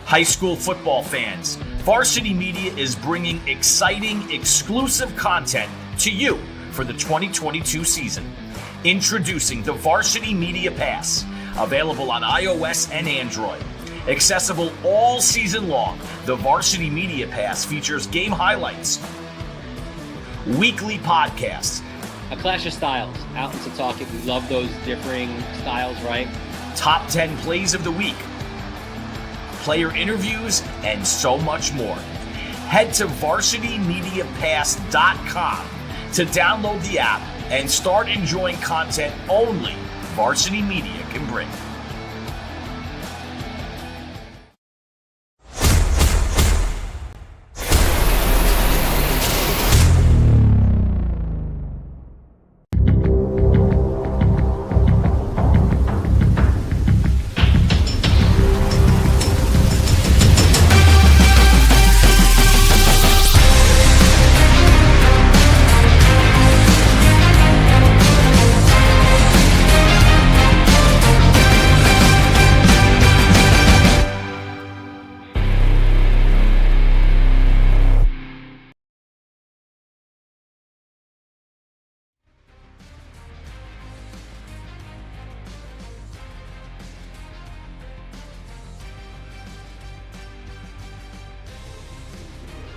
High school football fans, Varsity Media is bringing exciting, exclusive content to you for the 2022 season. Introducing the Varsity Media Pass, available on iOS and Android. Accessible all season long, the Varsity Media Pass features game highlights, weekly podcasts, a clash of styles, out in Setauket. We love those differing styles, right? top 10 plays of the week, player interviews, and so much more. Head to varsitymediapass.com to download the app and start enjoying content only Varsity Media can bring.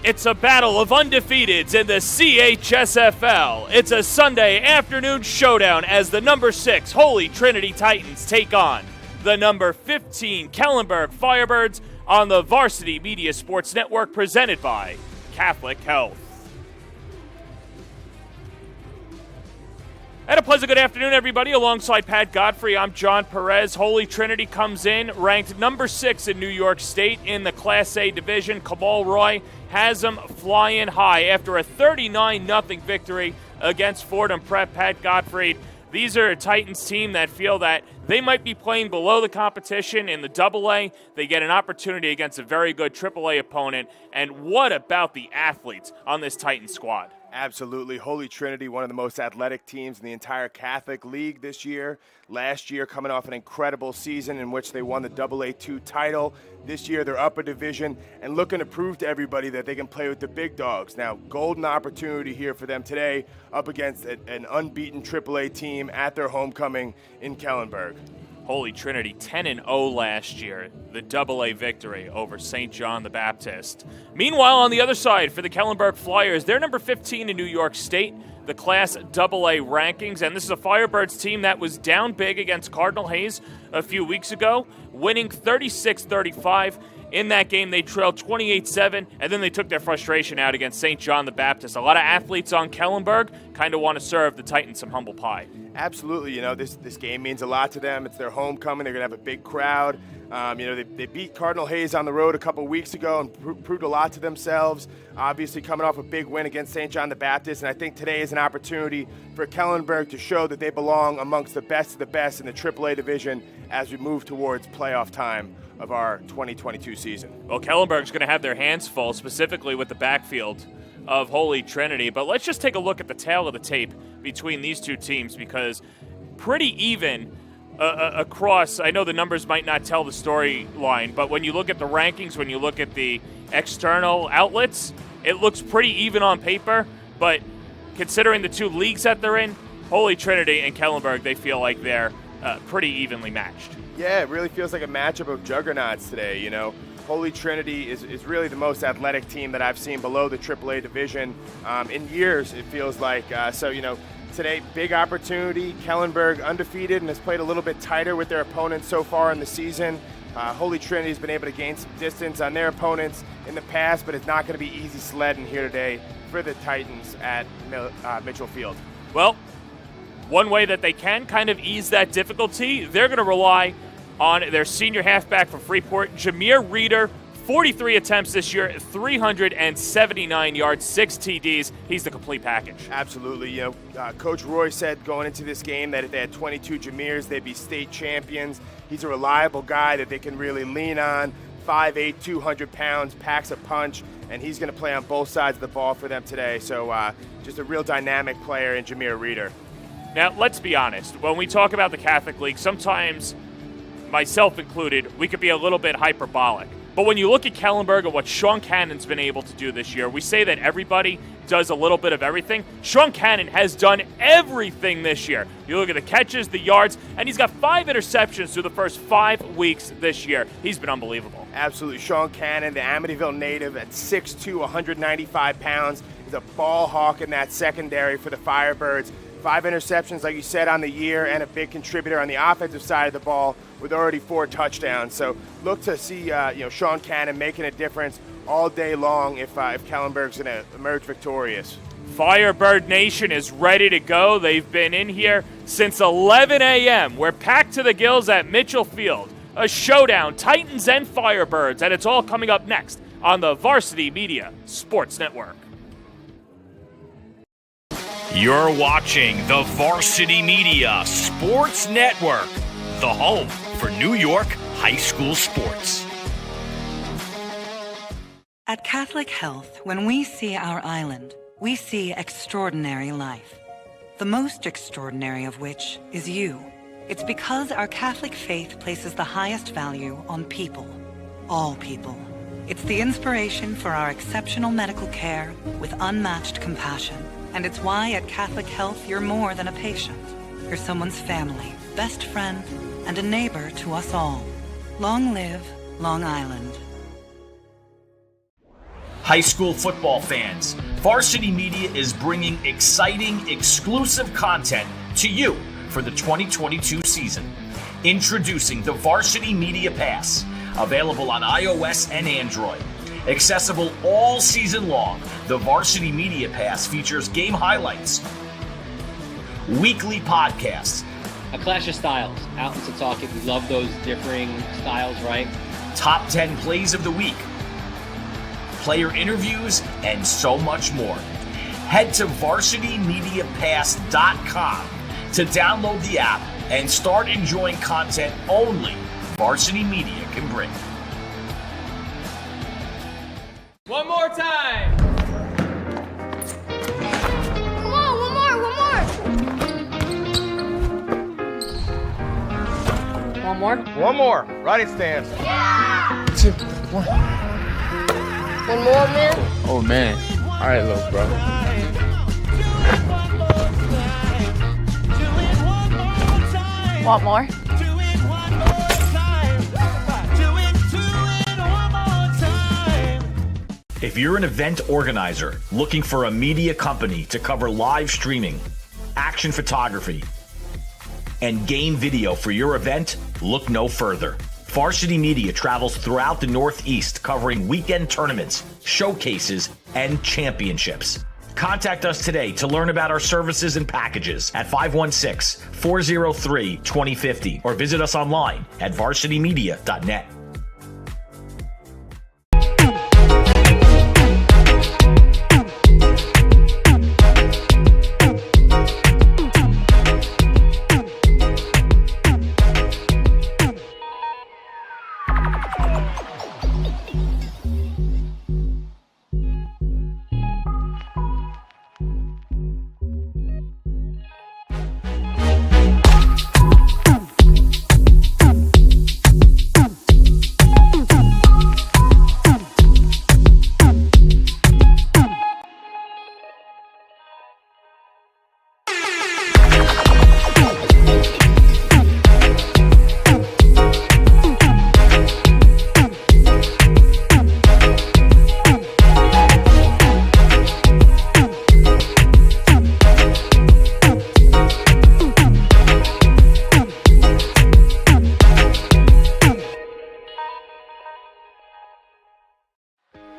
It's a battle of undefeateds in the CHSFL. It's a Sunday afternoon showdown as the number 6 Holy Trinity Titans take on the number 15 Kellenberg Firebirds on the Varsity Media Sports Network, presented by Catholic Health. And a pleasant good afternoon, everybody. Alongside Pat Godfrey, I'm John Perez. Holy Trinity comes in ranked number 6 in New York State in the Class A division. Kamal Roy has them flying high after a 39-0 victory against Fordham Prep. Pat Godfrey, these are a Titans team that feel that they might be playing below the competition in the AA. They get an opportunity against a very good AAA opponent. And what about the athletes on this Titans squad? Absolutely. Holy Trinity, one of the most athletic teams in the entire Catholic League this year. Last year, coming off an incredible season in which they won the AA2 title. This year, they're up a division and looking to prove to everybody that they can play with the big dogs. Now, golden opportunity here for them today up against an unbeaten AAA team at their homecoming in Kellenberg. Holy Trinity 10-0 last year, the AA victory over St. John the Baptist. Meanwhile, on the other side, for the Kellenberg Flyers, they're number 15 in New York State, the Class AA rankings, and this is a Firebirds team that was down big against Cardinal Hayes a few weeks ago, winning 36-35. In that game, they trailed 28-7, and then they took their frustration out against St. John the Baptist. A lot of athletes on Kellenberg kind of want to serve the Titans some humble pie. Absolutely. You know, this game means a lot to them. It's their homecoming. They're going to have a big crowd. They beat Cardinal Hayes on the road a couple weeks ago and proved a lot to themselves. Obviously coming off a big win against St. John the Baptist, and I think today is an opportunity for Kellenberg to show that they belong amongst the best of the best in the AAA division as we move towards playoff time of our 2022 season. Well, Kellenberg's going to have their hands full, specifically with the backfield of Holy Trinity. But let's just take a look at the tail of the tape between these two teams, because pretty even across. I know the numbers might not tell the storyline, but when you look at the rankings, when you look at the external outlets, it looks pretty even on paper. But considering the two leagues that they're in, Holy Trinity and Kellenberg, they feel like they're pretty evenly matched. Yeah, it really feels like a matchup of juggernauts today, you know. Holy Trinity is really the most athletic team that I've seen below the AAA division in years, it feels like. Today, big opportunity. Kellenberg undefeated and has played a little bit tighter with their opponents so far in the season. Holy Trinity has been able to gain some distance on their opponents in the past, but it's not going to be easy sledding here today for the Titans at Mitchell Field. Well, one way that they can kind of ease that difficulty, they're going to rely on their senior halfback from Freeport, Jameer Reeder. 43 attempts this year, 379 yards, 6 TDs. He's the complete package. Absolutely. You know, Coach Roy said going into this game that if they had 22 Jameers, they'd be state champions. He's a reliable guy that they can really lean on. 5'8", 200 pounds, packs a punch, and he's going to play on both sides of the ball for them today. So just a real dynamic player in Jameer Reeder. Now, let's be honest. When we talk about the Catholic League, sometimes, myself included, we could be a little bit hyperbolic. But when you look at Kellenberg and what Sean Cannon's been able to do this year, we say that everybody does a little bit of everything. Sean Cannon has done everything this year. You look at the catches, the yards, and he's got 5 interceptions through the first 5 weeks this year. He's been unbelievable. Absolutely. Sean Cannon, the Amityville native at 6'2", 195 pounds, is a ball hawk in that secondary for the Firebirds. 5 interceptions, like you said, on the year, and a big contributor on the offensive side of the ball with already 4 touchdowns. So look to see Sean Cannon making a difference all day long if Kellenberg's going to emerge victorious. Firebird Nation is ready to go. They've been in here since 11 a.m. We're packed to the gills at Mitchell Field. A showdown, Titans and Firebirds, and it's all coming up next on the Varsity Media Sports Network. You're watching the Varsity Media Sports Network, the home for New York high school sports. At Catholic Health, when we see our island, we see extraordinary life. The most extraordinary of which is you. It's because our Catholic faith places the highest value on people. All people. It's the inspiration for our exceptional medical care with unmatched compassion. And it's why at Catholic Health you're more than a patient. You're someone's family, best friend, and a neighbor to us all. Long live Long Island. High school football fans, Varsity Media is bringing exciting, exclusive content to you for the 2022 season. Introducing the Varsity Media Pass, available on iOS and Android. Accessible all season long, the Varsity Media Pass features game highlights, weekly podcasts, A clash of styles, out in Setauket. We love those differing styles, right? top 10 plays of the week, player interviews, and so much more. Head to varsitymediapass.com to download the app and start enjoying content only Varsity Media can bring. One more time. Come on, one more. One more. One more. Running stance. 2, 1. One more, man. Oh man. All right, little bro. Want more? If you're an event organizer looking for a media company to cover live streaming, action photography, and game video for your event, look no further. Varsity Media travels throughout the Northeast covering weekend tournaments, showcases, and championships. Contact us today to learn about our services and packages at 516-403-2050 or visit us online at varsitymedia.net.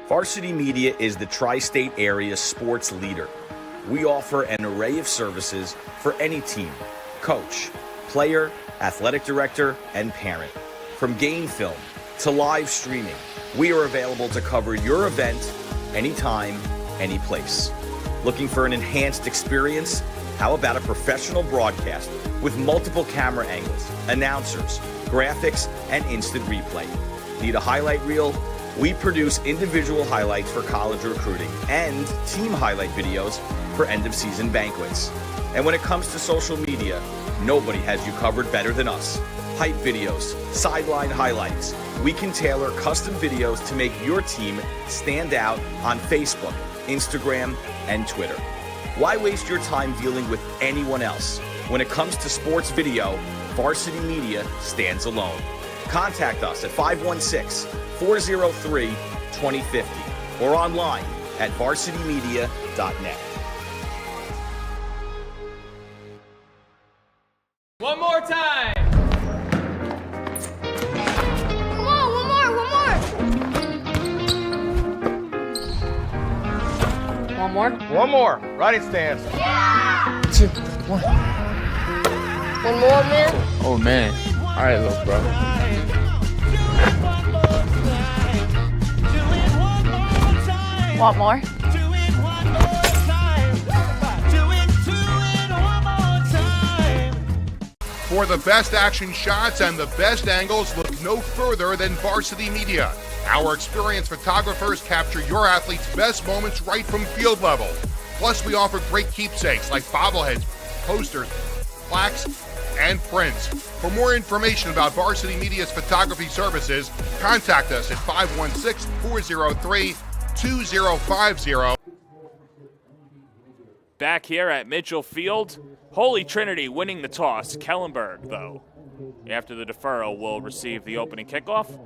Varsity Media is the tri-state area sports leader. We offer an array of services for any team, coach, player, athletic director, and parent. From game film to live streaming, we are available to cover your event anytime, any place. Looking for an enhanced experience? How about a professional broadcast with multiple camera angles, announcers, graphics, and instant replay? Need a highlight reel? We produce individual highlights for college recruiting and team highlight videos for end-of-season banquets. And when it comes to social media, nobody has you covered better than us. hype videos, sideline highlights. We can tailor custom videos to make your team stand out on Facebook, Instagram, and Twitter. Why waste your time dealing with anyone else? When it comes to sports video, Varsity Media stands alone. Contact us at 516-403-2050 or online at varsitymedia.net. One more time. Come on, one more. One more. One more. Running stance. 2, 1. One more, man. Oh, man. All right, little bro. Want more? For the best action shots and the best angles, look no further than Varsity Media. Our experienced photographers capture your athletes' best moments right from field level. Plus, we offer great keepsakes like bobbleheads, posters, plaques, and prints. For more information about Varsity Media's photography services, contact us at 516-403-2050. Back here at Mitchell Field, Holy Trinity winning the toss. Kellenberg, though, after the deferral, will receive the opening kickoff.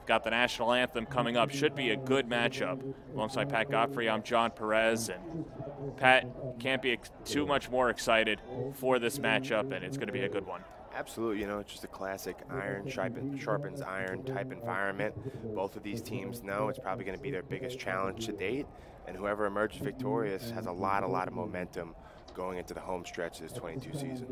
Got the national anthem coming up. Should be a good matchup. Alongside Pat Godfrey, I'm John Perez. And Pat, can't be too much more excited for this matchup, and it's going to be a good one. Absolutely, it's just a classic iron sharpens iron type environment. Both of these teams know it's probably going to be their biggest challenge to date, and whoever emerges victorious has a lot of momentum going into the home stretch of this 22 season.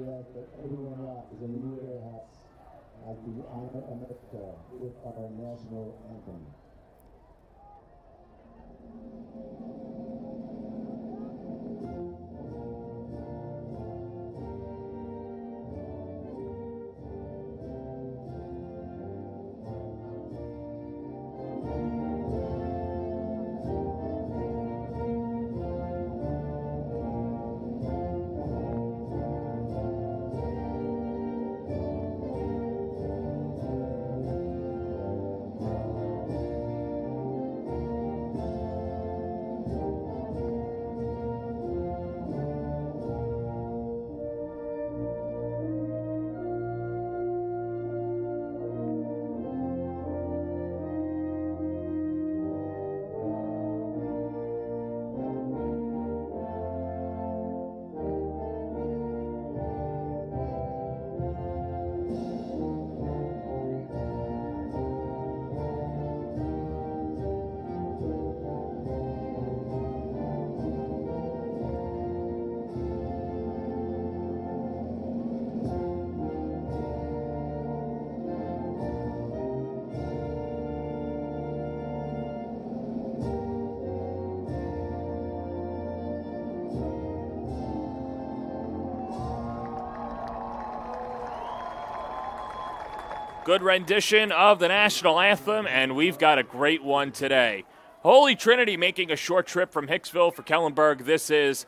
Good rendition of the national anthem, and we've got a great one today. Holy Trinity making a short trip from Hicksville for Kellenberg. This is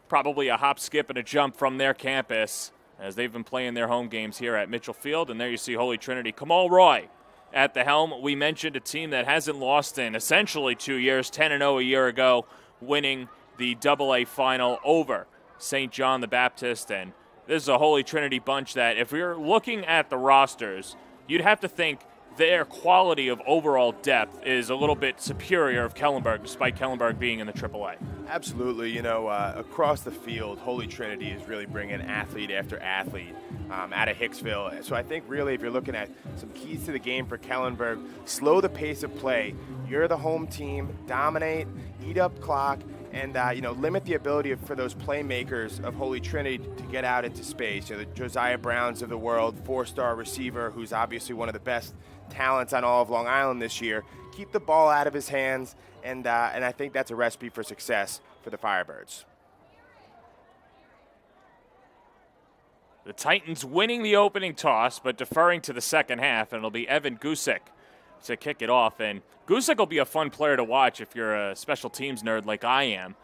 probably a hop, skip, and a jump from their campus as they've been playing their home games here at Mitchell Field. And there you see Holy Trinity. Kamal Roy at the helm. We mentioned a team that hasn't lost in essentially 2 years, 10-0 a year ago, winning the AA final over St. John the Baptist. And this is a Holy Trinity bunch that, if we were looking at the rosters, you'd have to think their quality of overall depth is a little bit superior of Kellenberg, despite Kellenberg being in the AAA. Absolutely. Across the field, Holy Trinity is really bringing athlete after athlete out of Hicksville. So I think really if you're looking at some keys to the game for Kellenberg, slow the pace of play. You're the home team, dominate, eat up clock, and limit the ability for those playmakers of Holy Trinity to get out into space. The Josiah Browns of the world, 4-star receiver, who's obviously one of the best talents on all of Long Island this year. Keep the ball out of his hands, and I think that's a recipe for success for the Firebirds. The Titans winning the opening toss, but deferring to the second half, and it'll be Evan Gusick to kick it off. And Gusick will be a fun player to watch if you're a special teams nerd like I am.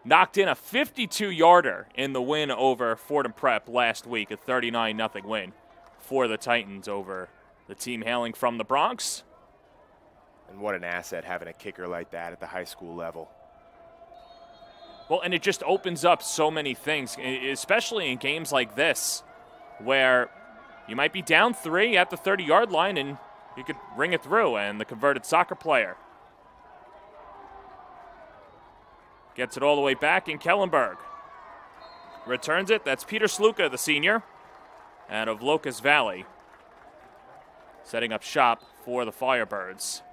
Knocked in a 52-yarder in the win over Fordham Prep last week, a 39-0 win. for the Titans over the team hailing from the Bronx. And what an asset having a kicker like that at the high school level. Well, and it just opens up so many things, especially in games like this, where you might be down 3 at the 30-yard line and you could ring it through, and the converted soccer player gets it all the way back in Kellenberg. Returns it. That's Peter Sluka, the senior, out of Locust Valley, setting up shop for the Firebirds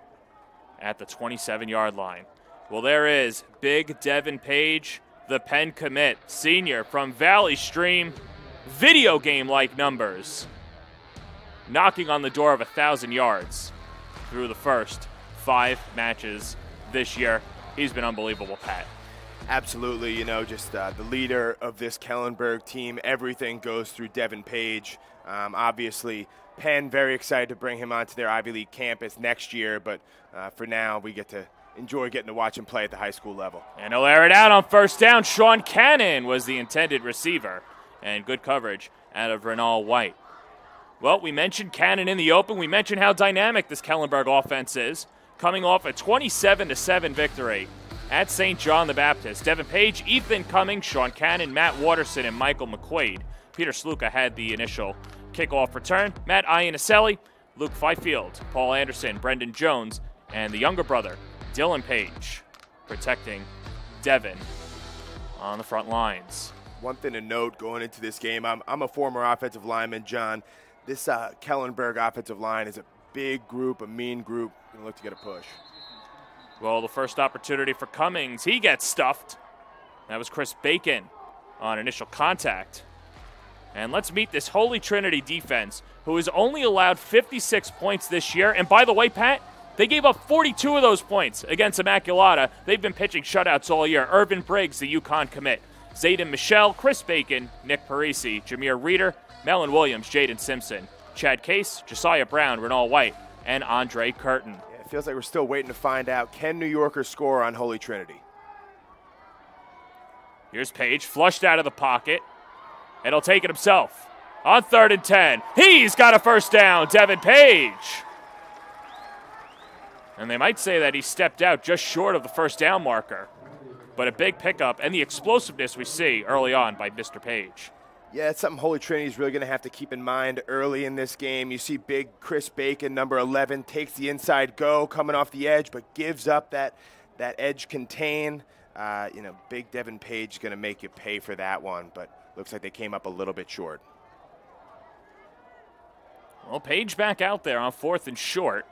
at the 27-yard line. Well, there is Big Devin Page, the Penn commit, senior from Valley Stream. Video game-like numbers, knocking on the door of 1,000 yards through the first 5 matches this year. He's been unbelievable, Pat. Absolutely, just the leader of this Kellenberg team. Everything goes through Devin Page. Obviously, Penn very excited to bring him onto their Ivy League campus next year, but for now, we get to enjoy getting to watch him play at the high school level. And he'll air it out on first down. Sean Cannon was the intended receiver, and good coverage out of Renal White. Well, we mentioned Cannon in the open. We mentioned how dynamic this Kellenberg offense is, coming off a 27-7 victory at St. John the Baptist. Devin Page, Ethan Cummings, Sean Cannon, Matt Watterson, and Michael McQuaid. Peter Sluka had the initial kickoff return. Matt Iannicelli, Luke Fifield, Paul Anderson, Brendan Jones, and the younger brother, Dylan Page, protecting Devin on the front lines. One thing to note going into this game, I'm a former offensive lineman, John. This Kellenberg offensive line is a big group, a mean group. Going to look to get a push. Well, the first opportunity for Cummings, he gets stuffed. That was Chris Bacon on initial contact. And let's meet this Holy Trinity defense, who has only allowed 56 points this year. And by the way, Pat, they gave up 42 of those points against Immaculata. They've been pitching shutouts all year. Irvin Briggs, the UConn commit. Zayden Michelle, Chris Bacon, Nick Parisi, Jameer Reeder, Mellon Williams, Jaden Simpson, Chad Case, Josiah Brown, Renal White, and Andre Curtin. Yeah, it feels like we're still waiting to find out, can New Yorkers score on Holy Trinity? Here's Page, flushed out of the pocket, and he'll take it himself. On 3rd and 10, he's got a first down, Devin Page. And they might say that he stepped out just short of the first down marker. But a big pickup and the explosiveness we see early on by Mr. Page. Yeah, it's something Holy Trinity is really going to have to keep in mind early in this game. You see big Chris Bacon, number 11, takes the inside go, coming off the edge, but gives up that edge contain. Big Devin Page is going to make you pay for that one, but looks like they came up a little bit short. Well, Page back out there on 4th and short.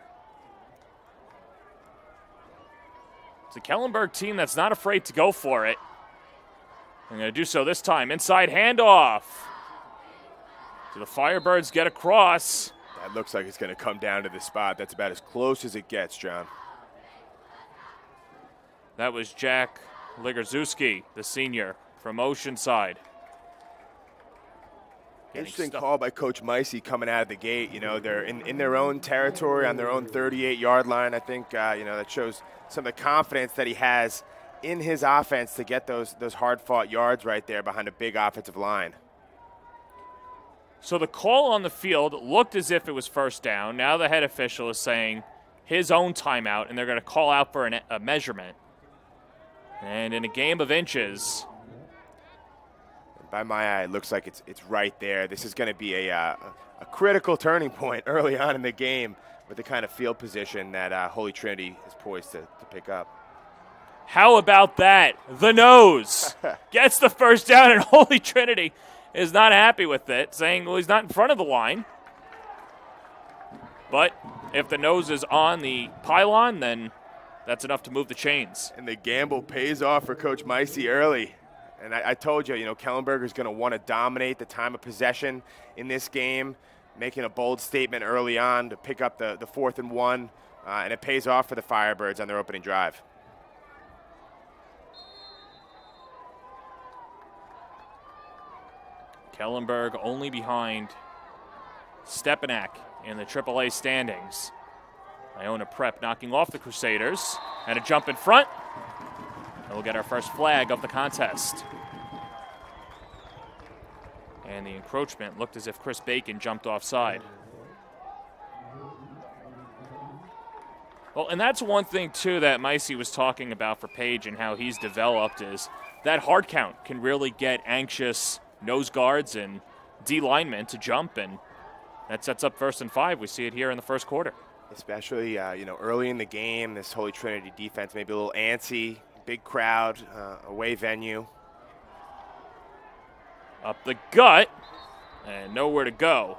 It's a Kellenberg team that's not afraid to go for it. They're going to do so this time. Inside handoff. So the Firebirds get across. That looks like it's going to come down to the spot. That's about as close as it gets, John. That was Jack Ligerzuski, the senior from Oceanside. Interesting call by Coach Micey coming out of the gate. They're in their own territory on their own 38-yard line. I think, that shows some of the confidence that he has in his offense to get those hard-fought yards right there behind a big offensive line. So the call on the field looked as if it was first down. Now the head official is saying his own timeout, and they're going to call out for a measurement. And in a game of inches, by my eye, it looks like it's right there. This is going to be a critical turning point early on in the game with the kind of field position that Holy Trinity is poised to pick up. How about that? The nose gets the first down, and Holy Trinity is not happy with it, saying, well, he's not in front of the line. But if the nose is on the pylon, then that's enough to move the chains. And the gamble pays off for Coach Micey early. And I told you, Kellenberg is going to want to dominate the time of possession in this game, making a bold statement early on to pick up the 4th and 1, and it pays off for the Firebirds on their opening drive. Kellenberg only behind Stepanak in the AAA standings. Iona Prep knocking off the Crusaders, and a jump in front. And we'll get our first flag of the contest. And the encroachment looked as if Chris Bacon jumped offside. Well, and that's one thing, too, that Micey was talking about for Page and how he's developed is that hard count can really get anxious nose guards and D linemen to jump, and that sets up 1st and 5. We see it here in the first quarter. Especially, early in the game, this Holy Trinity defense maybe a little antsy, big crowd, away venue. Up the gut, and nowhere to go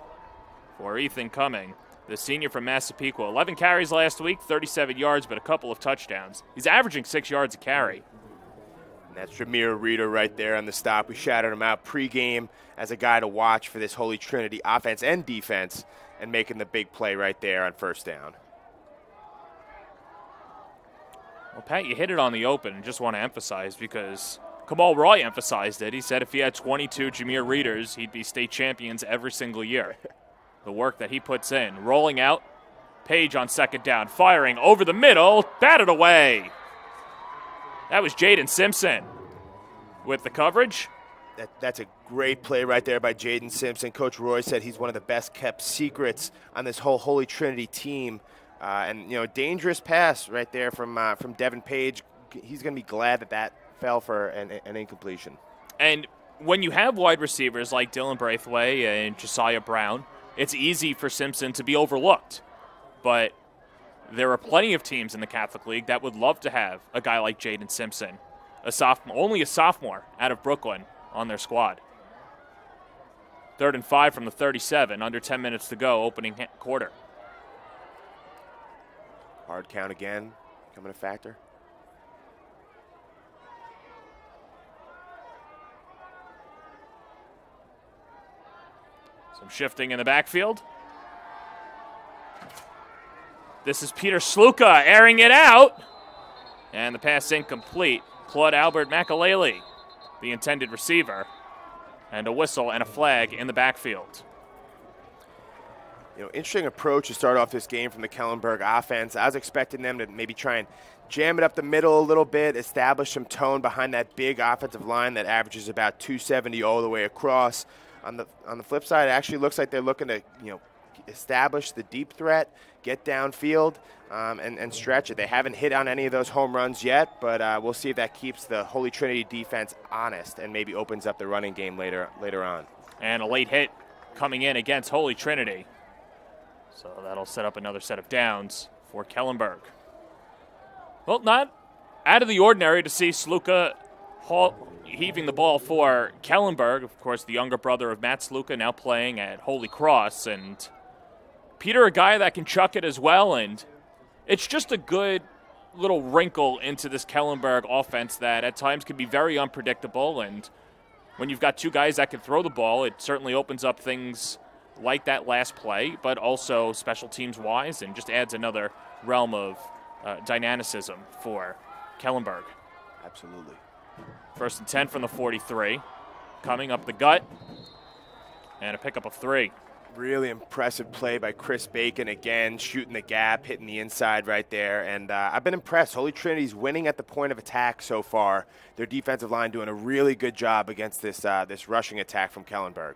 for Ethan Cumming, the senior from Massapequa. 11 carries last week, 37 yards, but a couple of touchdowns. He's averaging 6 yards a carry. And that's Jameer Reeder right there on the stop. We shouted him out pregame as a guy to watch for this Holy Trinity offense and defense, and making the big play right there on 1st down. Well, Pat, you hit it on the open, and just want to emphasize because Kamal Roy emphasized it. He said if he had 22 Jameer Reeders, he'd be state champions every single year. The work that he puts in. Rolling out, Page on 2nd down, firing over the middle, batted away. That was Jaden Simpson with the coverage. That's a great play right there by Jaden Simpson. Coach Roy said he's one of the best kept secrets on this whole Holy Trinity team. And dangerous pass right there from Devin Page. He's going to be glad that fell for an incompletion. And when you have wide receivers like Dylan Braithwaite and Josiah Brown, it's easy for Simpson to be overlooked. But there are plenty of teams in the Catholic League that would love to have a guy like Jaden Simpson, only a sophomore out of Brooklyn on their squad. 3rd and 5 from the 37, under 10 minutes to go, opening quarter. Hard count again, becoming a factor. Some shifting in the backfield. This is Peter Sluka airing it out. And the pass incomplete. Claude Albert Makalele, the intended receiver. And a whistle and a flag in the backfield. Interesting approach to start off this game from the Kellenberg offense. I was expecting them to maybe try and jam it up the middle a little bit, establish some tone behind that big offensive line that averages about 270 all the way across. On the flip side, it actually looks like they're looking to establish the deep threat, get downfield, and stretch it. They haven't hit on any of those home runs yet, but we'll see if that keeps the Holy Trinity defense honest and maybe opens up the running game later on. And a late hit coming in against Holy Trinity. So that'll set up another set of downs for Kellenberg. Well, not out of the ordinary to see Sluka heaving the ball for Kellenberg. Of course, the younger brother of Matt Sluka, now playing at Holy Cross. And Peter, a guy that can chuck it as well. And it's just a good little wrinkle into this Kellenberg offense that at times can be very unpredictable. And when you've got two guys that can throw the ball, it certainly opens up things like that last play, but also special teams wise, and just adds another realm of dynamicism for Kellenberg. Absolutely. 1st and 10 from the 43. Coming up the gut, and a pickup of 3. Really impressive play by Chris Bacon again, shooting the gap, hitting the inside right there. And I've been impressed. Holy Trinity's winning at the point of attack so far. Their defensive line doing a really good job against this rushing attack from Kellenberg.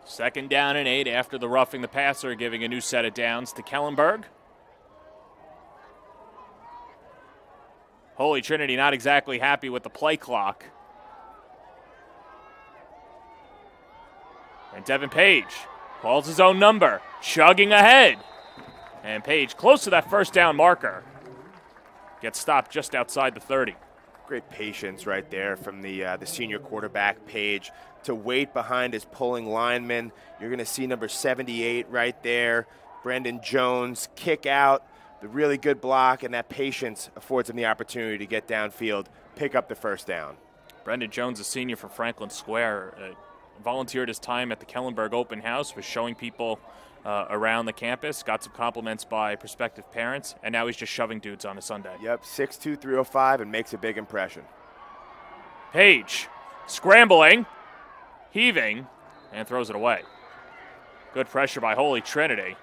Second down and 8 after the roughing the passer, giving a new set of downs to Kellenberg. Holy Trinity not exactly happy with the play clock. And Devin Page calls his own number, chugging ahead. And Page close to that 1st down marker. Gets stopped just outside the 30. Great patience right there from the senior quarterback, Page, to wait behind his pulling lineman. You're going to see number 78 right there, Brendan Jones, kick out, the really good block, and that patience affords him the opportunity to get downfield, pick up the 1st down. Brendan Jones, a senior from Franklin Square, volunteered his time at the Kellenberg Open House, was showing people around the campus, got some compliments by prospective parents, and now he's just shoving dudes on a Sunday. Yep, 6'2", 305, and makes a big impression. Page scrambling, heaving, and throws it away. Good pressure by Holy Trinity.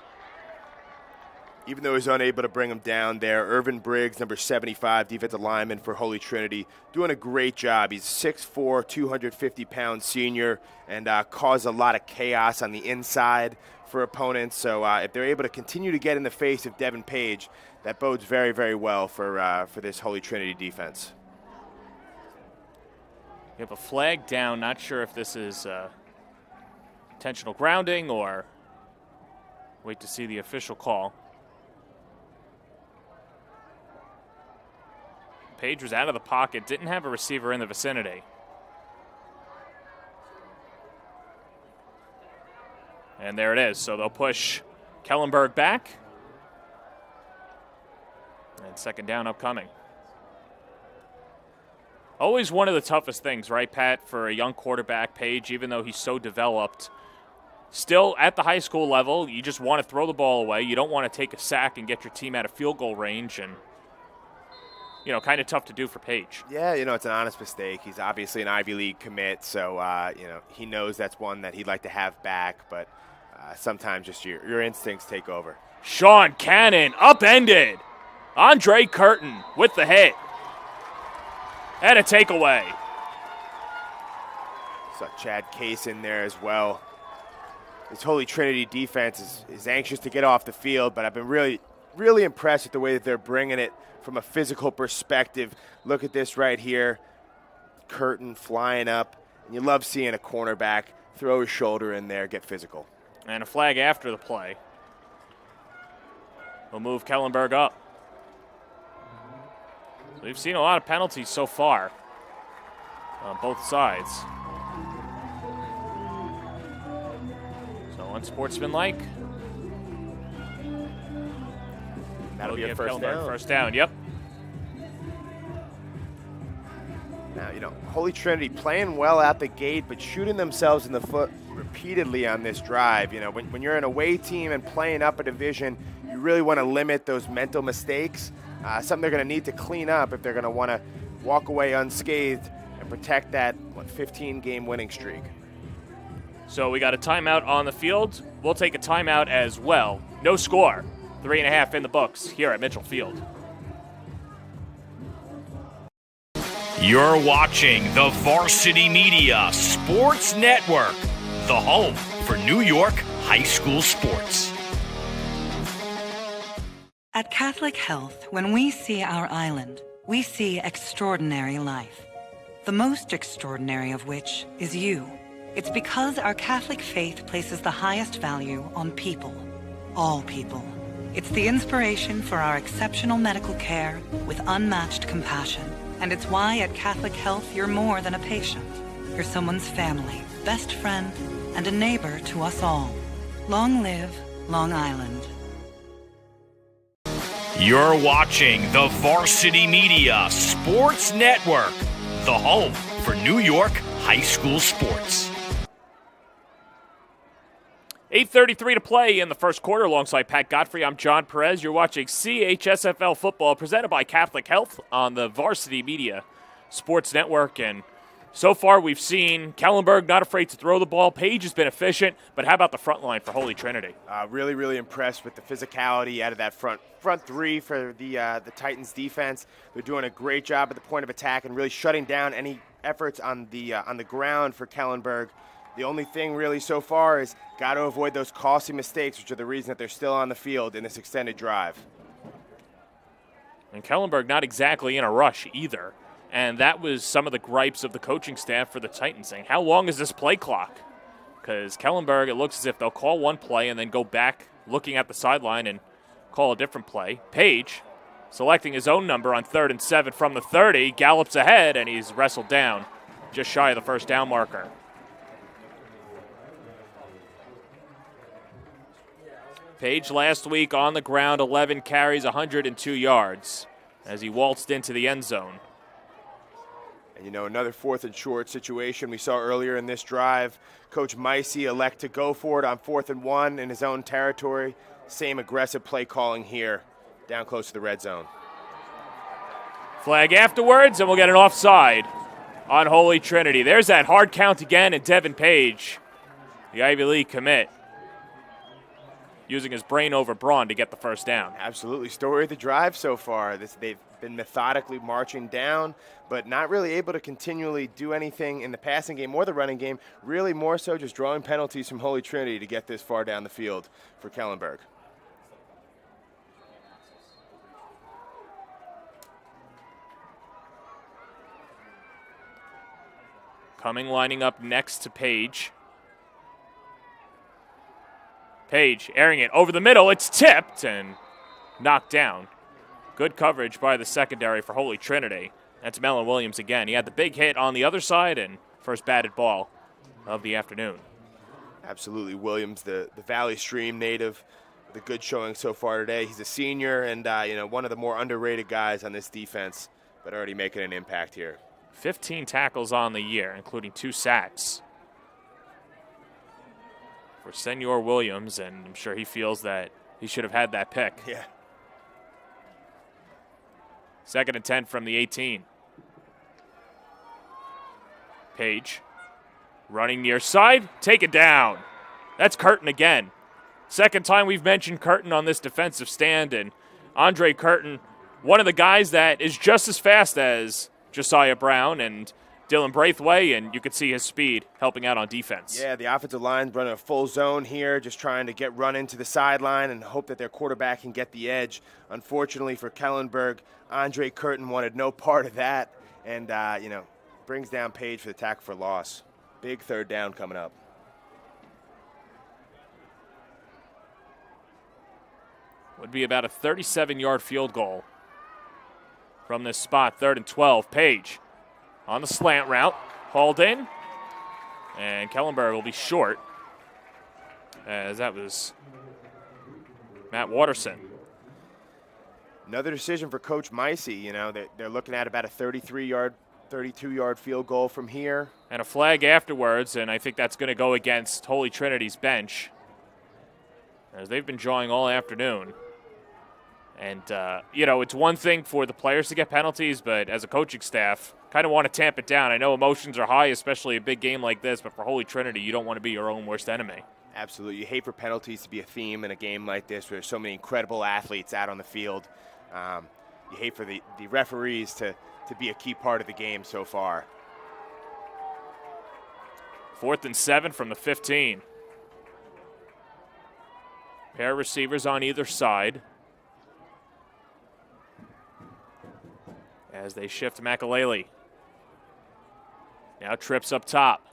even though he's unable to bring him down there. Irvin Briggs, number 75, defensive lineman for Holy Trinity, doing a great job. He's 6'4", 250-pound senior, and caused a lot of chaos on the inside for opponents. So if they're able to continue to get in the face of Devin Page, that bodes very, very well for this Holy Trinity defense. You have a flag down. Not sure if this is intentional grounding or wait to see the official call. Page was out of the pocket, didn't have a receiver in the vicinity. And there it is. So they'll push Kellenberg back. And second down upcoming. Always one of the toughest things, right, Pat, for a young quarterback, Page, even though he's so developed. Still at the high school level, you just want to throw the ball away. You don't want to take a sack and get your team out of field goal range, and kind of tough to do for Page. Yeah, it's an honest mistake. He's obviously an Ivy League commit, so, he knows that's one that he'd like to have back, but sometimes just your instincts take over. Sean Cannon, upended. Andre Curtin with the hit. And a takeaway. Saw Chad Case in there as well. This Holy Trinity defense is anxious to get off the field, but I've been really, really impressed with the way that they're bringing it from a physical perspective. Look at this right here. Curtin flying up. And you love seeing a cornerback throw his shoulder in there, get physical. And a flag after the play. We'll move Kellenberg up. So we've seen a lot of penalties so far on both sides. So unsportsmanlike. That'll be a first down. First down, yep. Now, Holy Trinity playing well out the gate, but shooting themselves in the foot repeatedly on this drive. When you're an away team and playing up a division, you really want to limit those mental mistakes. Something they're going to need to clean up if they're going to want to walk away unscathed and protect that 15-game winning streak. So we got a timeout on the field. We'll take a timeout as well. No score. 3.5 in the books here at Mitchell Field. You're watching the Varsity Media Sports Network, the home for New York high school sports. At Catholic Health, when we see our island, we see extraordinary life. The most extraordinary of which is you. It's because our Catholic faith places the highest value on people. All people. It's the inspiration for our exceptional medical care with unmatched compassion. And it's why at Catholic Health you're more than a patient. You're someone's family, best friend, and a neighbor to us all. Long live Long Island. You're watching the Varsity Media Sports Network, the home for New York high school sports. 8:33 to play in the first quarter. Alongside Pat Godfrey, I'm John Perez. You're watching CHSFL football presented by Catholic Health on the Varsity Media Sports Network. And so far we've seen Kellenberg not afraid to throw the ball. Page has been efficient, but how about the front line for Holy Trinity? Really, really impressed with the physicality out of that front three for the Titans defense. They're doing a great job at the point of attack and really shutting down any efforts on the ground for Kellenberg. The only thing really so far is got to avoid those costly mistakes, which are the reason that they're still on the field in this extended drive. And Kellenberg not exactly in a rush either. And that was some of the gripes of the coaching staff for the Titans, saying, how long is this play clock? Because Kellenberg, it looks as if they'll call one play and then go back looking at the sideline and call a different play. Page, selecting his own number on 3rd and 7 from the 30, gallops ahead, and he's wrestled down just shy of the first down marker. Page last week on the ground, 11 carries, 102 yards as he waltzed into the end zone. And another 4th and short situation we saw earlier in this drive. Coach Micey elect to go for it on 4th and 1 in his own territory. Same aggressive play calling here, down close to the red zone. Flag afterwards, and we'll get an offside on Holy Trinity. There's that hard count again, and Devin Page, the Ivy League commit, using his brain over brawn to get the first down. Absolutely. Story of the drive so far. They've been methodically marching down, but not really able to continually do anything in the passing game or the running game. Really more so just drawing penalties from Holy Trinity to get this far down the field for Kellenberg. Coming, lining up next to Page. Page airing it over the middle. It's tipped and knocked down. Good coverage by the secondary for Holy Trinity. That's Mellon Williams again. He had the big hit on the other side and first batted ball of the afternoon. Absolutely. Williams, the Valley Stream native, the good showing so far today. He's a senior and one of the more underrated guys on this defense, but already making an impact here. 15 tackles on the year, including 2 sacks for Senor Williams, and I'm sure he feels that he should have had that pick. Yeah. 2nd and 10 from the 18. Page running near side, take it down. That's Curtin again. Second time we've mentioned Curtin on this defensive stand, and Andre Curtin, one of the guys that is just as fast as Josiah Brown and Dylan Braithwaite, and you could see his speed helping out on defense. Yeah, the offensive line running a full zone here, just trying to get run into the sideline and hope that their quarterback can get the edge. Unfortunately for Kellenberg, Andre Curtin wanted no part of that and, brings down Page for the tackle for loss. Big 3rd down coming up. Would be about a 37-yard field goal from this spot. 3rd and 12. Page on the slant route, hauled in, and Kellenberg will be short, as that was Matt Watterson. Another decision for Coach Micey. They're looking at about a 32-yard field goal from here. And a flag afterwards, and I think that's going to go against Holy Trinity's bench, as they've been drawing all afternoon. And, it's one thing for the players to get penalties, but as a coaching staff, kind of want to tamp it down. I know emotions are high, especially a big game like this, but for Holy Trinity, you don't want to be your own worst enemy. Absolutely. You hate for penalties to be a theme in a game like this where there's so many incredible athletes out on the field. You hate for the referees to be a key part of the game so far. 4th and 7 from the 15. Pair of receivers on either side. As they shift McAlaley. Now trips up top.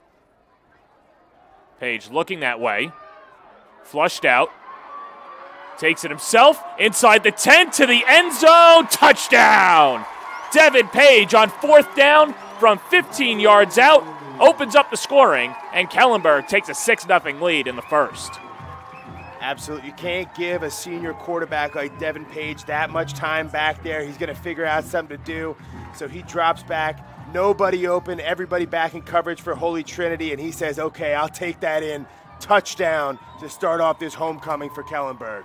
Page looking that way. Flushed out. Takes it himself. Inside the 10 to the end zone. Touchdown! Devin Page on 4th down from 15 yards out. Opens up the scoring. And Kellenberg takes a 6-0 lead in the first. Absolutely. You can't give a senior quarterback like Devin Page that much time back there. He's going to figure out something to do. So he drops back. Nobody open. Everybody back in coverage for Holy Trinity. And he says, okay, I'll take that in. Touchdown to start off this homecoming for Kellenberg.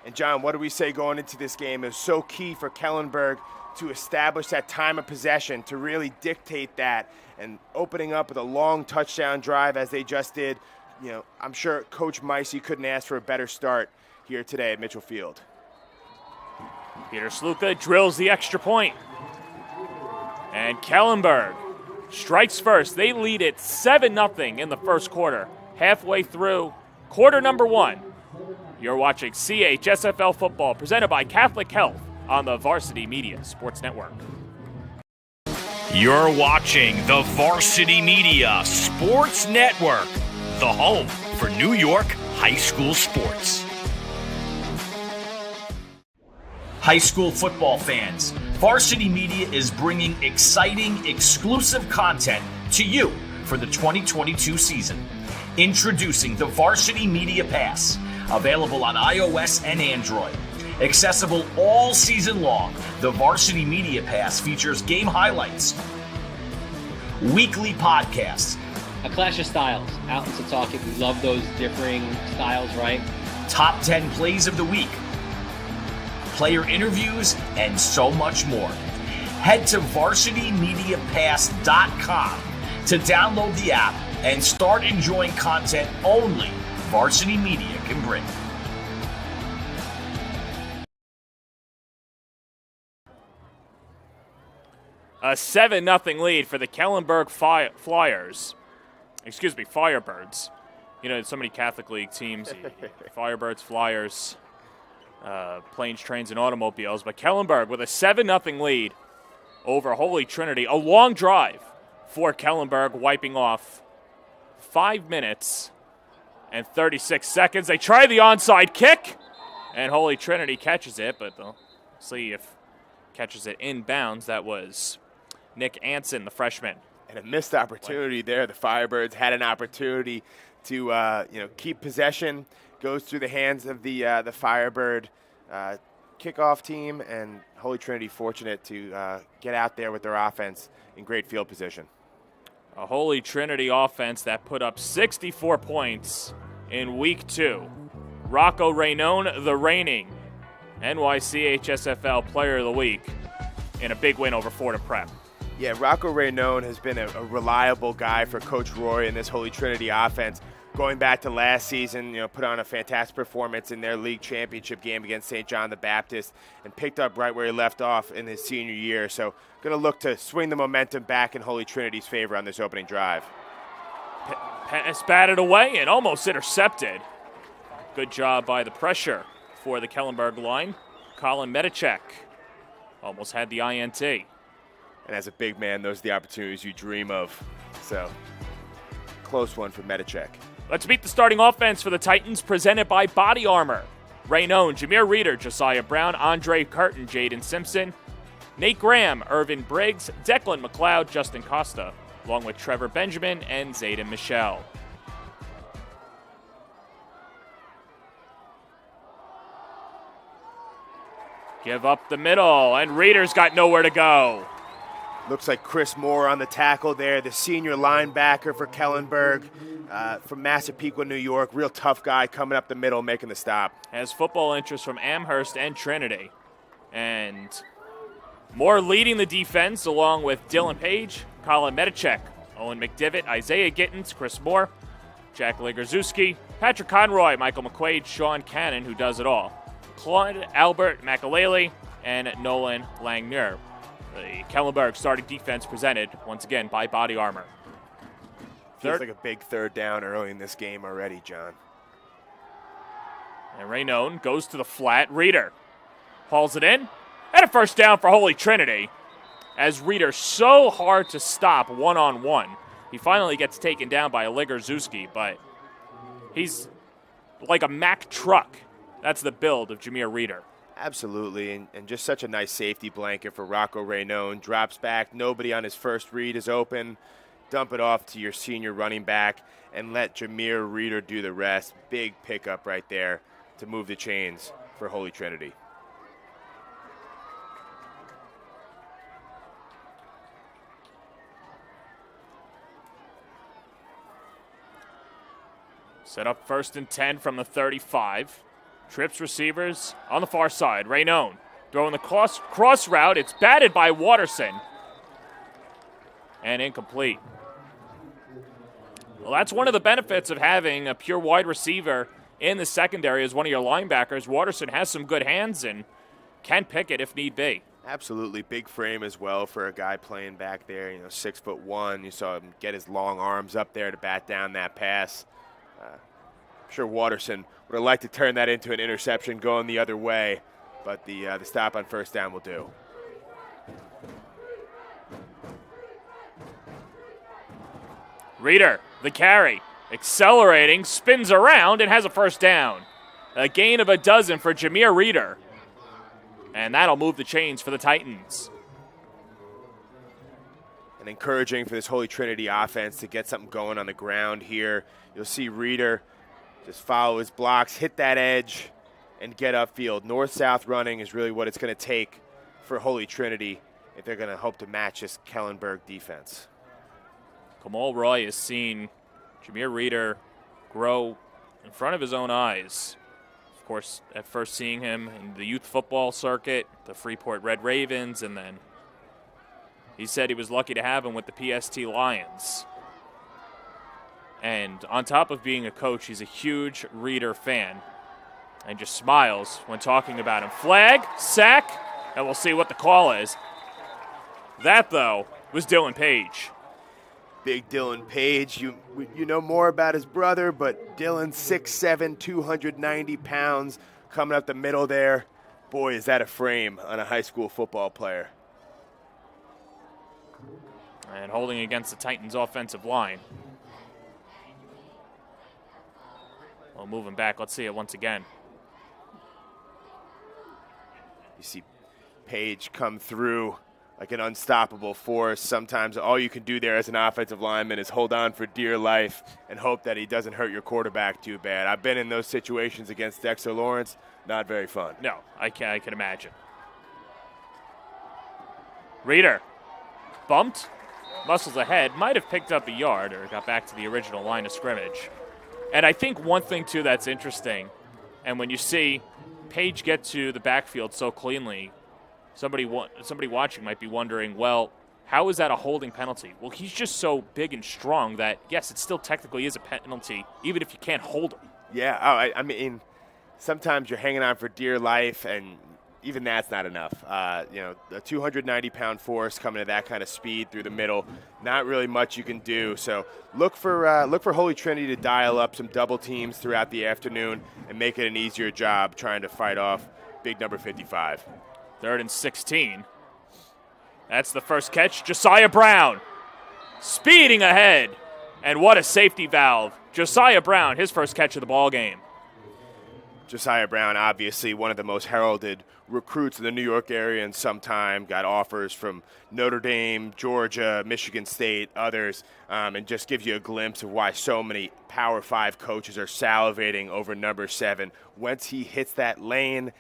And, John, what do we say going into this game? It was so key for Kellenberg to establish that time of possession, to really dictate that, and opening up with a long touchdown drive as they just did. I'm sure Coach Micey couldn't ask for a better start here today at Mitchell Field. Peter Sluka drills the extra point. And Kellenberg strikes first. They lead it 7-0 in the first quarter. Halfway through quarter number 1. You're watching CHSFL football presented by Catholic Health on the Varsity Media Sports Network. You're watching the Varsity Media Sports Network, the home for New York high school sports. High school football fans, Varsity Media is bringing exciting, exclusive content to you for the 2022 season. Introducing the Varsity Media Pass, available on iOS and Android. Accessible all season long, the Varsity Media Pass features game highlights, weekly podcasts, A clash of styles, out in Setauket. We love those differing styles, right? top 10 plays of the week, player interviews, and so much more. Head to varsitymediapass.com to download the app and start enjoying content only Varsity Media can bring. A 7-0 lead for the Kellenberg Firebirds. You know, so many Catholic League teams, Firebirds, Flyers, planes, trains, and automobiles. But Kellenberg with a 7-0 lead over Holy Trinity. A long drive for Kellenberg, wiping off 5 minutes and 36 seconds. They try the onside kick, and Holy Trinity catches it, but they'll see if catches it inbounds. That was Nick Anson, the freshman. And a missed opportunity there. The Firebirds had an opportunity to keep possession. Goes through the hands of the Firebird kickoff team, and Holy Trinity fortunate to get out there with their offense in great field position. A Holy Trinity offense that put up 64 points in Week 2. Rocco Raynone, the reigning NYCHSFL Player of the Week, in a big win over Fordham Prep. Yeah, Rocco Raynone has been a reliable guy for Coach Roy in this Holy Trinity offense. Going back to last season, put on a fantastic performance in their league championship game against St. John the Baptist and picked up right where he left off in his senior year. So going to look to swing the momentum back in Holy Trinity's favor on this opening drive. Pass batted away and almost intercepted. Good job by the pressure for the Kellenberg line. Colin Medichek almost had the INT. And as a big man, those are the opportunities you dream of. So, close one for Medichek. Let's meet the starting offense for the Titans, presented by Body Armor. Raynone, Jameer Reeder, Josiah Brown, Andre Curtin, Jaden Simpson, Nate Graham, Irvin Briggs, Declan McLeod, Justin Costa, along with Trevor Benjamin and Zayden Michelle. Give up the middle, and Reeder's got nowhere to go. Looks like Chris Moore on the tackle there, the senior linebacker for Kellenberg from Massapequa, New York. Real tough guy coming up the middle, making the stop. Has football interest from Amherst and Trinity. And Moore leading the defense along with Dylan Page, Colin Medichek, Owen McDivitt, Isaiah Gittins, Chris Moore, Jack Ligerzuski, Patrick Conroy, Michael McQuaid, Sean Cannon, who does it all, Claude Albert McAlaley, and Nolan Langmuir. The Kellenberg starting defense presented, once again, by Body Armor. Feels like a big third down early in this game already, John. And Raynone goes to the flat. Reeder hauls it in. And a first down for Holy Trinity. As Reeder's so hard to stop one-on-one. He finally gets taken down by Ligerzuski, but he's like a Mack truck. That's the build of Jameer Reeder. Absolutely, and just such a nice safety blanket for Rocco Raynone. Drops back, nobody on his first read is open. Dump it off to your senior running back and let Jameer Reeder do the rest. Big pickup right there to move the chains for Holy Trinity. Set up 1st and 10 from the 35. Trips receivers on the far side. Raynone throwing the cross route. It's batted by Watterson. And incomplete. Well, that's one of the benefits of having a pure wide receiver in the secondary as one of your linebackers. Watterson has some good hands and can pick it if need be. Absolutely. Big frame as well for a guy playing back there. 6'1". You saw him get his long arms up there to bat down that pass. I'm sure Watterson would have liked to turn that into an interception going the other way, but the stop on first down will do. Reeder, the carry, accelerating, spins around, and has a first down. A gain of a dozen for Jameer Reeder. And that'll move the chains for the Titans. And encouraging for this Holy Trinity offense to get something going on the ground here. You'll see Reeder just follow his blocks, hit that edge, and get upfield. North-south running is really what it's going to take for Holy Trinity if they're going to hope to match this Kellenberg defense. Kamal Roy has seen Jameer Reeder grow in front of his own eyes. Of course, at first seeing him in the youth football circuit, the Freeport Red Ravens, and then he said he was lucky to have him with the PST Lions. And on top of being a coach, he's a huge Reeder fan and just smiles when talking about him. Flag, sack, and we'll see what the call is. That, though, was Dylan Page. Big Dylan Page. You know more about his brother, but Dylan 6'7", 290 pounds, coming up the middle there. Boy, is that a frame on a high school football player. And holding against the Titans' offensive line. Well, moving back, let's see it once again. You see Page come through like an unstoppable force. Sometimes all you can do there as an offensive lineman is hold on for dear life and hope that he doesn't hurt your quarterback too bad. I've been in those situations against Dexter Lawrence. Not very fun. No, I can imagine. Reeder bumped, muscles ahead, might have picked up a yard or got back to the original line of scrimmage. And I think one thing, too, that's interesting, and when you see Page get to the backfield so cleanly, somebody watching might be wondering, well, how is that a holding penalty? Well, he's just so big and strong that, yes, it still technically is a penalty, even if you can't hold him. Yeah, I mean, sometimes you're hanging on for dear life, and even that's not enough. A 290-pound force coming at that kind of speed through the middle, not really much you can do. So look for Holy Trinity to dial up some double teams throughout the afternoon and make it an easier job trying to fight off big number 55. 3rd and 16. That's the first catch. Josiah Brown speeding ahead. And what a safety valve. Josiah Brown, his first catch of the ball game. Josiah Brown, obviously one of the most heralded recruits in the New York area in some time, got offers from Notre Dame, Georgia, Michigan State, others, and just gives you a glimpse of why so many Power 5 coaches are salivating over number 7. Once he hits that lane,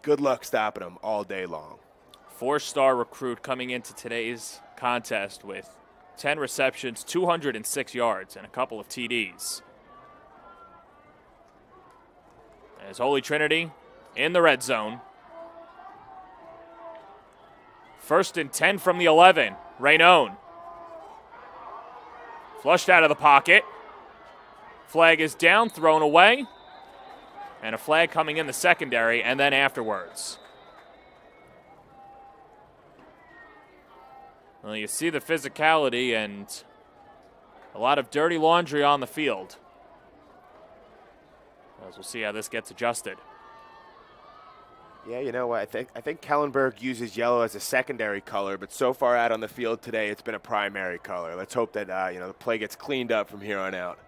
good luck stopping him all day long. 4-star recruit coming into today's contest with 10 receptions, 206 yards, and a couple of TDs. As Holy Trinity in the red zone. 1st and 10 from the 11. Raynone. Flushed out of the pocket. Flag is down, thrown away. And a flag coming in the secondary and then afterwards. Well, you see the physicality and a lot of dirty laundry on the field. As we'll see how this gets adjusted. Yeah, you know what? I think Kellenberg uses yellow as a secondary color, but so far out on the field today, it's been a primary color. Let's hope that the play gets cleaned up from here on out.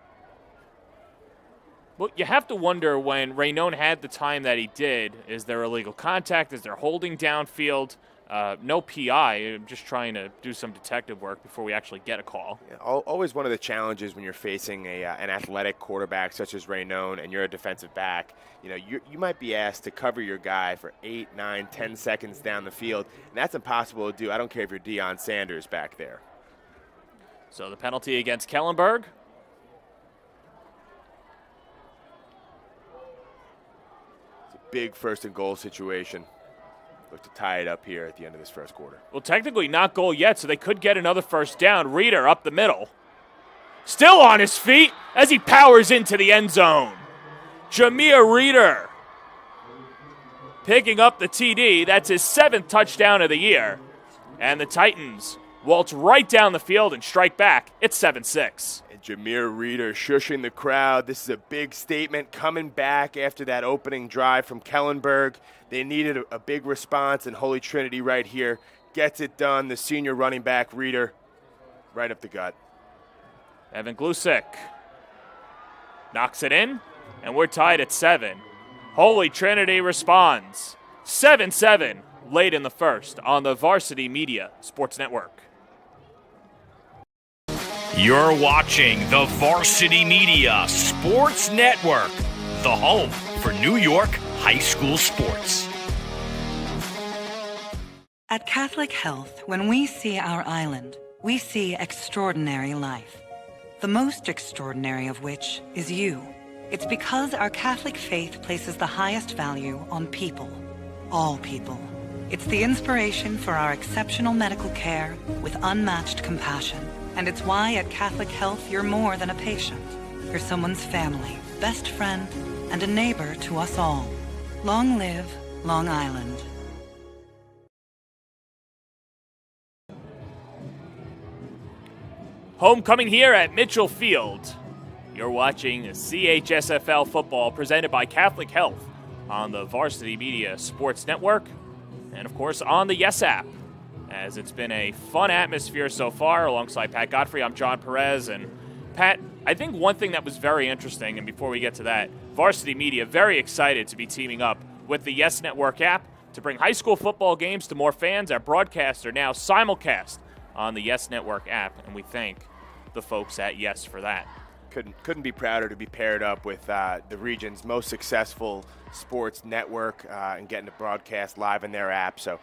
Well, you have to wonder when Raynone had the time that he did, is there illegal contact? Is there holding downfield? No PI. I'm just trying to do some detective work before we actually get a call. Yeah, always one of the challenges when you're facing an athletic quarterback such as Raynone and you're a defensive back. You might be asked to cover your guy for 8, 9, 10 seconds down the field, and that's impossible to do. I don't care if you're Deion Sanders back there. So the penalty against Kellenberg. It's a big 1st and goal situation. Look to tie it up here at the end of this first quarter. Well, technically not goal yet, so they could get another 1st down. Reeder up the middle. Still on his feet as he powers into the end zone. Jameer Reeder picking up the TD. That's his 7th touchdown of the year. And the Titans waltz right down the field and strike back. It's 7-6. And Jameer Reeder shushing the crowd. This is a big statement coming back after that opening drive from Kellenberg. They needed a big response, and Holy Trinity right here gets it done. The senior running back, Reeder, right up the gut. Evan Glusick knocks it in, and we're tied at 7. Holy Trinity responds. 7-7 late in the first on the Varsity Media Sports Network. You're watching the Varsity Media Sports Network, the home for New York high school sports. At Catholic Health, when we see our island, we see extraordinary life. The most extraordinary of which is you. It's because our Catholic faith places the highest value on people. All people. It's the inspiration for our exceptional medical care with unmatched compassion And it's why at Catholic Health you're more than a patient. You're someone's family, best friend, and a neighbor to us all. Long live Long Island. Homecoming here at Mitchell Field. You're watching CHSFL football presented by Catholic Health on the Varsity Media Sports Network and, of course, on the Yes app. As it's been a fun atmosphere so far. Alongside Pat Godfrey, I'm John Perez. And Pat, I think one thing that was very interesting, and before we get to that, Varsity Media very excited to be teaming up with the Yes Network app to bring high school football games to more fans. Our broadcasts are now simulcast on the Yes Network app, and we thank the folks at Yes for that. Couldn't be prouder to be paired up with the region's most successful sports network and getting to broadcast live in their app. So,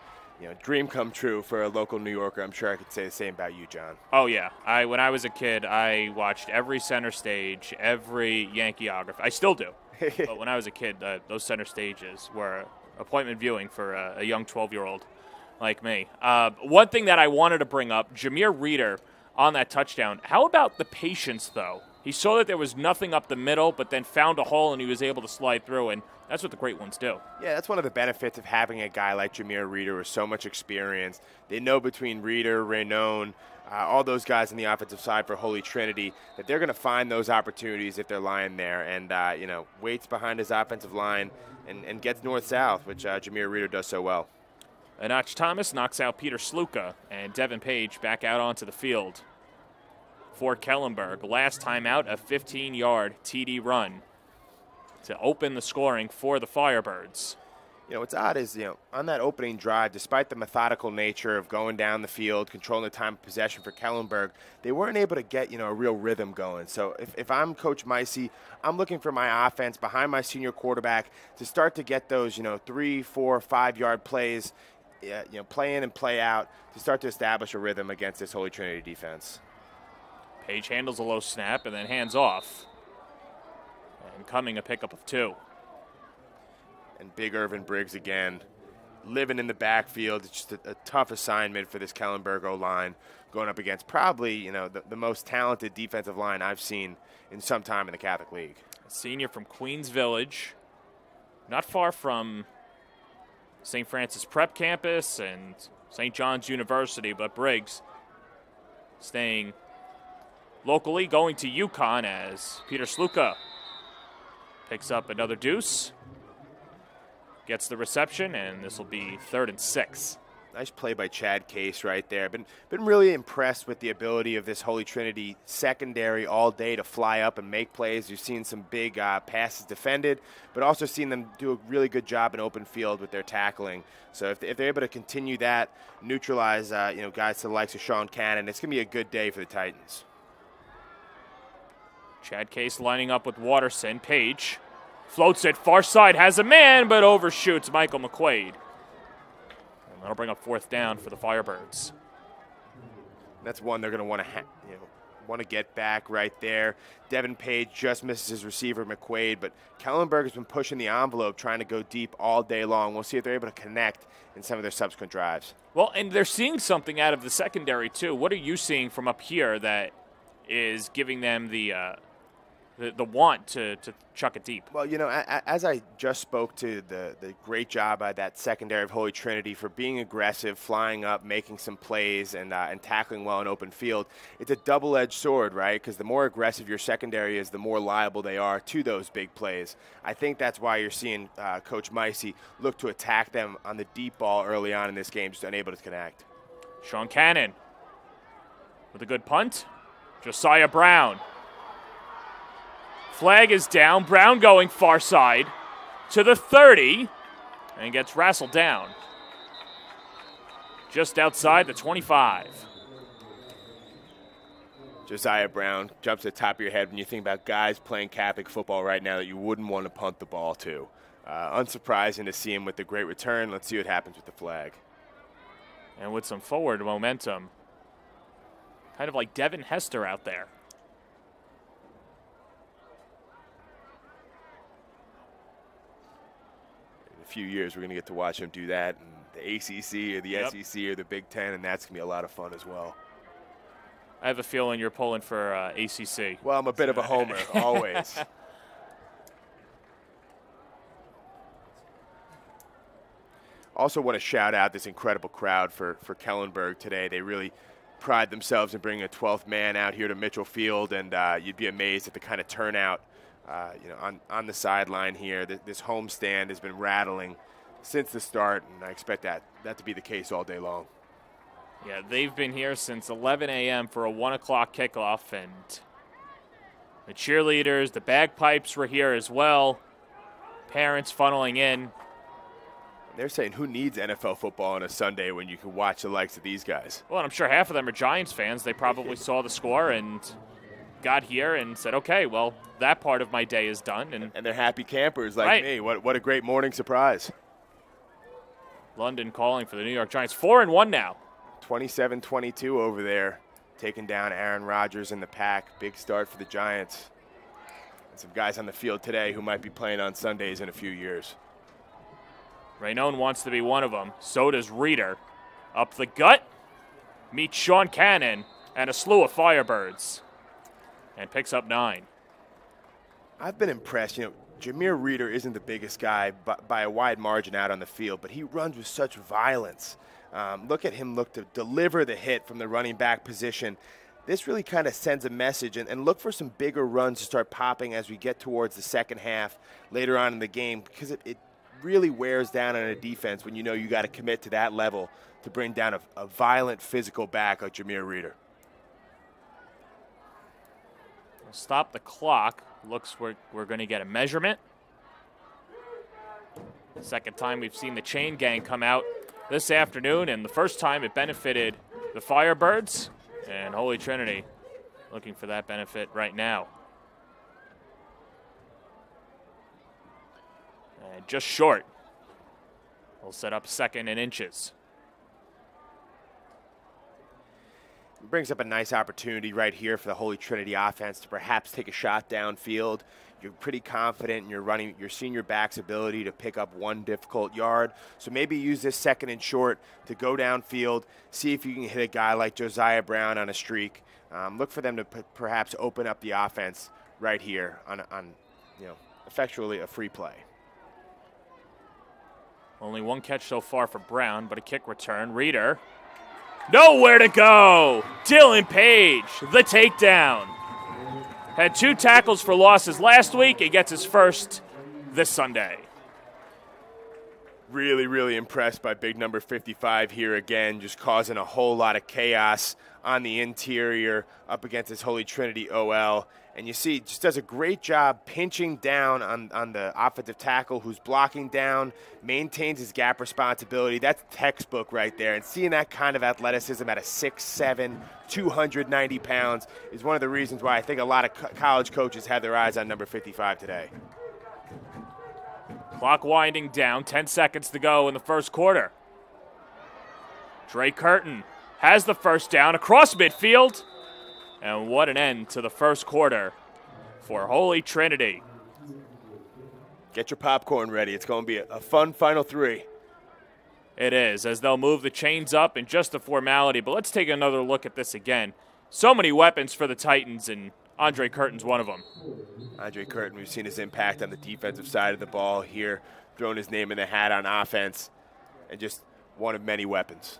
dream come true for a local New Yorker. I'm sure I could say the same about you, John. Oh, yeah. When I was a kid, I watched every center stage, every Yankeeography. I still do. But when I was a kid, those center stages were appointment viewing for a young 12-year-old like me. One thing that I wanted to bring up, Jameer Reeder on that touchdown. How about the patience, though? He saw that there was nothing up the middle, but then found a hole, and he was able to slide through, and that's what the great ones do. Yeah, that's one of the benefits of having a guy like Jameer Reeder with so much experience. They know between Reeder, Raynone, all those guys on the offensive side for Holy Trinity that they're going to find those opportunities if they're lying there and, waits behind his offensive line and gets north-south, which Jameer Reeder does so well. Anach Thomas knocks out Peter Sluka, and Devin Page back out onto the field for Kellenberg. Last time out, a 15-yard TD run to open the scoring for the Firebirds. What's odd is, on that opening drive, despite the methodical nature of going down the field, controlling the time of possession for Kellenberg, they weren't able to get, a real rhythm going. So if I'm Coach Micey, I'm looking for my offense behind my senior quarterback to start to get those, 3, 4, 5-yard plays, play in and play out to start to establish a rhythm against this Holy Trinity defense. Page handles a low snap and then hands off. And coming a pickup of 2. And Big Irvin Briggs again, living in the backfield. It's just a tough assignment for this Kellenberg O-line, going up against probably, the most talented defensive line I've seen in some time in the Catholic League. A senior from Queens Village, not far from St. Francis Prep Campus and St. John's University, but Briggs staying locally, going to UConn as Peter Sluka picks up another deuce, gets the reception, and this will be 3rd and 6. Nice play by Chad Case right there. Been really impressed with the ability of this Holy Trinity secondary all day to fly up and make plays. You've seen some big passes defended, but also seen them do a really good job in open field with their tackling. So if they're able to continue that, neutralize guys to the likes of Sean Cannon, it's going to be a good day for the Titans. Chad Case lining up with Watterson. Page floats it far side, has a man, but overshoots Michael McQuaid. And that'll bring up 4th down for the Firebirds. That's one they're going to want to get back right there. Devin Page just misses his receiver, McQuaid, but Kellenberg has been pushing the envelope, trying to go deep all day long. We'll see if they're able to connect in some of their subsequent drives. Well, and they're seeing something out of the secondary, too. What are you seeing from up here that is giving them the want to chuck it deep? Well, as I just spoke to the great job by that secondary of Holy Trinity for being aggressive, flying up, making some plays, and tackling well in open field, it's a double-edged sword, right? Because the more aggressive your secondary is, the more liable they are to those big plays. I think that's why you're seeing Coach Micey look to attack them on the deep ball early on in this game, just unable to connect. Sean Cannon with a good punt. Josiah Brown. Flag is down. Brown going far side to the 30 and gets wrestled down just outside the 25. Josiah Brown jumps to the top of your head when you think about guys playing Catholic football right now that you wouldn't want to punt the ball to. Unsurprising to see him with the great return. Let's see what happens with the flag. And with some forward momentum, kind of like Devin Hester out there. In a few years, we're going to get to watch him do that in the ACC or the SEC or the Big Ten, and that's going to be a lot of fun as well. I have a feeling you're pulling for ACC. Well, I'm a bit of a homer, always. Also want to shout out this incredible crowd for Kellenberg today. They really pride themselves in bringing a 12th man out here to Mitchell Field, and you'd be amazed at the kind of turnout on the sideline here. This homestand has been rattling since the start, and I expect that to be the case all day long. Yeah, they've been here since 11 a.m. for a 1 o'clock kickoff, and the cheerleaders, the bagpipes were here as well. Parents funneling in. They're saying, who needs NFL football on a Sunday when you can watch the likes of these guys? Well, I'm sure half of them are Giants fans. They probably saw the score and got here and said, okay, well, that part of my day is done. And they're happy campers like me. What a great morning surprise. London calling for the New York Giants. 4-1 now. 27-22 over there, taking down Aaron Rodgers in the pack. Big start for the Giants. And some guys on the field today who might be playing on Sundays in a few years. Raynone wants to be one of them. So does Reeder. Up the gut, meets Sean Cannon and a slew of Firebirds. And picks up 9. I've been impressed. Jameer Reeder isn't the biggest guy by a wide margin out on the field, but he runs with such violence. Look at him look to deliver the hit from the running back position. This really kind of sends a message, and look for some bigger runs to start popping as we get towards the second half later on in the game, because it really wears down on a defense when you know you got to commit to that level to bring down a violent physical back like Jameer Reeder. Stop the clock. Looks we're going to get a measurement. Second time we've seen the chain gang come out this afternoon, and the first time it benefited the Firebirds, and Holy Trinity looking for that benefit right now. And just short. We'll set up 2nd and inches. It brings up a nice opportunity right here for the Holy Trinity offense to perhaps take a shot downfield. You're pretty confident in your senior back's ability to pick up one difficult yard. So maybe use this 2nd and short to go downfield, see if you can hit a guy like Josiah Brown on a streak. Look for them to perhaps open up the offense right here on effectually a free play. Only one catch so far for Brown, but a kick return. Reeder. Nowhere to go. Dylan Page, the takedown. Had 2 tackles for losses last week. He gets his first this Sunday. Really, really impressed by big number 55 here again, just causing a whole lot of chaos on the interior up against this Holy Trinity OL. And you see, just does a great job pinching down on the offensive tackle who's blocking down, maintains his gap responsibility. That's textbook right there. And seeing that kind of athleticism at a 6'7", 290 pounds is one of the reasons why I think a lot of college coaches had their eyes on number 55 today. Clock winding down, 10 seconds to go in the first quarter. Dre Curtin has the first down across midfield. And what an end to the first quarter for Holy Trinity. Get your popcorn ready. It's going to be a fun final 3. It is, as they'll move the chains up in just a formality. But let's take another look at this again. So many weapons for the Titans, and Andre Curtin's one of them. Andre Curtin, we've seen his impact on the defensive side of the ball here, throwing his name in the hat on offense, and just one of many weapons.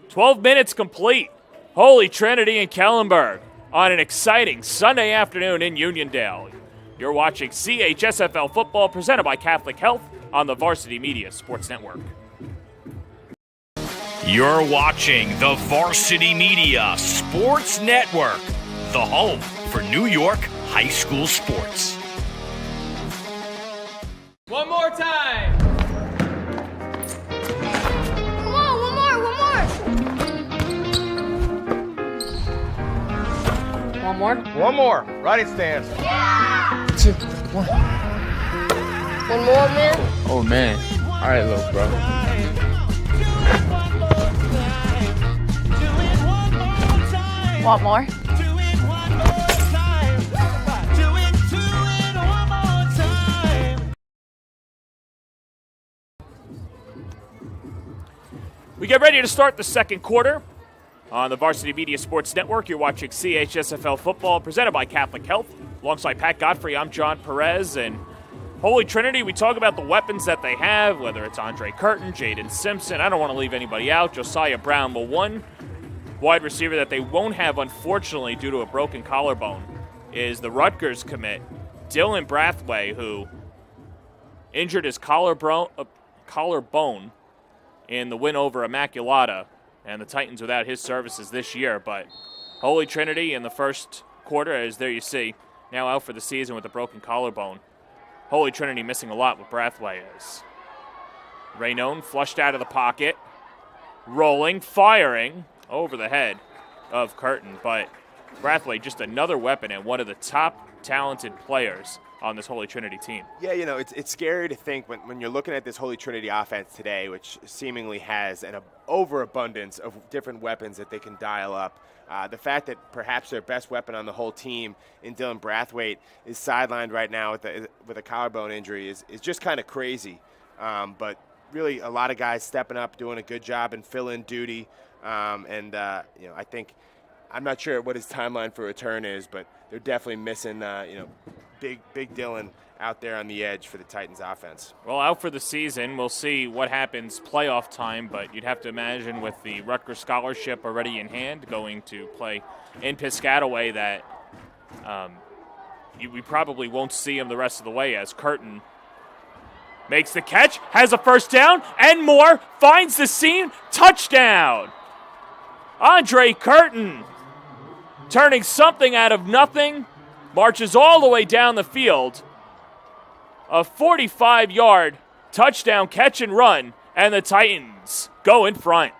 12 minutes complete. Holy Trinity and Kellenberg on an exciting Sunday afternoon in Uniondale. You're watching CHSFL football presented by Catholic Health on the Varsity Media Sports Network. You're watching the Varsity Media Sports Network, the home for New York high school sports. One more time. Come on, one more. One more. One more. Riding stance. 2, 1. One more, man. Oh, man. All right, little bro. Want more? We get ready to start the second quarter. On the Varsity Media Sports Network, you're watching CHSFL football presented by Catholic Health. Alongside Pat Godfrey, I'm John Perez. And Holy Trinity, we talk about the weapons that they have, whether it's Andre Curtin, Jaden Simpson. I don't want to leave anybody out. Josiah Brown. But one wide receiver that they won't have, unfortunately, due to a broken collarbone, is the Rutgers commit, Dylan Brathwaite, who injured his collarbone in the win over Immaculata, and the Titans without his services this year. But Holy Trinity in the first quarter, as there you see, now out for the season with a broken collarbone. Holy Trinity missing a lot with Brathwaite is. Raynone flushed out of the pocket, rolling, firing over the head of Curtin. But Brathwaite just another weapon and one of the top talented players on this Holy Trinity team. Yeah, you know, it's scary to think when you're looking at this Holy Trinity offense today, which seemingly has an overabundance of different weapons that they can dial up. The fact that perhaps their best weapon on the whole team in Dylan Brathwaite is sidelined right now with a collarbone injury is just kind of crazy. But really a lot of guys stepping up, doing a good job in fill-in duty. I think I'm not sure what his timeline for return is, but they're definitely missing, Big Dylan out there on the edge for the Titans offense. Well, out for the season. We'll see what happens playoff time, but you'd have to imagine with the Rutgers scholarship already in hand, going to play in Piscataway, that we probably won't see him the rest of the way, as Curtin makes the catch, has a first down, and more, finds the seam, touchdown! Andre Curtin turning something out of nothing, marches all the way down the field. A 45-yard touchdown catch and run, and the Titans go in front.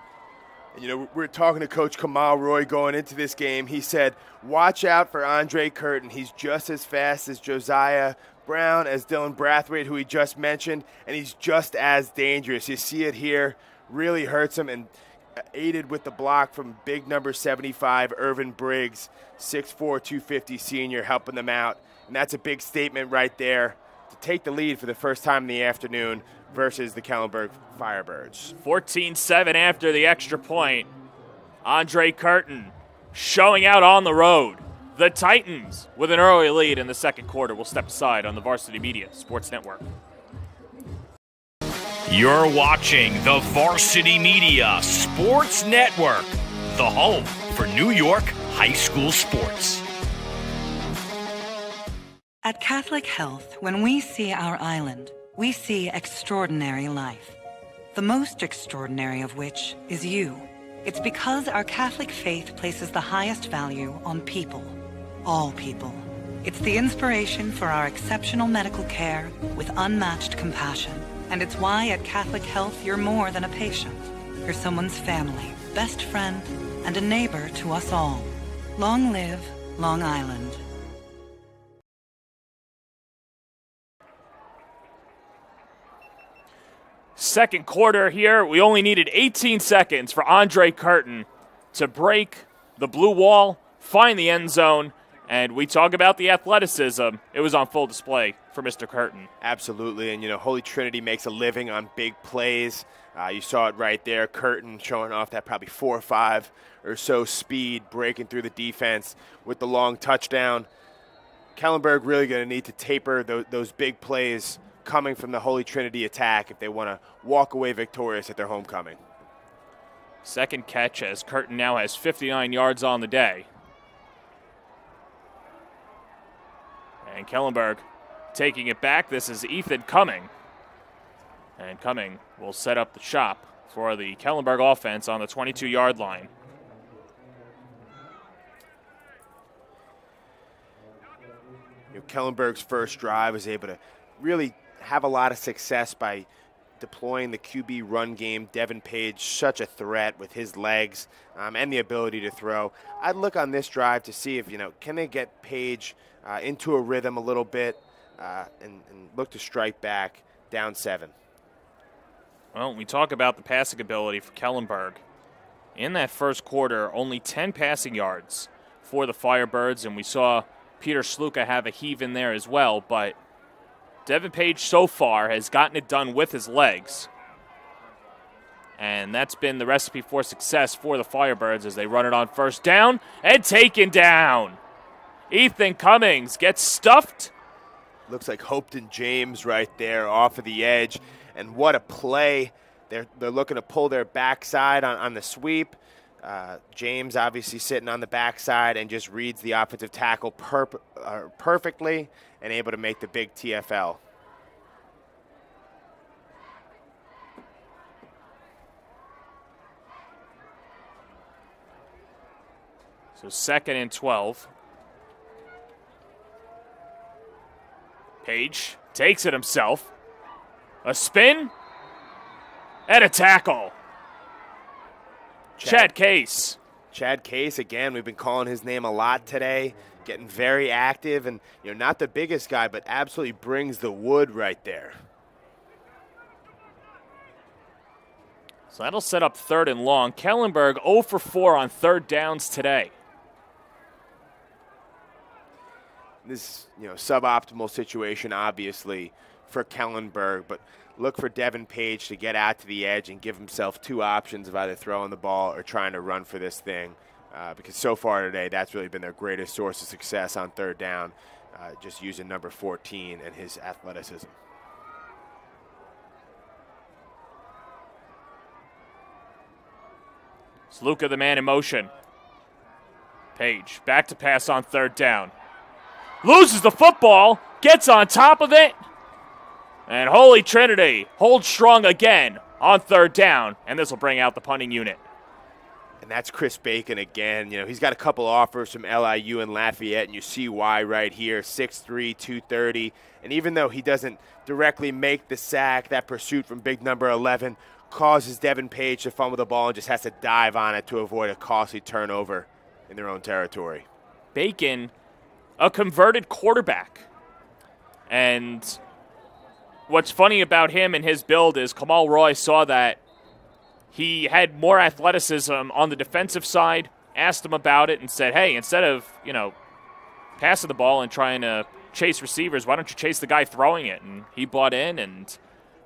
And, we're talking to Coach Kamal Roy going into this game. He said, watch out for Andre Curtin. He's just as fast as Josiah Brown, as Dylan Brathwaite, who he just mentioned, and he's just as dangerous. You see it here, really hurts him, and aided with the block from big number 75, Irvin Briggs, 6'4", 250 senior, helping them out. And that's a big statement right there to take the lead for the first time in the afternoon versus the Kellenberg Firebirds. 14-7 after the extra point. Andre Curtin showing out on the road. The Titans with an early lead in the second quarter will step aside on the Varsity Media Sports Network. You're watching the Varsity Media Sports Network, the home for New York high school sports. At Catholic Health, when we see our island, we see extraordinary life. The most extraordinary of which is you. It's because our Catholic faith places the highest value on people. All people. It's the inspiration for our exceptional medical care with unmatched compassion. And it's why at Catholic Health you're more than a patient. You're someone's family, best friend, and a neighbor to us all. Long live Long Island. Second quarter here, we only needed 18 seconds for Andre Curtin to break the blue wall, find the end zone, and we talk about the athleticism. It was on full display for Mr. Curtin. Absolutely, and Holy Trinity makes a living on big plays. You saw it right there, Curtin showing off that probably 4 or 5 or so speed, breaking through the defense with the long touchdown. Kellenberg really going to need to taper those big plays coming from the Holy Trinity attack if they want to walk away victorious at their homecoming. Second catch as Curtin now has 59 yards on the day. And Kellenberg taking it back. This is Ethan Cumming. And Cumming will set up the shop for the Kellenberg offense on the 22-yard line. Kellenberg's first drive was able to really have a lot of success by deploying the QB run game. Devin Page, such a threat with his legs and the ability to throw. I'd look on this drive to see if, can they get Page into a rhythm a little bit and look to strike back down 7. Well, we talk about the passing ability for Kellenberg. In that first quarter, only 10 passing yards for the Firebirds, and we saw Peter Sluka have a heave in there as well, but Devin Page so far has gotten it done with his legs. And that's been the recipe for success for the Firebirds as they run it on first down and taken down. Ethan Cummings gets stuffed. Looks like Hopeton James right there off of the edge. And what a play. They're looking to pull their backside on the sweep. James obviously sitting on the backside and just reads the offensive tackle perfectly and able to make the big TFL. So 2nd and 12. Page takes it himself. A spin and a tackle. Chad Case. Chad Case, again, we've been calling his name a lot today, getting very active and, not the biggest guy, but absolutely brings the wood right there. So that'll set up 3rd and long. Kellenberg 0 for 4 on 3rd downs today. This, suboptimal situation, obviously, for Kellenberg, but look for Devin Page to get out to the edge and give himself 2 options of either throwing the ball or trying to run for this thing, because so far today, that's really been their greatest source of success on 3rd down, just using number 14 and his athleticism. It's Luka the man in motion. Page back to pass on 3rd down. Loses the football, gets on top of it, and Holy Trinity holds strong again on 3rd down, and this will bring out the punting unit. And that's Chris Bacon again. He's got a couple offers from LIU and Lafayette, and you see why right here, 6'3", 230. And even though he doesn't directly make the sack, that pursuit from big number 11 causes Devin Page to fumble the ball and just has to dive on it to avoid a costly turnover in their own territory. Bacon, a converted quarterback. And what's funny about him and his build is Kamal Roy saw that he had more athleticism on the defensive side, asked him about it, and said, hey, instead of, passing the ball and trying to chase receivers, why don't you chase the guy throwing it? And he bought in, and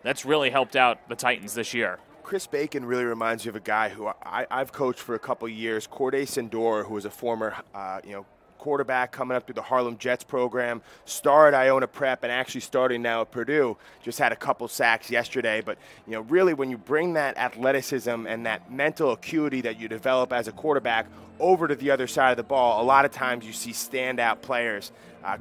that's really helped out the Titans this year. Chris Bacon really reminds me of a guy who I've coached for a couple years, Corday Sindor, who was a former, quarterback coming up through the Harlem Jets program, star at Iona Prep, and actually starting now at Purdue. Just had a couple sacks yesterday. But, really when you bring that athleticism and that mental acuity that you develop as a quarterback over to the other side of the ball, a lot of times you see standout players.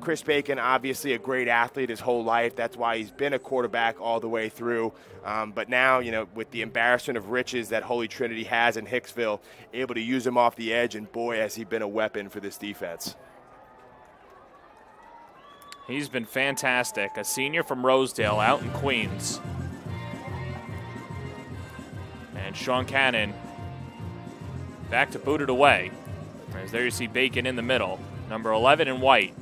Chris Bacon, obviously a great athlete his whole life. That's why he's been a quarterback all the way through. But now, with the embarrassment of riches that Holy Trinity has in Hicksville, able to use him off the edge, and boy, has he been a weapon for this defense. He's been fantastic. A senior from Rosedale out in Queens. And Sean Cannon back to boot it away. As there you see Bacon in the middle. Number 11 in white.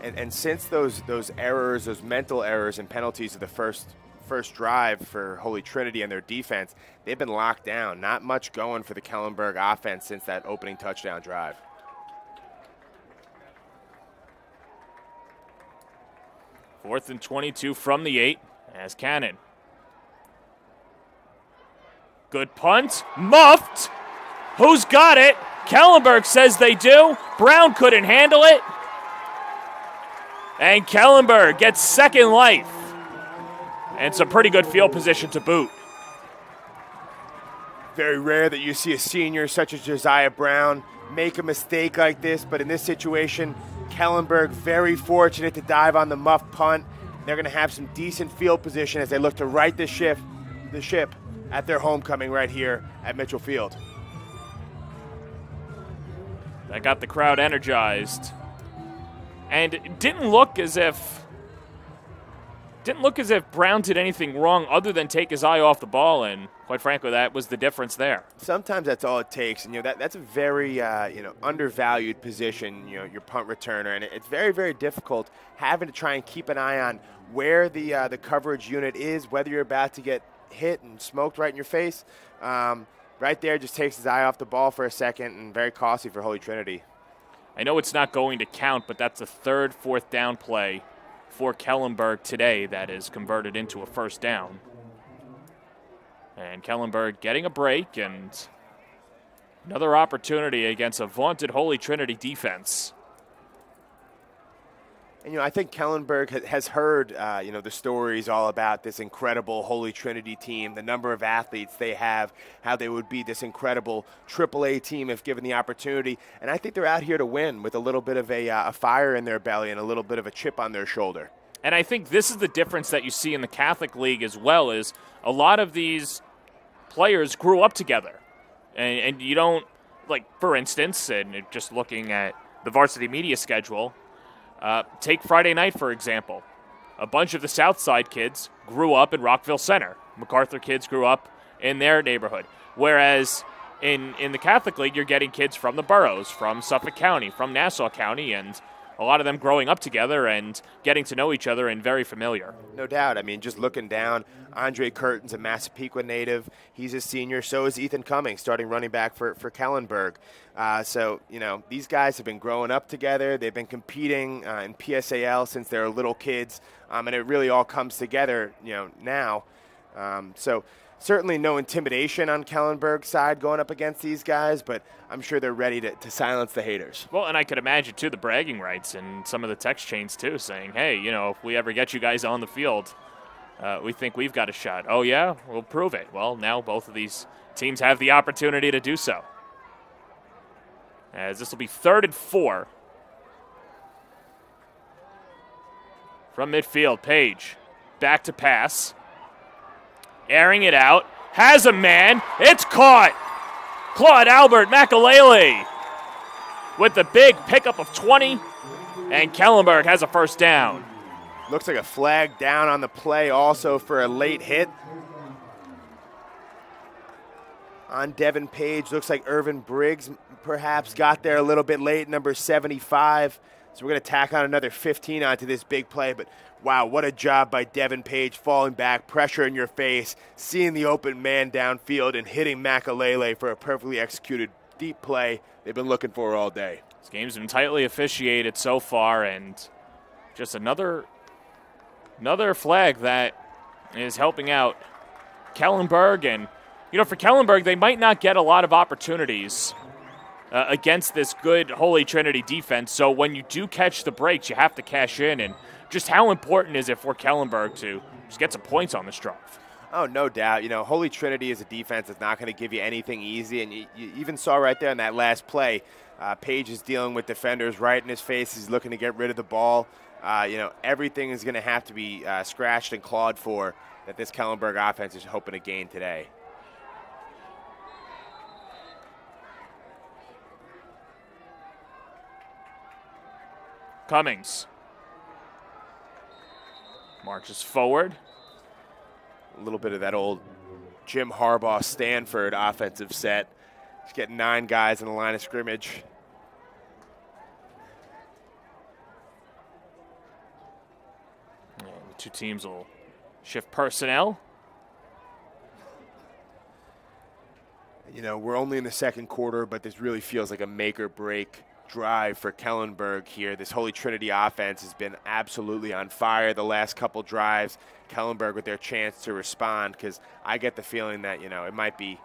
And since those errors, those mental errors and penalties of the first drive for Holy Trinity and their defense, they've been locked down. Not much going for the Kellenberg offense since that opening touchdown drive. Fourth and 22 from the 8 as Cannon. Good punt. Muffed. Who's got it? Kellenberg says they do. Brown couldn't handle it. And Kellenberg gets second life. And some pretty good field position to boot. Very rare that you see a senior such as Josiah Brown make a mistake like this, but in this situation, Kellenberg very fortunate to dive on the muff punt. They're going to have some decent field position as they look to right the ship at their homecoming right here at Mitchell Field. That got the crowd energized. And it didn't look as if Brown did anything wrong other than take his eye off the ball, and quite frankly, that was the difference there. Sometimes that's all it takes, and that's a very undervalued position, your punt returner, and it's very, very difficult having to try and keep an eye on where the coverage unit is, whether you're about to get hit and smoked right in your face. Right there, just takes his eye off the ball for a second, and very costly for Holy Trinity. I know it's not going to count, but that's a fourth down play for Kellenberg today that is converted into a first down. And Kellenberg getting a break and another opportunity against a vaunted Holy Trinity defense. And, I think Kellenberg has heard, the stories all about this incredible Holy Trinity team, the number of athletes they have, how they would be this incredible AAA team if given the opportunity. And I think they're out here to win with a little bit of a fire in their belly and a little bit of a chip on their shoulder. And I think this is the difference that you see in the Catholic League as well, is a lot of these players grew up together. And you don't, like, for instance, and just looking at the varsity media schedule, take Friday night, for example. A bunch of the Southside kids grew up in Rockville Center. MacArthur kids grew up in their neighborhood. Whereas in the Catholic League, you're getting kids from the boroughs, from Suffolk County, from Nassau County, and a lot of them growing up together and getting to know each other and very familiar. No doubt. I mean, just looking down, Andre Curtin's a Massapequa native. He's a senior. So is Ethan Cummings, starting running back for Kellenberg. So, these guys have been growing up together. They've been competing in PSAL since they were little kids, and it really all comes together, now. So certainly no intimidation on Kellenberg's side going up against these guys, but I'm sure they're ready to silence the haters. Well, and I could imagine, too, the bragging rights and some of the text chains, too, saying, hey, if we ever get you guys on the field, we think we've got a shot. Oh, yeah? We'll prove it. Well, now both of these teams have the opportunity to do so. As this will be 3rd and 4. From midfield, Page back to pass. Airing it out. Has a man. It's caught. Claude Albert Makalele with the big pickup of 20. And Kellenberg has a first down. Looks like a flag down on the play also for a late hit. On Devin Page, looks like Irvin Briggs perhaps got there a little bit late, number 75. So we're going to tack on another 15 onto this big play. But, wow, what a job by Devin Page, falling back, pressure in your face, seeing the open man downfield and hitting Makalele for a perfectly executed deep play they've been looking for all day. This game's been tightly officiated so far, and just another flag that is helping out Kellenberg. And, for Kellenberg, they might not get a lot of opportunities against this good Holy Trinity defense. So when you do catch the breaks, you have to cash in. And just how important is it for Kellenberg to just get some points on this drive? Oh, no doubt. Holy Trinity is a defense that's not going to give you anything easy. And you even saw right there in that last play, Page is dealing with defenders right in his face. He's looking to get rid of the ball. Everything is going to have to be scratched and clawed for that this Kellenberg offense is hoping to gain today. Cummings marches forward. A little bit of that old Jim Harbaugh Stanford offensive set. Just getting 9 guys in the line of scrimmage. And the two teams will shift personnel. We're only in the second quarter, but this really feels like a make or break drive for Kellenberg here. This Holy Trinity offense has been absolutely on fire the last couple drives. Kellenberg with their chance to respond, because I get the feeling that, it might be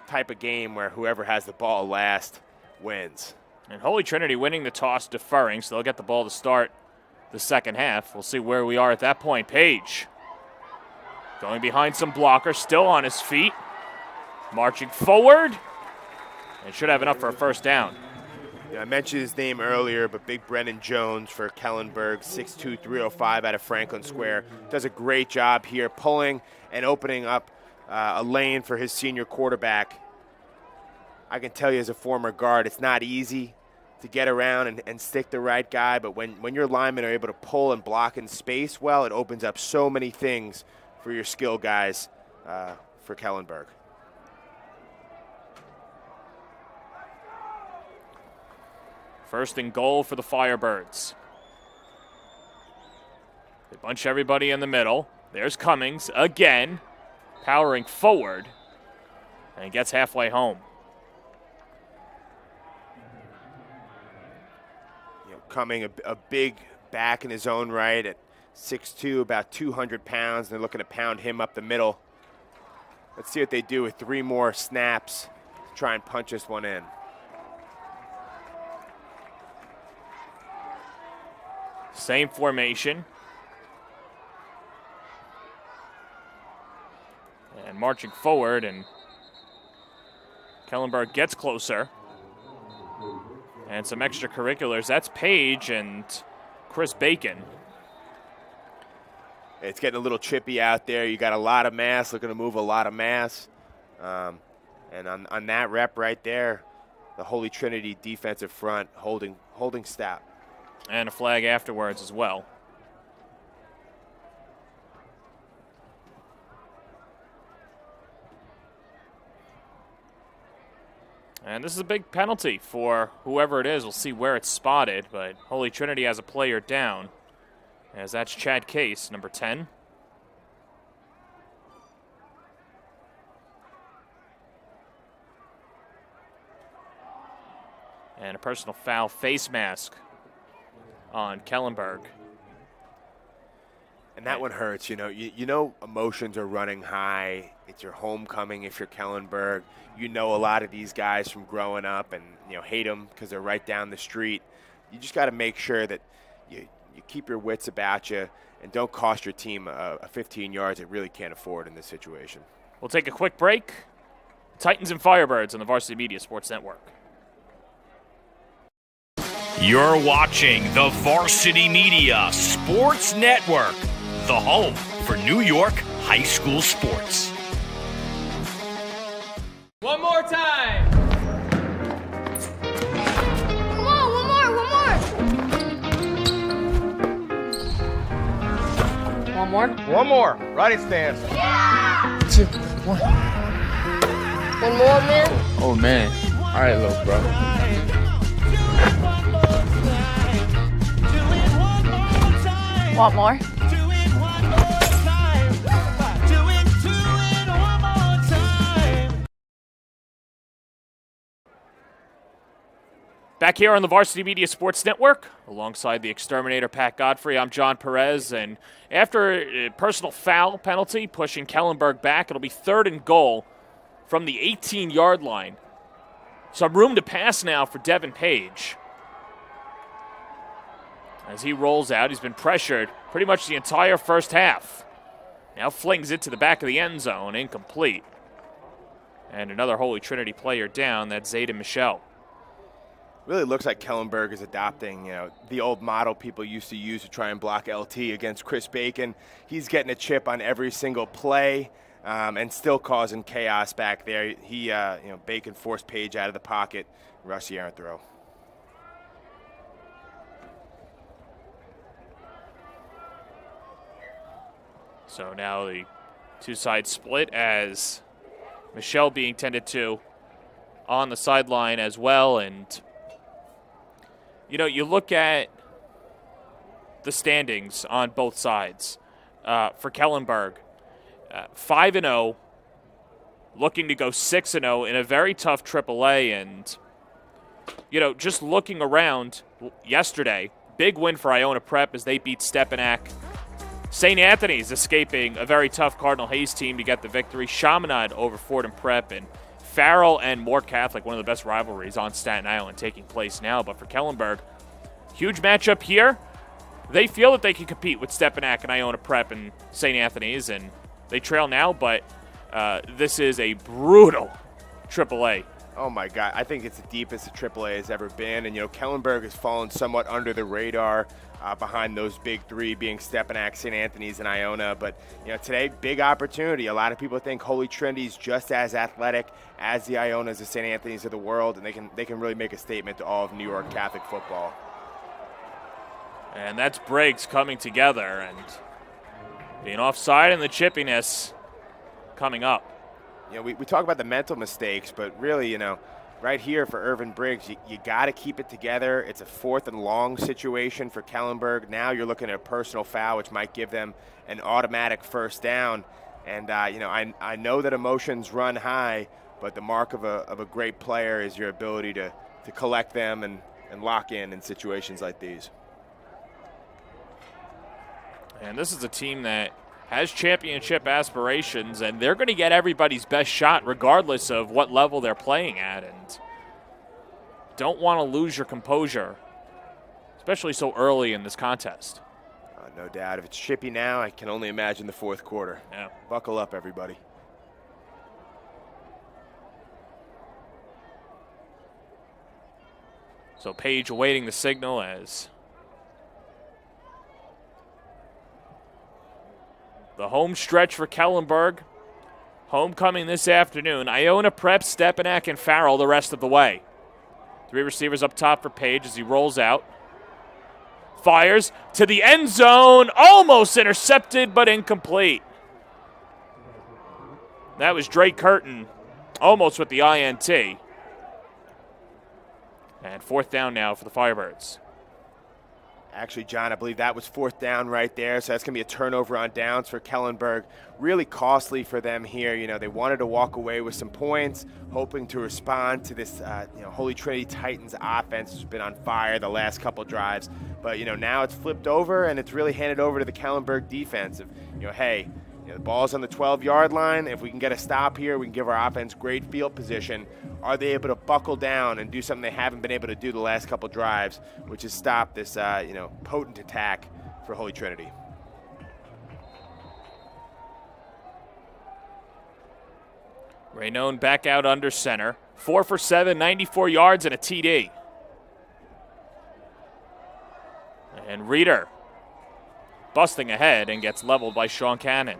type of game where whoever has the ball last wins. And Holy Trinity winning the toss, deferring, so they'll get the ball to start the second half. We'll see where we are at that point. Page going behind some blockers, still on his feet, marching forward, and should have enough for a first down. I mentioned his name earlier, but big Brennan Jones for Kellenberg, 6'2", 305 out of Franklin Square. Does a great job here pulling and opening up a lane for his senior quarterback. I can tell you as a former guard, it's not easy to get around and stick the right guy, but when your linemen are able to pull and block in space well, it opens up so many things for your skill guys for Kellenberg. First and goal for the Firebirds. They bunch everybody in the middle. There's Cummings again, powering forward, and he gets halfway home. Cumming, a big back in his own right at 6'2", about 200 pounds. They're looking to pound him up the middle. Let's see what they do with 3 more snaps to try and punch this one in. Same formation. And marching forward, and Kellenberg gets closer. And some extracurriculars. That's Page and Chris Bacon. It's getting a little chippy out there. You got a lot of mass, looking to move a lot of mass. And on that rep right there, the Holy Trinity defensive front holding stout. And a flag afterwards as well. And this is a big penalty for whoever it is. We'll see where it's spotted, but Holy Trinity has a player down, as that's Chad Case, number 10. And a personal foul face mask on Kellenberg. And that one hurts, you know emotions are running high. It's your homecoming if you're Kellenberg. You know a lot of these guys from growing up and, hate them because they're right down the street. You just got to make sure that you keep your wits about you and don't cost your team a 15 yards it really can't afford in this situation. We'll take a quick break. Titans and Firebirds on the Varsity Media Sports Network. You're watching the Varsity Media Sports Network, the home for New York high school sports. One more time. Come on, one more. One more. Righty stance. Two, one. One more, man. Oh, man. All right, little bro. Want more? Back here on the Varsity Media Sports Network, alongside the exterminator Pat Godfrey, I'm John Perez, and after a personal foul penalty pushing Kellenberg back, it'll be 3rd and goal from the 18-yard line. Some room to pass now for Devin Page. As he rolls out, he's been pressured pretty much the entire first half. Now flings it to the back of the end zone, incomplete. And another Holy Trinity player down, that's Zayden Michelle. Really looks like Kellenberg is adopting, the old model people used to use to try and block LT against Chris Bacon. He's getting a chip on every single play and still causing chaos back there. He, Bacon forced Page out of the pocket, rush the errant throw. So now the two-side split as Michelle being tended to on the sideline as well. And, you look at the standings on both sides for Kellenberg. 5-0, looking to go 6-0 in a very tough AAA. And, just looking around yesterday, big win for Iona Prep as they beat Stepanak. St. Anthony's escaping a very tough Cardinal Hayes team to get the victory. Chaminade over Fordham Prep, and Farrell and Moore Catholic, one of the best rivalries on Staten Island, taking place now. But for Kellenberg, huge matchup here. They feel that they can compete with Stepanak and Iona Prep and St. Anthony's, and they trail now, but this is a brutal AAA. Oh, my God. I think it's the deepest the AAA has ever been. And, Kellenberg has fallen somewhat under the radar behind those big three being Stepanak, St. Anthony's, and Iona. But, today, big opportunity. A lot of people think Holy Trinity's just as athletic as the Ionas, the St. Anthony's of the world, and they can really make a statement to all of New York Catholic football. And that's Briggs coming together and being offside and the chippiness coming up. We talk about the mental mistakes, but really, right here for Irvin Briggs, you got to keep it together. It's a 4th and long situation for Kellenberg. Now you're looking at a personal foul, which might give them an automatic first down. And, I know that emotions run high, but the mark of a great player is your ability to collect them and lock in situations like these. And this is a team that has championship aspirations, and they're going to get everybody's best shot regardless of what level they're playing at, and don't want to lose your composure, especially so early in this contest. No doubt. If it's chippy now, I can only imagine the fourth quarter. Yeah. Buckle up, everybody. So Page awaiting the signal as the home stretch for Kellenberg. Homecoming this afternoon. Iona, Prep, Stepanak, and Farrell the rest of the way. 3 receivers up top for Page as he rolls out. Fires to the end zone. Almost intercepted, but incomplete. That was Drake Curtin, almost with the INT. And 4th down now for the Firebirds. Actually, John, I believe that was 4th down right there, so that's going to be a turnover on downs for Kellenberg. Really costly for them here. You know, they wanted to walk away with some points, hoping to respond to this, Holy Trinity Titans offense has been on fire the last couple drives. But, now it's flipped over, and it's really handed over to the Kellenberg defense. Hey, the ball's on the 12-yard line. If we can get a stop here, we can give our offense great field position. Are they able to buckle down and do something they haven't been able to do the last couple drives, which is stop this, potent attack for Holy Trinity? Raynone back out under center. 4 for 7, 94 yards and a TD. And Reeder busting ahead and gets leveled by Sean Cannon.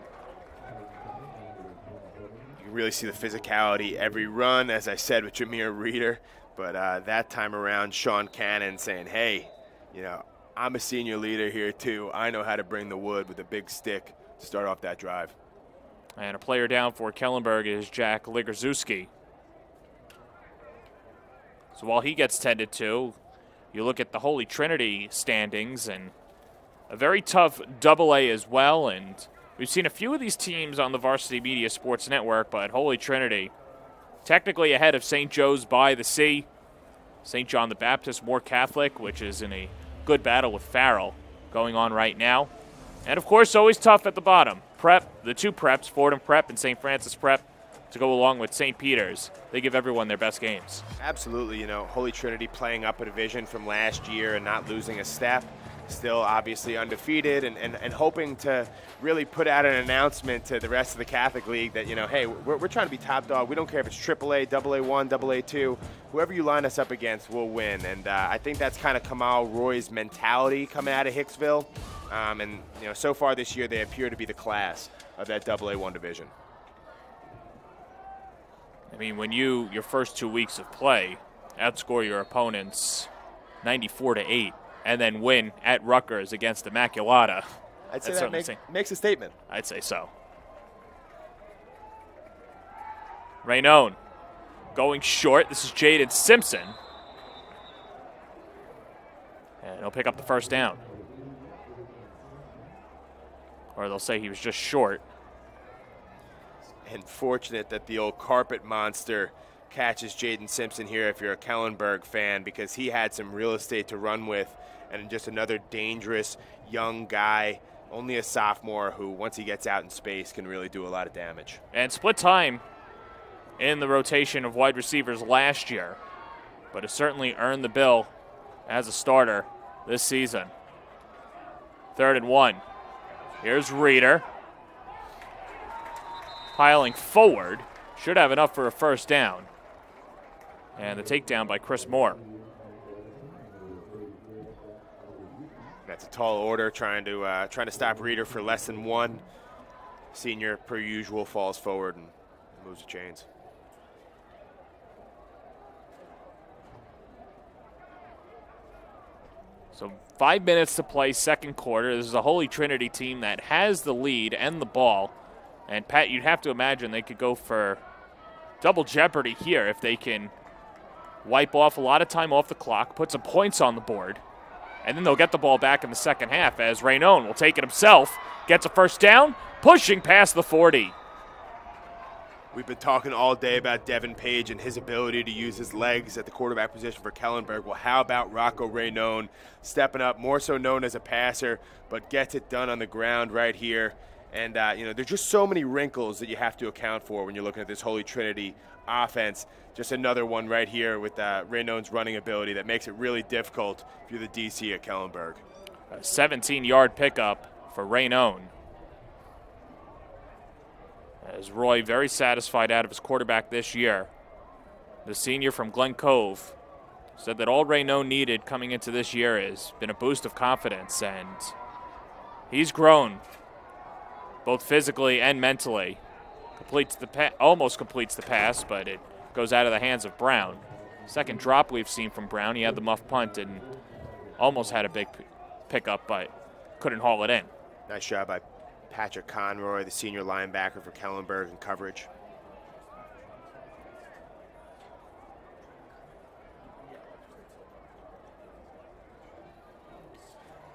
You can really see the physicality every run, as I said, with Jameer Reeder. But that time around, Sean Cannon saying, hey, I'm a senior leader here too. I know how to bring the wood with a big stick to start off that drive. And a player down for Kellenberg is Jack Ligerzuski. So while he gets tended to, you look at the Holy Trinity standings, and a very tough AA as well. And we've seen a few of these teams on the Varsity Media Sports Network, but Holy Trinity technically ahead of St. Joe's by the Sea. St. John the Baptist, more Catholic, which is in a good battle with Farrell going on right now. And, of course, always tough at the bottom. Prep, the 2 preps, Fordham Prep and St. Francis Prep, to go along with St. Peter's. They give everyone their best games. Absolutely. Holy Trinity playing up a division from last year and not losing a step. Still obviously undefeated and hoping to really put out an announcement to the rest of the Catholic League that, hey, we're trying to be top dog. We don't care if it's AAA, AA1, AA2. Whoever you line us up against will win. And I think that's kind of Kamal Roy's mentality coming out of Hicksville. So far this year, they appear to be the class of that AA1 division. I mean, when your first 2 weeks of play, outscore your opponents 94-8, and then win at Rutgers against Immaculata. I'd say that makes a statement. I'd say so. Raynone going short. This is Jaden Simpson. And he'll pick up the 1st down. Or they'll say he was just short. And fortunate that the old carpet monster catches Jaden Simpson here if you're a Kellenberg fan, because he had some real estate to run with, and just another dangerous young guy, only a sophomore, who once he gets out in space can really do a lot of damage. And split time in the rotation of wide receivers last year, but has certainly earned the bill as a starter this season. 3rd and 1. Here's Reeder. Piling forward. Should have enough for a 1st down. And the takedown by Chris Moore. That's a tall order, trying to stop Reeder for less than 1. Senior, per usual, falls forward and moves the chains. So 5 minutes to play, 2nd quarter. This is a Holy Trinity team that has the lead and the ball. And, Pat, you'd have to imagine they could go for double jeopardy here if they can wipe off a lot of time off the clock, put some points on the board, and then they'll get the ball back in the 2nd half as Raynone will take it himself, gets a 1st down, pushing past the 40. We've been talking all day about Devin Page and his ability to use his legs at the quarterback position for Kellenberg. Well, how about Rocco Raynone stepping up, more so known as a passer, but gets it done on the ground right here. And, there's just so many wrinkles that you have to account for when you're looking at this Holy Trinity offense. Just another one right here with Raynone's running ability that makes it really difficult if you're the DC at Kellenberg. A 17-yard pickup for Raynone. As Roy very satisfied out of his quarterback this year. The senior from Glen Cove said that all Raynone needed coming into this year has been a boost of confidence, and he's grown both physically and mentally. Almost completes the pass, but it goes out of the hands of Brown. Second drop we've seen from Brown. He had the muff punt and almost had a big pickup, but couldn't haul it in. Nice job by Patrick Conroy, the senior linebacker for Kellenberg, in coverage.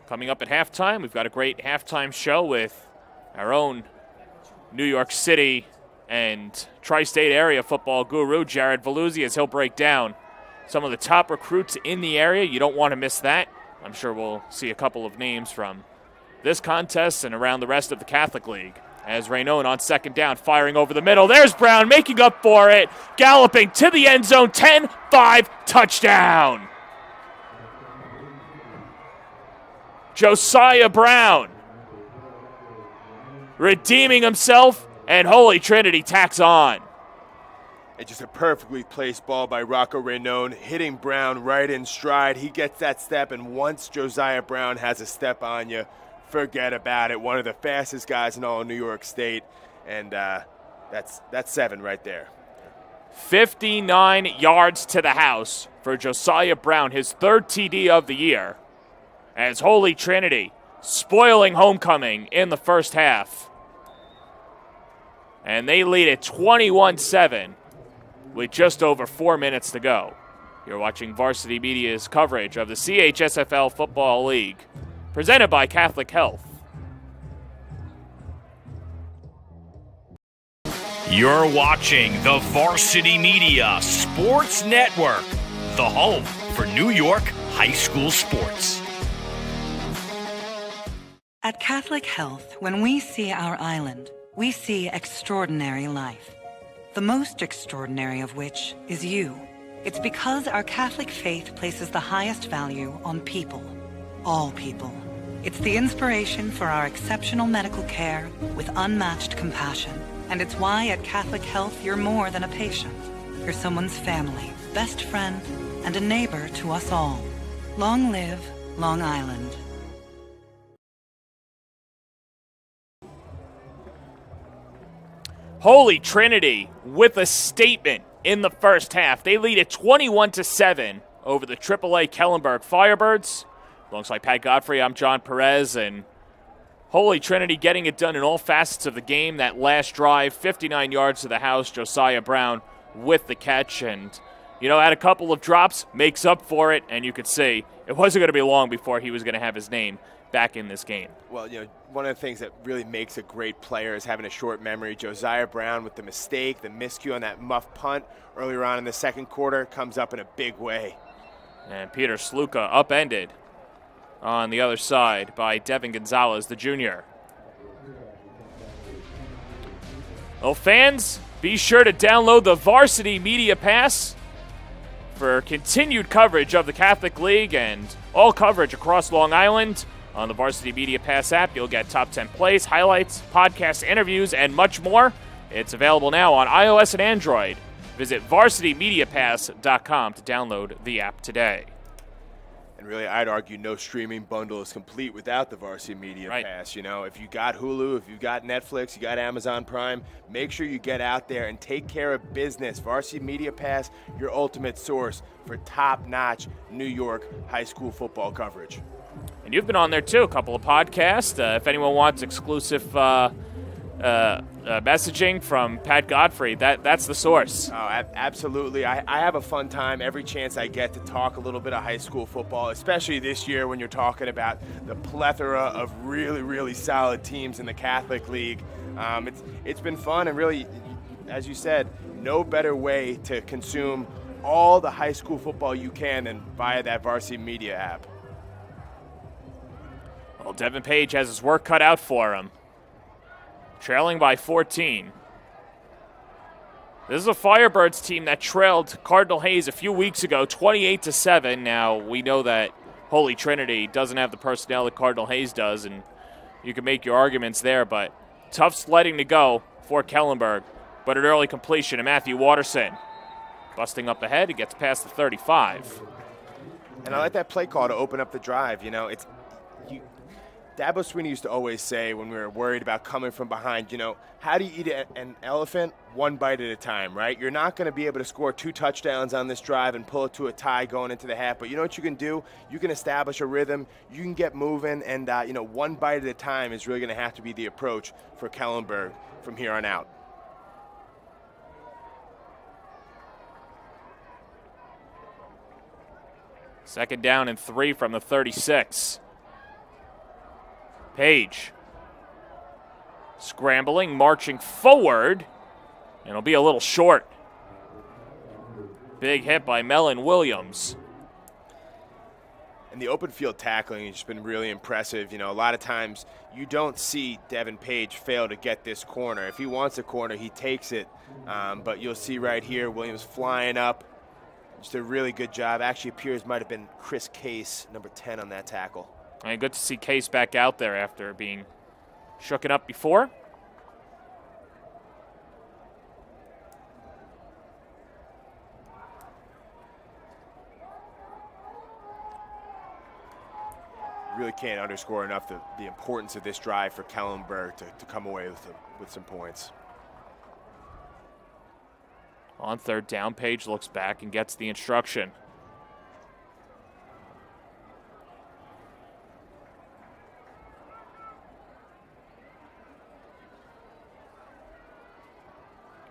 Coming up at halftime, we've got a great halftime show with our own New York City and tri-state area football guru, Jared Veluzzi, as he'll break down some of the top recruits in the area. You don't want to miss that. I'm sure we'll see a couple of names from this contest and around the rest of the Catholic League. As Raynone on second down, firing over the middle. There's Brown making up for it, galloping to the end zone, 10-5 touchdown. Josiah Brown redeeming himself, and Holy Trinity tacks on. It's just a perfectly placed ball by Rocco Raynone, hitting Brown right in stride. He gets that step, and once Josiah Brown has a step on you, forget about it. One of the fastest guys in all of New York State, and that's 7 right there. 59 yards to the house for Josiah Brown, his third TD of the year, as Holy Trinity spoiling homecoming in the first half. And they lead it 21-7 with just over 4 minutes to go. You're watching Varsity Media's coverage of the CHSFL Football League, presented by Catholic Health. You're watching the Varsity Media Sports Network, the home for New York high school sports. At Catholic Health, when we see our island, we see extraordinary life. The most extraordinary of which is you. It's because our Catholic faith places the highest value on people. All people. It's the inspiration for our exceptional medical care with unmatched compassion. And it's why at Catholic Health you're more than a patient. You're someone's family, best friend, and a neighbor to us all. Long live Long Island. Holy Trinity with a statement in the first half. They lead it 21-7 over the AAA Kellenberg Firebirds. Alongside Pat Godfrey, I'm John Perez, and Holy Trinity getting it done in all facets of the game. That last drive, 59 yards to the house, Josiah Brown with the catch, and, had a couple of drops, makes up for it, and you could see it wasn't going to be long before he was going to have his name back in this game. Well, one of the things that really makes a great player is having a short memory. Josiah Brown with the mistake, the miscue on that muff punt earlier on in the second quarter comes up in a big way. And Peter Sluka upended on the other side by Devin Gonzalez, the junior. Well, fans, be sure to download the Varsity Media Pass for continued coverage of the Catholic League and all coverage across Long Island. On the Varsity Media Pass app, you'll get top 10 plays, highlights, podcast interviews, and much more. It's available now on iOS and Android. Visit varsitymediapass.com to download the app today. And really, I'd argue no streaming bundle is complete without the Varsity Media Pass. If you got Hulu, if you got Netflix, you got Amazon Prime, make sure you get out there and take care of business. Varsity Media Pass, your ultimate source for top-notch New York high school football coverage. And you've been on there, too, a couple of podcasts. If anyone wants exclusive messaging from Pat Godfrey, that's the source. Oh, absolutely. I have a fun time every chance I get to talk a little bit of high school football, especially this year when you're talking about the plethora of really, really solid teams in the Catholic League. It's been fun, and really, as you said, no better way to consume all the high school football you can than via that Varsity Media app. Well, Devin Page has his work cut out for him. trailing by 14. This is a Firebirds team that trailed Cardinal Hayes a few weeks ago, 28-7. Now, we know that Holy Trinity doesn't have the personnel that Cardinal Hayes does, and you can make your arguments there, but tough sledding to go for Kellenberg. But an early completion to Matthew Watterson. Busting up ahead, he gets past the 35. And I like that play call to open up the drive. You know, Dabo Sweeney used to always say when we were worried about coming from behind, you know, how do you eat an elephant? One bite at a time, right? You're not going to be able to score 2 touchdowns on this drive and pull it to a tie going into the half. But you know what you can do? You can establish a rhythm. You can get moving. And, you know, one bite at a time is really going to have to be the approach for Kellenberg from here on out. Second down and 3 from the 36. Page scrambling, marching forward, and it'll be a little short. Big hit by Mellon Williams. And the open field tackling has just been really impressive. You know, a lot of times you don't see Devin Page fail to get this corner. If he wants a corner, he takes it. But you'll see right here, Williams flying up. Just a really good job. Actually appears might have been Chris Case, number 10 on that tackle. And good to see Case back out there after being shooken up before. Really can't underscore enough the importance of this drive for Kellenberg to come away with some points. On third down, Page looks back and gets the instruction.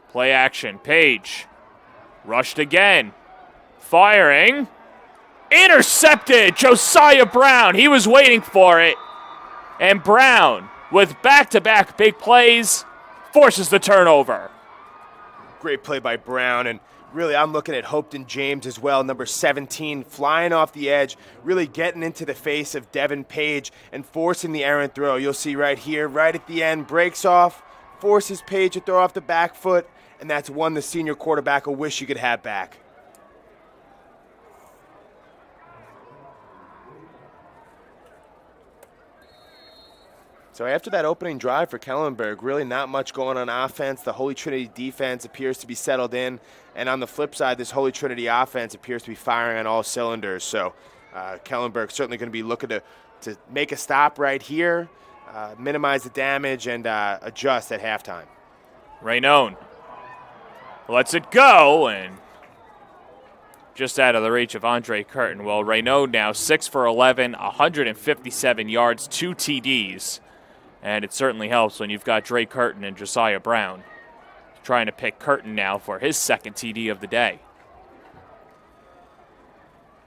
Play action, Page. Rushed again. Firing. Intercepted, Josiah Brown. He was waiting for it. And Brown, with back-to-back big plays, forces the turnover. Great play by Brown, and really I'm looking at Hopeton James as well, number 17, flying off the edge, really getting into the face of Devin Page and forcing the errant throw. You'll see right here, right at the end, breaks off, forces Page to throw off the back foot, and that's one the senior quarterback will wish he could have back. So after that opening drive for Kellenberg, really not much going on offense. The Holy Trinity defense appears to be settled in. And on the flip side, this Holy Trinity offense appears to be firing on all cylinders. So Kellenberg certainly going to be looking to make a stop right here, minimize the damage, and adjust at halftime. Raynone lets it go, and just out of the reach of Andre Curtin. Well, Raynone now 6 for 11, 157 yards, 2 TDs. And it certainly helps when you've got Dre Curtin and Josiah Brown. Trying to pick Curtin now for his second TD of the day.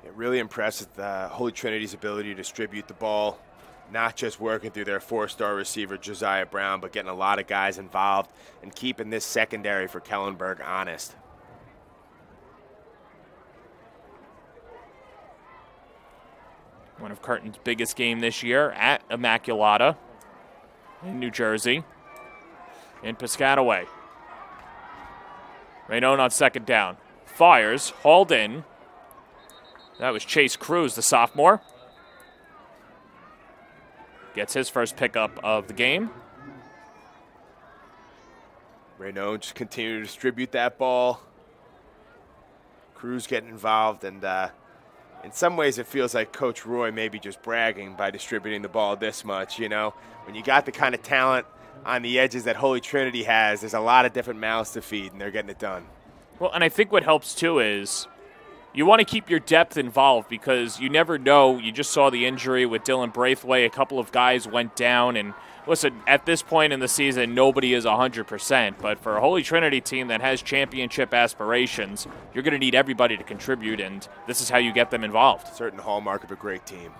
Yeah, really impressed with Holy Trinity's ability to distribute the ball, not just working through their 4-star receiver, Josiah Brown, but getting a lot of guys involved and keeping this secondary for Kellenberg honest. One of Curtin's biggest game this year at Immaculata in New Jersey, in Piscataway. Raynone on second down. Fires, hauled in. That was Chase Cruz, the sophomore. Gets his first pickup of the game. Raynone just continue to distribute that ball. Cruz getting involved, and in some ways it feels like Coach Roy may be just bragging by distributing the ball this much, you know. When you got the kind of talent on the edges that Holy Trinity has, there's a lot of different mouths to feed, and they're getting it done. Well, and I think what helps, too, is you want to keep your depth involved because you never know. You just saw the injury with Dylan Braithwaite. A couple of guys went down, and listen, at this point in the season, nobody is 100%, but for a Holy Trinity team that has championship aspirations, you're going to need everybody to contribute, and this is how you get them involved. Certain hallmark of a great team.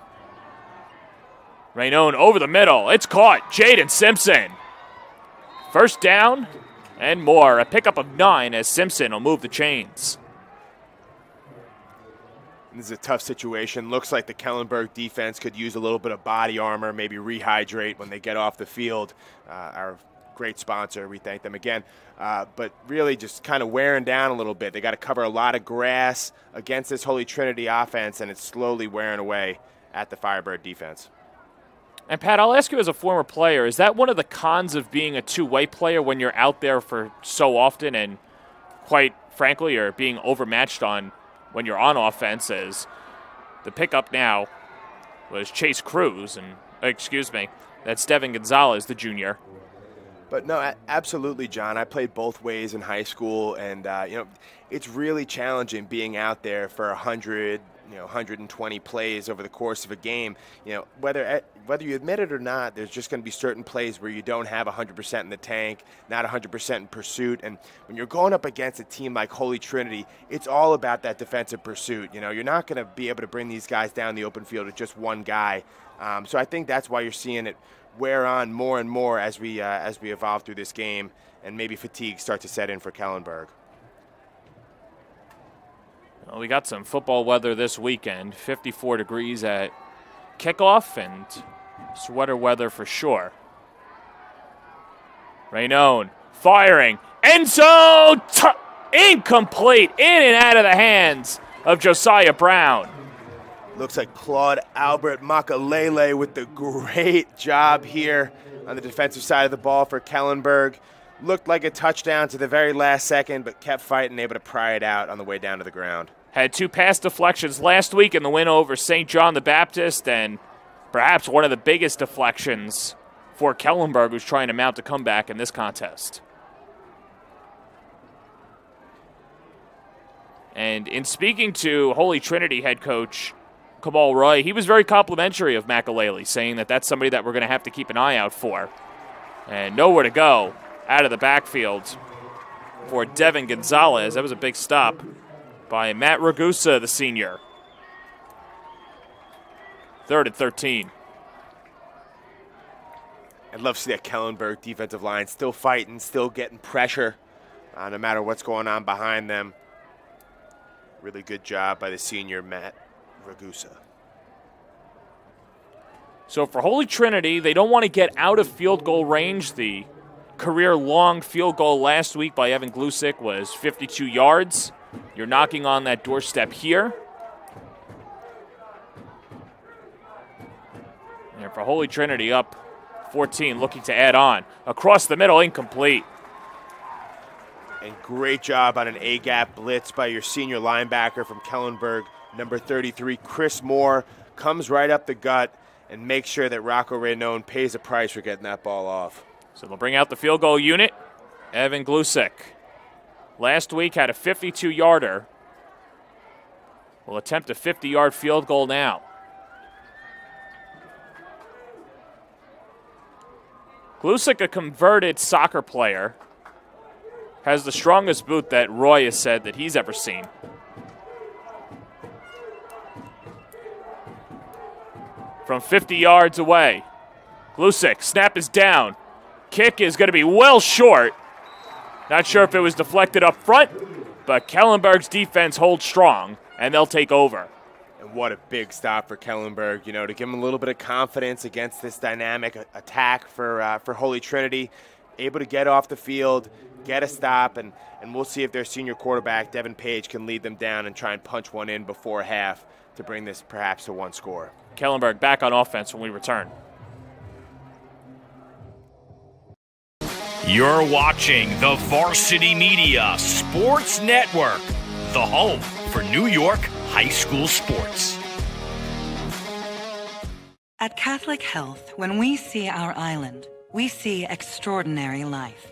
Raynone over the middle. It's caught. Jaden Simpson. First down and more. A pickup of 9 as Simpson will move the chains. This is a tough situation. Looks like the Kellenberg defense could use a little bit of body armor, maybe rehydrate when they get off the field. Our great sponsor. We thank them again. But really just kind of wearing down a little bit. They got to cover a lot of grass against this Holy Trinity offense, and it's slowly wearing away at the Firebird defense. And Pat, I'll ask you as a former player, is that one of the cons of being a two-way player when you're out there for so often and quite frankly are being overmatched on when you're on offense? As the pickup now was Chase Cruz, and that's Devin Gonzalez, the junior. But no, absolutely, John. I played both ways in high school, and it's really challenging being out there for 120 plays over the course of a game. Whether you admit it or not, there's just going to be certain plays where you don't have 100% in the tank, not 100% in pursuit. And when you're going up against a team like Holy Trinity, it's all about that defensive pursuit. You're not going to be able to bring these guys down the open field with just one guy. So I think that's why you're seeing it wear on more and more as we evolve through this game, and maybe fatigue start to set in for Kellenberg. Well, we got some football weather this weekend, 54 degrees at kickoff and sweater weather for sure. Raynone firing. End zone! Incomplete. In and out of the hands of Josiah Brown. Looks like Claude Albert Makalele with the great job here on the defensive side of the ball for Kellenberg. Looked like a touchdown to the very last second, but kept fighting, able to pry it out on the way down to the ground. Had 2 pass deflections last week in the win over St. John the Baptist, and perhaps one of the biggest deflections for Kellenberg, who's trying to mount a comeback in this contest. And in speaking to Holy Trinity head coach Kamal Roy, he was very complimentary of Makalele, saying that that's somebody that we're going to have to keep an eye out for. And nowhere to go out of the backfield for Devin Gonzalez. That was a big stop by Matt Ragusa, the senior. 3rd and 13. I'd love to see that Kellenberg defensive line still fighting, still getting pressure, no matter what's going on behind them. Really good job by the senior, Matt Ragusa. So for Holy Trinity, they don't want to get out of field goal range. The career-long field goal last week by Evan Glusick was 52 yards. You're knocking on that doorstep here. And for Holy Trinity, up 14, looking to add on. Across the middle, incomplete. And great job on an A-gap blitz by your senior linebacker from Kellenberg, number 33, Chris Moore, comes right up the gut and makes sure that Rocco Raynone pays a price for getting that ball off. So they'll bring out the field goal unit. Evan Glusick last week had a 52-yarder. Will attempt a 50-yard field goal now. Glusick, a converted soccer player, has the strongest boot that Roy has said that he's ever seen. From 50 yards away, Glusick, snap is down. Kick is going to be well short. Not sure if it was deflected up front, but Kellenberg's defense holds strong, and they'll take over. And what a big stop for Kellenberg, to give him a little bit of confidence against this dynamic attack for Holy Trinity. Able to get off the field, get a stop, and we'll see if their senior quarterback, Devin Page, can lead them down and try and punch one in before half to bring this perhaps to one score. Kellenberg back on offense when we return. You're watching the Varsity Media Sports Network, the home for New York high school sports. At Catholic Health, when we see our island, we see extraordinary life.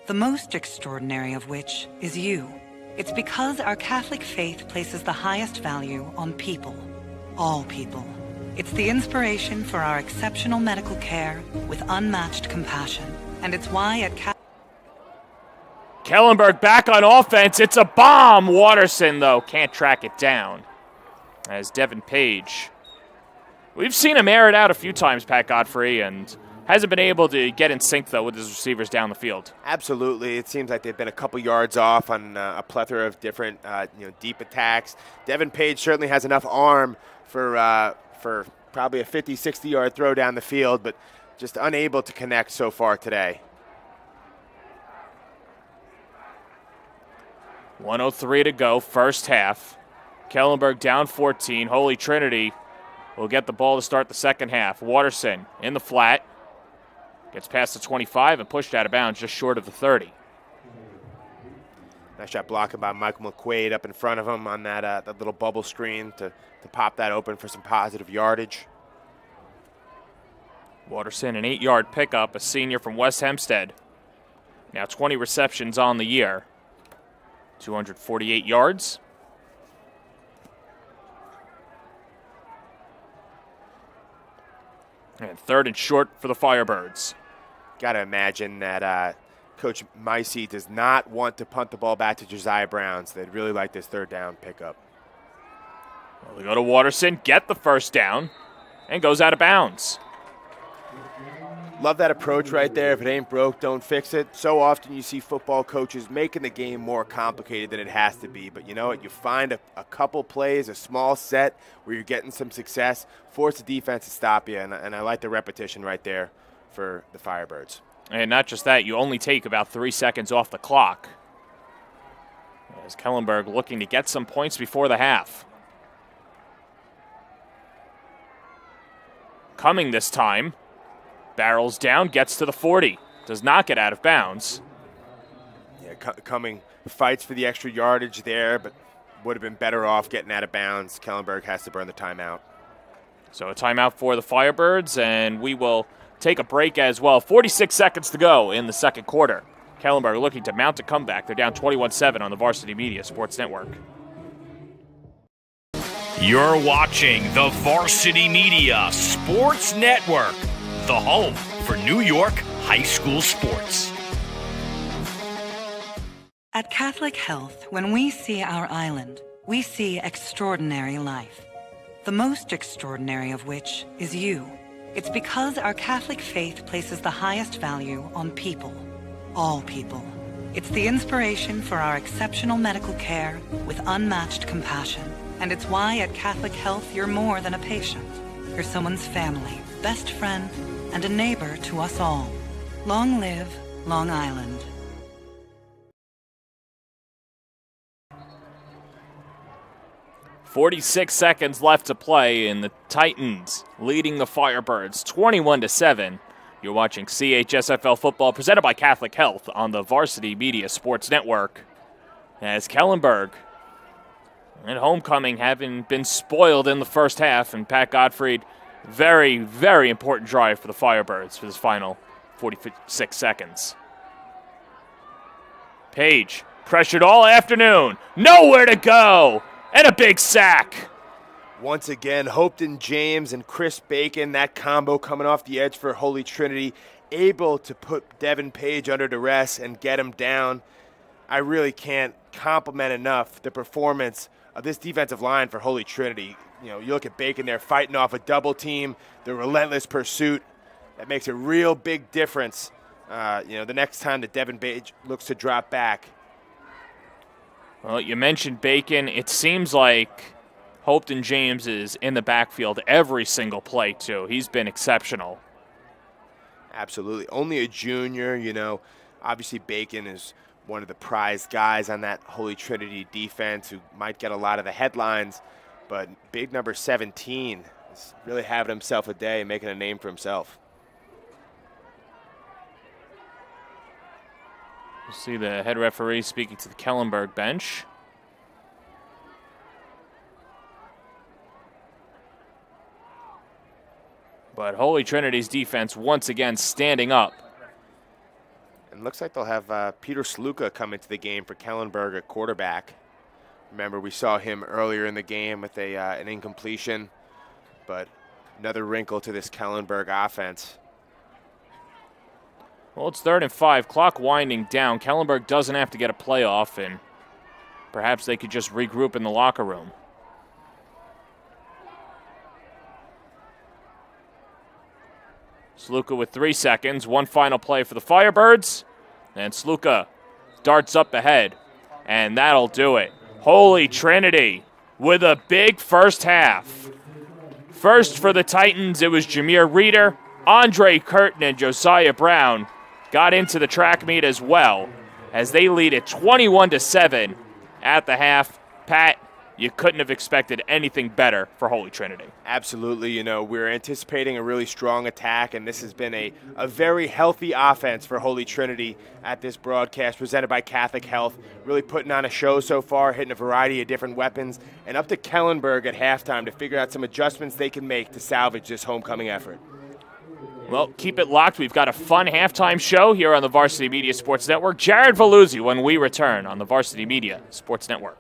The most extraordinary of which is you. It's because our Catholic faith places the highest value on people. All people. It's the inspiration for our exceptional medical care with unmatched compassion. And it's why at Kellenberg back on offense. It's a bomb. Watterson, though, can't track it down. As Devin Page. We've seen him air it out a few times, Pat Godfrey, and hasn't been able to get in sync, though, with his receivers down the field. Absolutely. It seems like they've been a couple yards off on a plethora of different deep attacks. Devin Page certainly has enough arm for probably a 50, 60-yard throw down the field, but just unable to connect so far today. 1:03 to go, first half. Kellenberg down 14. Holy Trinity will get the ball to start the second half. Waterson in the flat. Gets past the 25 and pushed out of bounds just short of the 30. Nice shot blocking by Michael McQuaid up in front of him on that little bubble screen to pop that open for some positive yardage. Waterson, an 8-yard pickup, a senior from West Hempstead. Now 20 receptions on the year. 248 yards. And third and short for the Firebirds. Got to imagine that Coach Micey does not want to punt the ball back to Josiah Browns. They'd really like this third down pickup. Well, they go to Waterson, get the first down, and goes out of bounds. Love that approach right there. If it ain't broke, don't fix it. So often you see football coaches making the game more complicated than it has to be. But you know what? You find a couple plays, a small set where you're getting some success, force the defense to stop you. And I like the repetition right there for the Firebirds. And not just that, you only take about 3 seconds off the clock. As Kellenberg looking to get some points before the half. Coming this time. Barrels down, gets to the 40. Does not get out of bounds. Yeah, Cumming fights for the extra yardage there, but would have been better off getting out of bounds. Kellenberg has to burn the timeout. So a timeout for the Firebirds, and we will take a break as well. 46 seconds to go in the second quarter. Kellenberg looking to mount a comeback. They're down 21-7 on the Varsity Media Sports Network. You're watching the Varsity Media Sports Network, the home for New York high school sports. At Catholic Health, when we see our island, we see extraordinary life. The most extraordinary of which is you. It's because our Catholic faith places the highest value on people. All people. It's the inspiration for our exceptional medical care with unmatched compassion. And it's why at Catholic Health you're more than a patient. You're someone's family, best friend, and a neighbor to us all. Long live Long Island. .46 seconds left to play, and the Titans leading the Firebirds 21-7. You're watching CHSFL football presented by Catholic Health on the Varsity Media Sports Network. As Kellenberg and Homecoming having been spoiled in the first half, and Pat Gottfried, very, very important drive for the Firebirds for this final 46 seconds. Page pressured all afternoon, nowhere to go, and a big sack. Once again, Hopeton James and Chris Bacon, that combo coming off the edge for Holy Trinity, able to put Devin Page under duress and get him down. I really can't compliment enough the performance of this defensive line for Holy Trinity. You know, you look at Bacon there fighting off a double team, the relentless pursuit. That makes a real big difference, the next time that Devin Page looks to drop back. Well, you mentioned Bacon. It seems like Hopeton James is in the backfield every single play, too. He's been exceptional. Absolutely. Only a junior, Obviously, Bacon is one of the prized guys on that Holy Trinity defense who might get a lot of the headlines. But big number 17 is really having himself a day, making a name for himself. You see the head referee speaking to the Kellenberg bench. But Holy Trinity's defense once again standing up. And looks like they'll have Peter Sluka come into the game for Kellenberg at quarterback. Remember, we saw him earlier in the game with an incompletion, but another wrinkle to this Kellenberg offense. Well, it's 3rd and 5, clock winding down. Kellenberg doesn't have to get a playoff, and perhaps they could just regroup in the locker room. Sluka with 3 seconds, one final play for the Firebirds, and Sluka darts up ahead, and that'll do it. Holy Trinity with a big first half. First for the Titans, it was Jameer Reeder. Andre Curtin and Josiah Brown got into the track meet as well as they lead it 21-7 at the half. Pat, you couldn't have expected anything better for Holy Trinity. Absolutely. We're anticipating a really strong attack, and this has been a very healthy offense for Holy Trinity at this broadcast presented by Catholic Health. Really putting on a show so far, hitting a variety of different weapons, and up to Kellenberg at halftime to figure out some adjustments they can make to salvage this homecoming effort. Well, keep it locked. We've got a fun halftime show here on the Varsity Media Sports Network. Jared Valuzzi when we return on the Varsity Media Sports Network.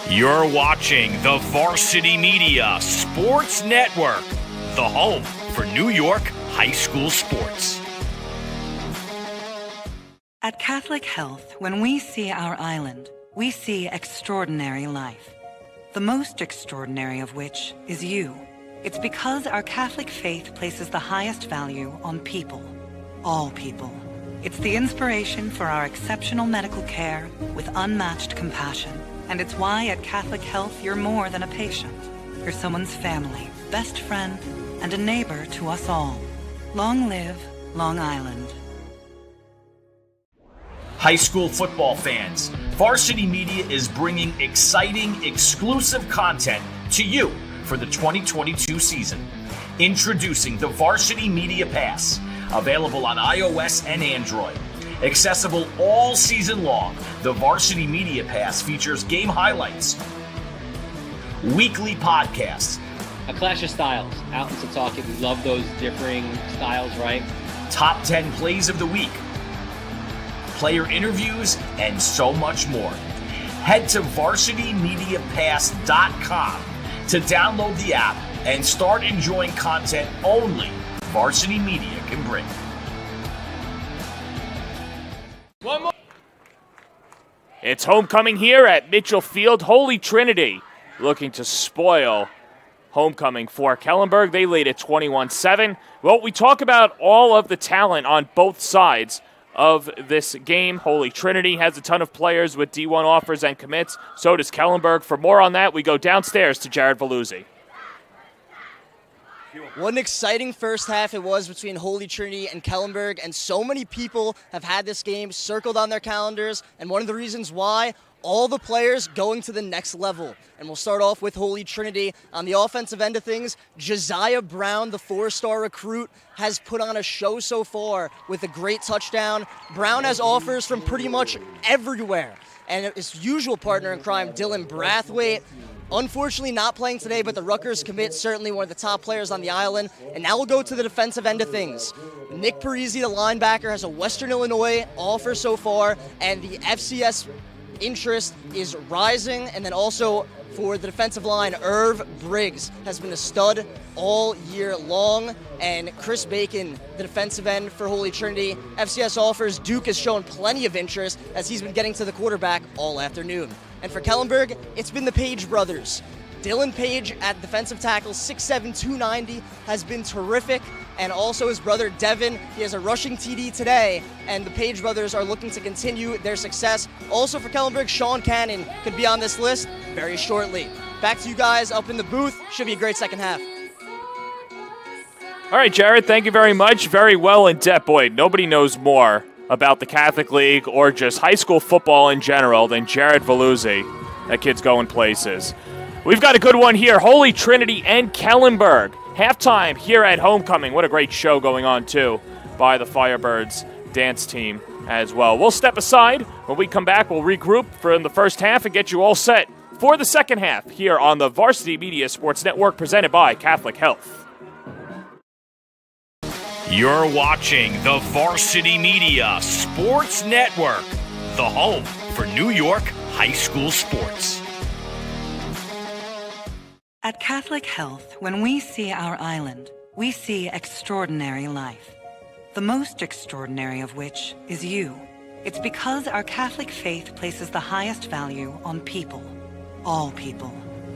You're watching the Varsity Media Sports Network, the home for New York high school sports. At Catholic Health, when we see our island, we see extraordinary life. The most extraordinary of which is you. It's because our Catholic faith places the highest value on people. All people. It's the inspiration for our exceptional medical care with unmatched compassion. And it's why at Catholic Health you're more than a patient. You're someone's family, best friend, and a neighbor to us all. Long live Long Island. High school football fans, Varsity Media is bringing exciting, exclusive content to you for the 2022 season. Introducing the Varsity Media Pass, available on iOS and Android. Accessible all season long, the Varsity Media Pass features game highlights, weekly podcasts, A clash of styles, out in Setauket. We love those differing styles, right? top 10 plays of the week, player interviews, and so much more. Head to varsitymediapass.com to download the app and start enjoying content only Varsity Media can bring. It's homecoming here at Mitchell Field. Holy Trinity looking to spoil homecoming for Kellenberg. They lead at 21-7. Well, we talk about all of the talent on both sides of this game. Holy Trinity has a ton of players with D1 offers and commits. So does Kellenberg. For more on that, we go downstairs to Jared Valuzzi. What an exciting first half it was between Holy Trinity and Kellenberg, and so many people have had this game circled on their calendars, and one of the reasons why, all the players going to the next level. And we'll start off with Holy Trinity. On the offensive end of things, Josiah Brown, the 4-star recruit, has put on a show so far with a great touchdown. Brown has offers from pretty much everywhere. And his usual partner in crime, Dylan Brathwaite, unfortunately not playing today, but the Rutgers commit, certainly one of the top players on the island. And now we'll go to the defensive end of things. Nick Parisi, the linebacker, has a Western Illinois offer so far, and the FCS interest is rising. And then also for the defensive line, Irv Briggs has been a stud all year long. And Chris Bacon, the defensive end for Holy Trinity, FCS offers. Duke has shown plenty of interest as he's been getting to the quarterback all afternoon. And for Kellenberg, it's been the Page brothers. Dylan Page at defensive tackle, 6'7", 290, has been terrific. And also his brother Devin, he has a rushing TD today. And the Page brothers are looking to continue their success. Also for Kellenberg, Sean Cannon could be on this list very shortly. Back to you guys up in the booth. Should be a great second half. All right, Jared, thank you very much. Very well in depth. Boy, nobody knows more about the Catholic League or just high school football in general than Jared Valuzzi. That kid's going places. We've got a good one here. Holy Trinity and Kellenberg. Halftime here at homecoming. What a great show going on, too, by the Firebirds dance team as well. We'll step aside. When we come back, we'll regroup for the first half and get you all set for the second half here on the Varsity Media Sports Network presented by Catholic Health. You're watching the Varsity Media Sports Network, the home for New York high school sports. At Catholic Health, when we see our island, we see extraordinary life. The most extraordinary of which is you. It's because our Catholic faith places the highest value on people. All people.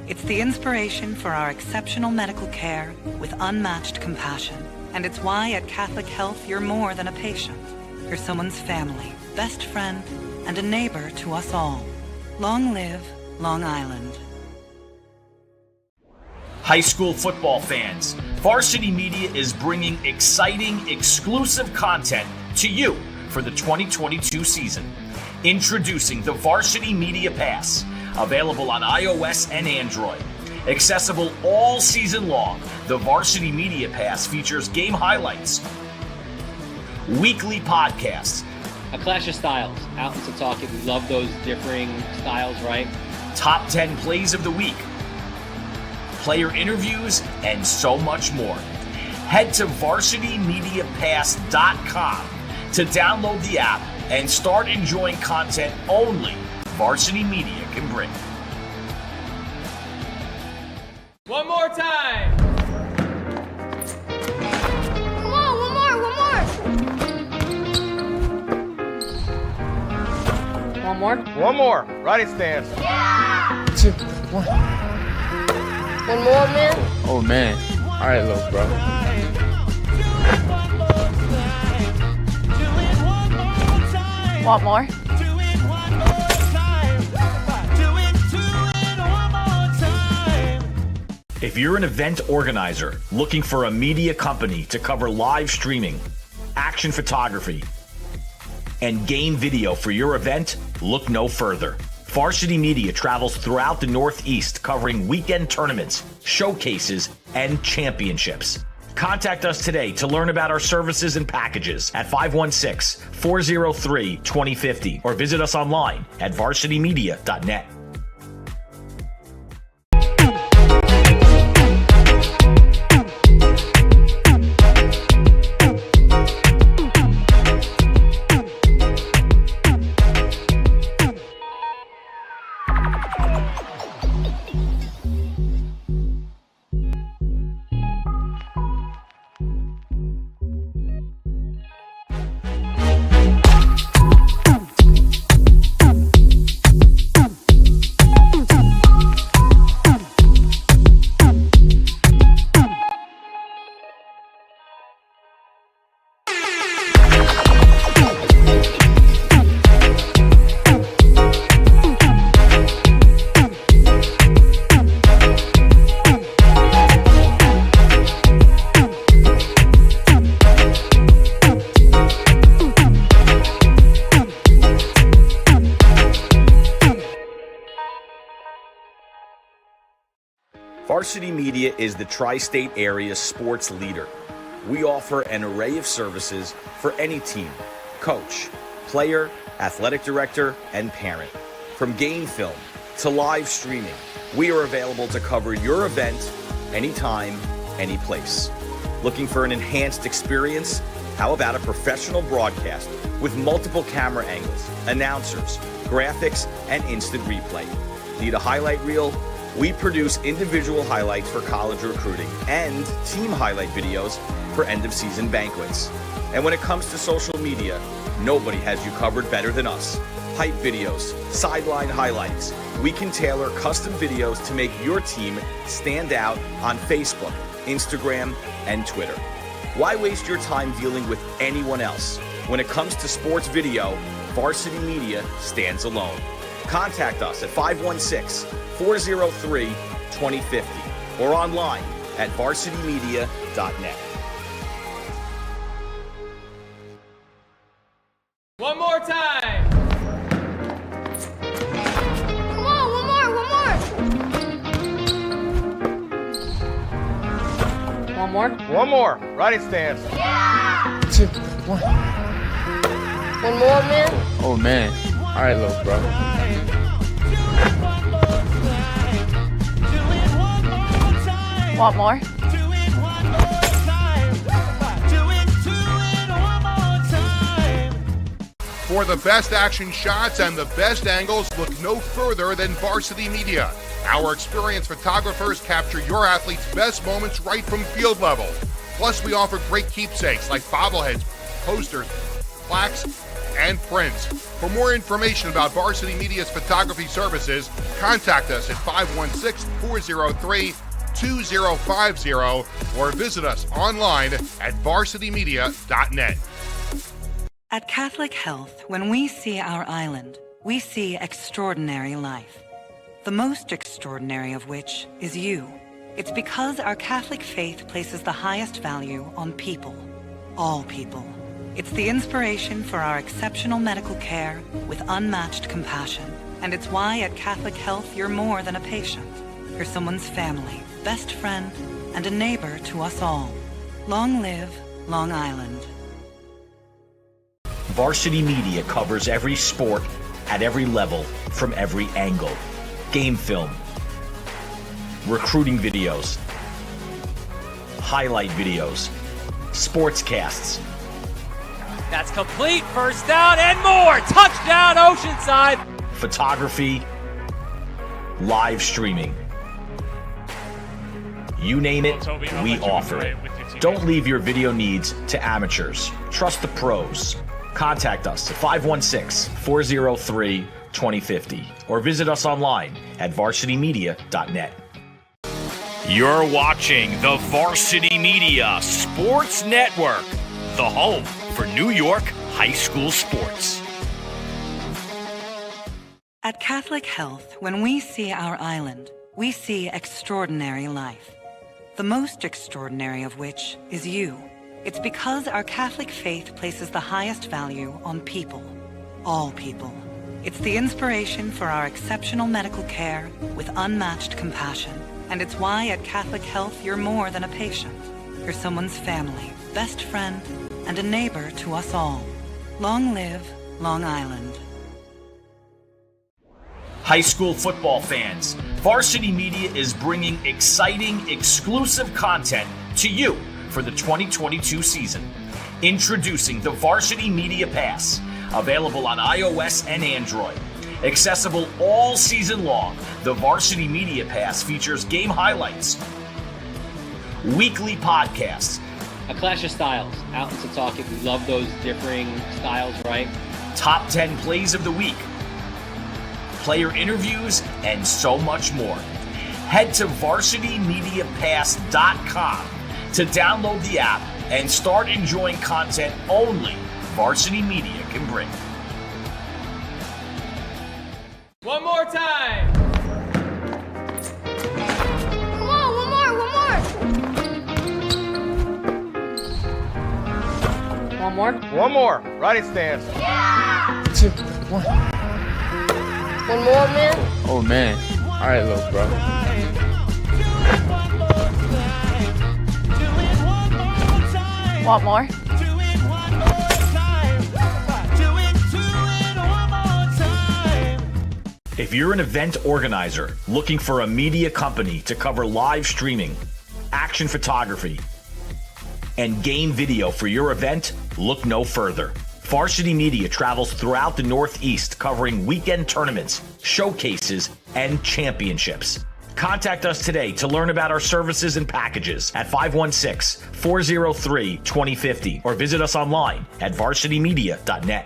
It's the inspiration for our exceptional medical care with unmatched compassion. And it's why at Catholic Health you're more than a patient. You're someone's family, best friend, and a neighbor to us all. Long live Long Island. High school football fans, Varsity Media is bringing exciting, exclusive content to you for the 2022 season. Introducing the Varsity Media Pass, available on iOS and Android. Accessible all season long, the Varsity Media Pass features game highlights, weekly podcasts, A clash of styles, out and to talk it. We love those differing styles, right? top 10 plays of the week, player interviews, and so much more. Head to varsitymediapass.com to download the app and start enjoying content only Varsity Media can bring. One more time. Come on, one more. One more? One more. Riding stance. 2, 1. One more, man? Oh, man. All right, little bro. Want more? If you're an event organizer looking for a media company to cover live streaming, action photography, and game video for your event, look no further. Varsity Media travels throughout the Northeast covering weekend tournaments, showcases, and championships. Contact us today to learn about our services and packages at 516-403-2050 or visit us online at varsitymedia.net. Varsity Media is the tri-state area sports leader. We offer an array of services for any team, coach, player, athletic director, and parent. From game film to live streaming, we are available to cover your event anytime, any place. Looking for an enhanced experience? How about a professional broadcast with multiple camera angles, announcers, graphics, and instant replay? Need a highlight reel? We produce individual highlights for college recruiting and team highlight videos for end-of-season banquets. And when it comes to social media, nobody has you covered better than us. Hype videos, sideline highlights. We can tailor custom videos to make your team stand out on Facebook, Instagram, and Twitter. Why waste your time dealing with anyone else? When it comes to sports video, Varsity Media stands alone. Contact us at 516-403-2050 or online at varsitymedia.net. One more time. Come on, one more. One more? One more. Riding stance. 2, 1. One more, man? Oh, man. All right, little bro. Want more? For the best action shots and the best angles, look no further than Varsity Media. Our experienced photographers capture your athletes' best moments right from field level. Plus, we offer great keepsakes like bobbleheads, posters, plaques, and prints. For more information about Varsity Media's photography services, contact us at 516-403-2050 or visit us online at varsitymedia.net. At Catholic Health, when we see our island, we see extraordinary life. The most extraordinary of which is you. It's because our Catholic faith places the highest value on people. All people. It's the inspiration for our exceptional medical care with unmatched compassion. And it's why at Catholic Health you're more than a patient. You're someone's family, best friend, and a neighbor to us all. Long live Long Island. Varsity Media covers every sport at every level from every angle. Game film, recruiting videos, highlight videos, sportscasts. That's complete. First down and more. Touchdown, Oceanside. Photography, live streaming. You name it, we offer it. Don't leave your video needs to amateurs. Trust the pros. Contact us at 516-403-2050 or visit us online at varsitymedia.net. You're watching the Varsity Media Sports Network, the home for New York high school sports. At Catholic Health, when we see our island, we see extraordinary life. The most extraordinary of which is you. It's because our Catholic faith places the highest value on people. All people. It's the inspiration for our exceptional medical care with unmatched compassion. And it's why at Catholic Health you're more than a patient. You're someone's family, best friend, and a neighbor to us all. Long live Long Island. High school football fans, Varsity Media is bringing exciting, exclusive content to you for the 2022 season. Introducing the Varsity Media Pass, available on iOS and Android. Accessible all season long, the Varsity Media Pass features game highlights, weekly podcasts, A clash of styles. Out in Setauket, we love those differing styles, right? top 10 plays of the week, player interviews, and so much more. Head to varsitymediapass.com to download the app and start enjoying content only Varsity Media can bring. One more time. Come on, one more. One more? One more. Right stance. Yeah! 2, 1. One more, man. Oh, man. All right, little bro. Want more? If you're an event organizer looking for a media company to cover live streaming, action photography, and game video for your event, look no further. Varsity Media travels throughout the Northeast covering weekend tournaments, showcases, and championships. Contact us today to learn about our services and packages at 516-403-2050 or visit us online at varsitymedia.net.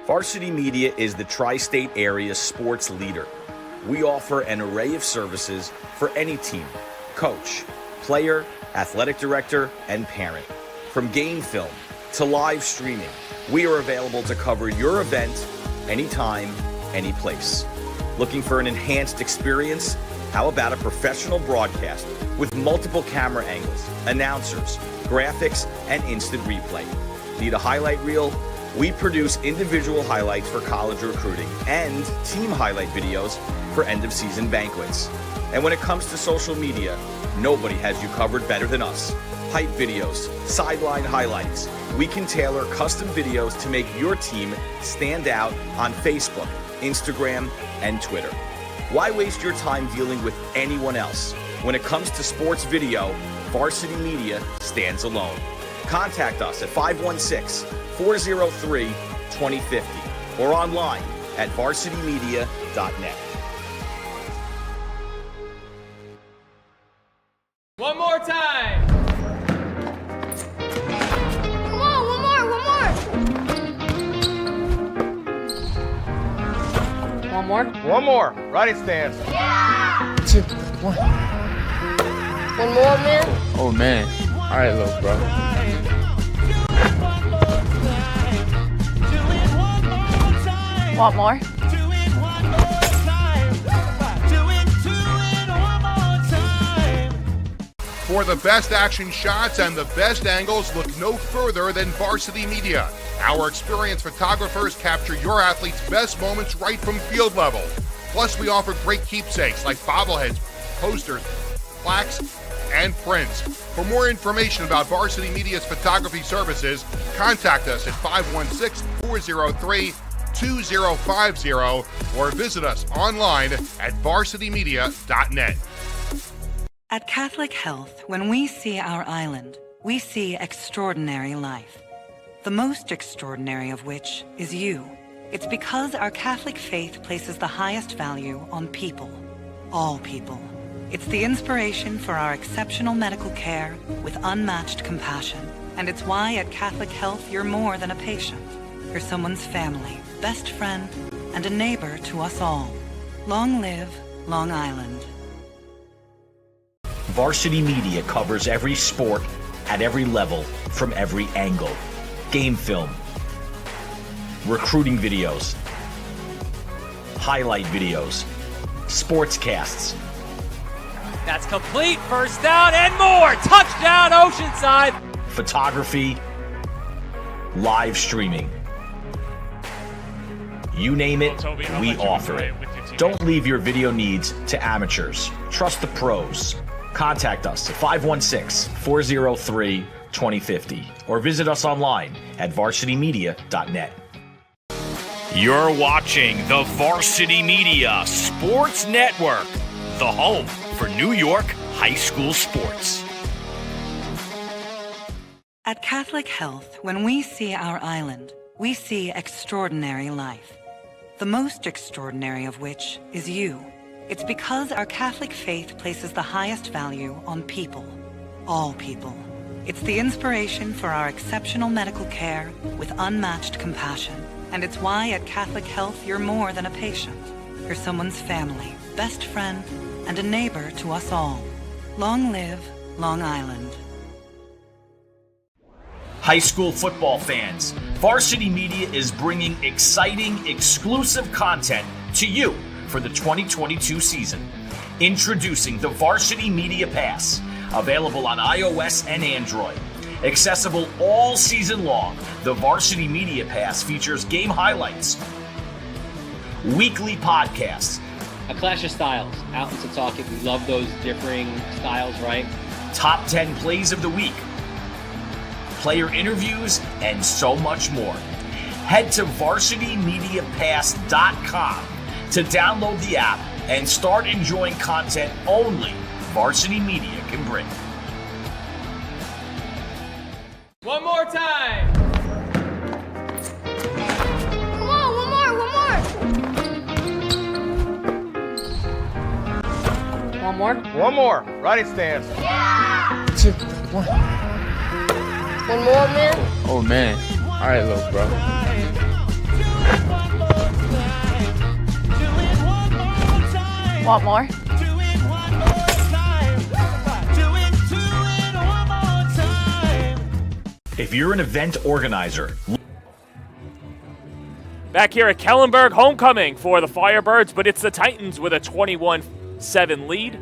Varsity Media is the tri-state area sports leader. We offer an array of services for any team, coach, player, athletic director, and parent. From game film to live streaming, we are available to cover your event anytime, any place. Looking for an enhanced experience? How about a professional broadcast with multiple camera angles, announcers, graphics, and instant replay? Need a highlight reel? We produce individual highlights for college recruiting and team highlight videos for end-of-season banquets. And when it comes to social media, nobody has you covered better than us. hype videos, sideline highlights. We can tailor custom videos to make your team stand out on Facebook, Instagram, and Twitter. Why waste your time dealing with anyone else? When it comes to sports video, Varsity Media stands alone. Contact us at 516-403-2050 or online at varsitymedia.net. One more time. Come on, one more. One more? One more. Riding stance. 2, 1. One more, man? Oh, man. All right, little bro. Want more? For the best action shots and the best angles, look no further than Varsity Media. Our experienced photographers capture your athletes' best moments right from field level. Plus, we offer great keepsakes like bobbleheads, posters, plaques, and prints. For more information about Varsity Media's photography services, contact us at 516-403-2050 or visit us online at varsitymedia.net. At Catholic Health, when we see our island, we see extraordinary life. The most extraordinary of which is you. It's because our Catholic faith places the highest value on people. All people. It's the inspiration for our exceptional medical care with unmatched compassion. And it's why at Catholic Health you're more than a patient. You're someone's family, best friend, and a neighbor to us all. Long live Long Island. Varsity Media covers every sport at every level from every angle. Game film, recruiting videos, highlight videos, sportscasts. That's complete. First down and more. Touchdown, Oceanside. Photography, live streaming. You name it, we offer it. Don't leave your video needs to amateurs. Trust the pros. Contact us at 516-403-2050 or visit us online at varsitymedia.net. You're watching the Varsity Media Sports Network, the home for New York high school sports. At Catholic Health, when we see our island, we see extraordinary life. The most extraordinary of which is you. It's because our Catholic faith places the highest value on people. All people. It's the inspiration for our exceptional medical care with unmatched compassion. And it's why at Catholic Health you're more than a patient. You're someone's family, best friend, and a neighbor to us all. Long live Long Island. High school football fans, Varsity Media is bringing exciting, exclusive content to you for the 2022 season. Introducing the Varsity Media Pass, available on iOS and Android. Accessible all season long, the Varsity Media Pass features game highlights, weekly podcasts, a clash of styles, out in Setauket. We love those differing styles, right? top 10 plays of the week, player interviews, and so much more. Head to varsitymediapass.com to download the app and start enjoying content only Varsity Media can bring. One more time. Come on, one more. One more. Riding stance. 2, 1. One more, man? Oh, man. All right, little bro. Want more? If you're an event organizer, Back here at Kellenberg, homecoming for the Firebirds, but it's the Titans with a 21-7 lead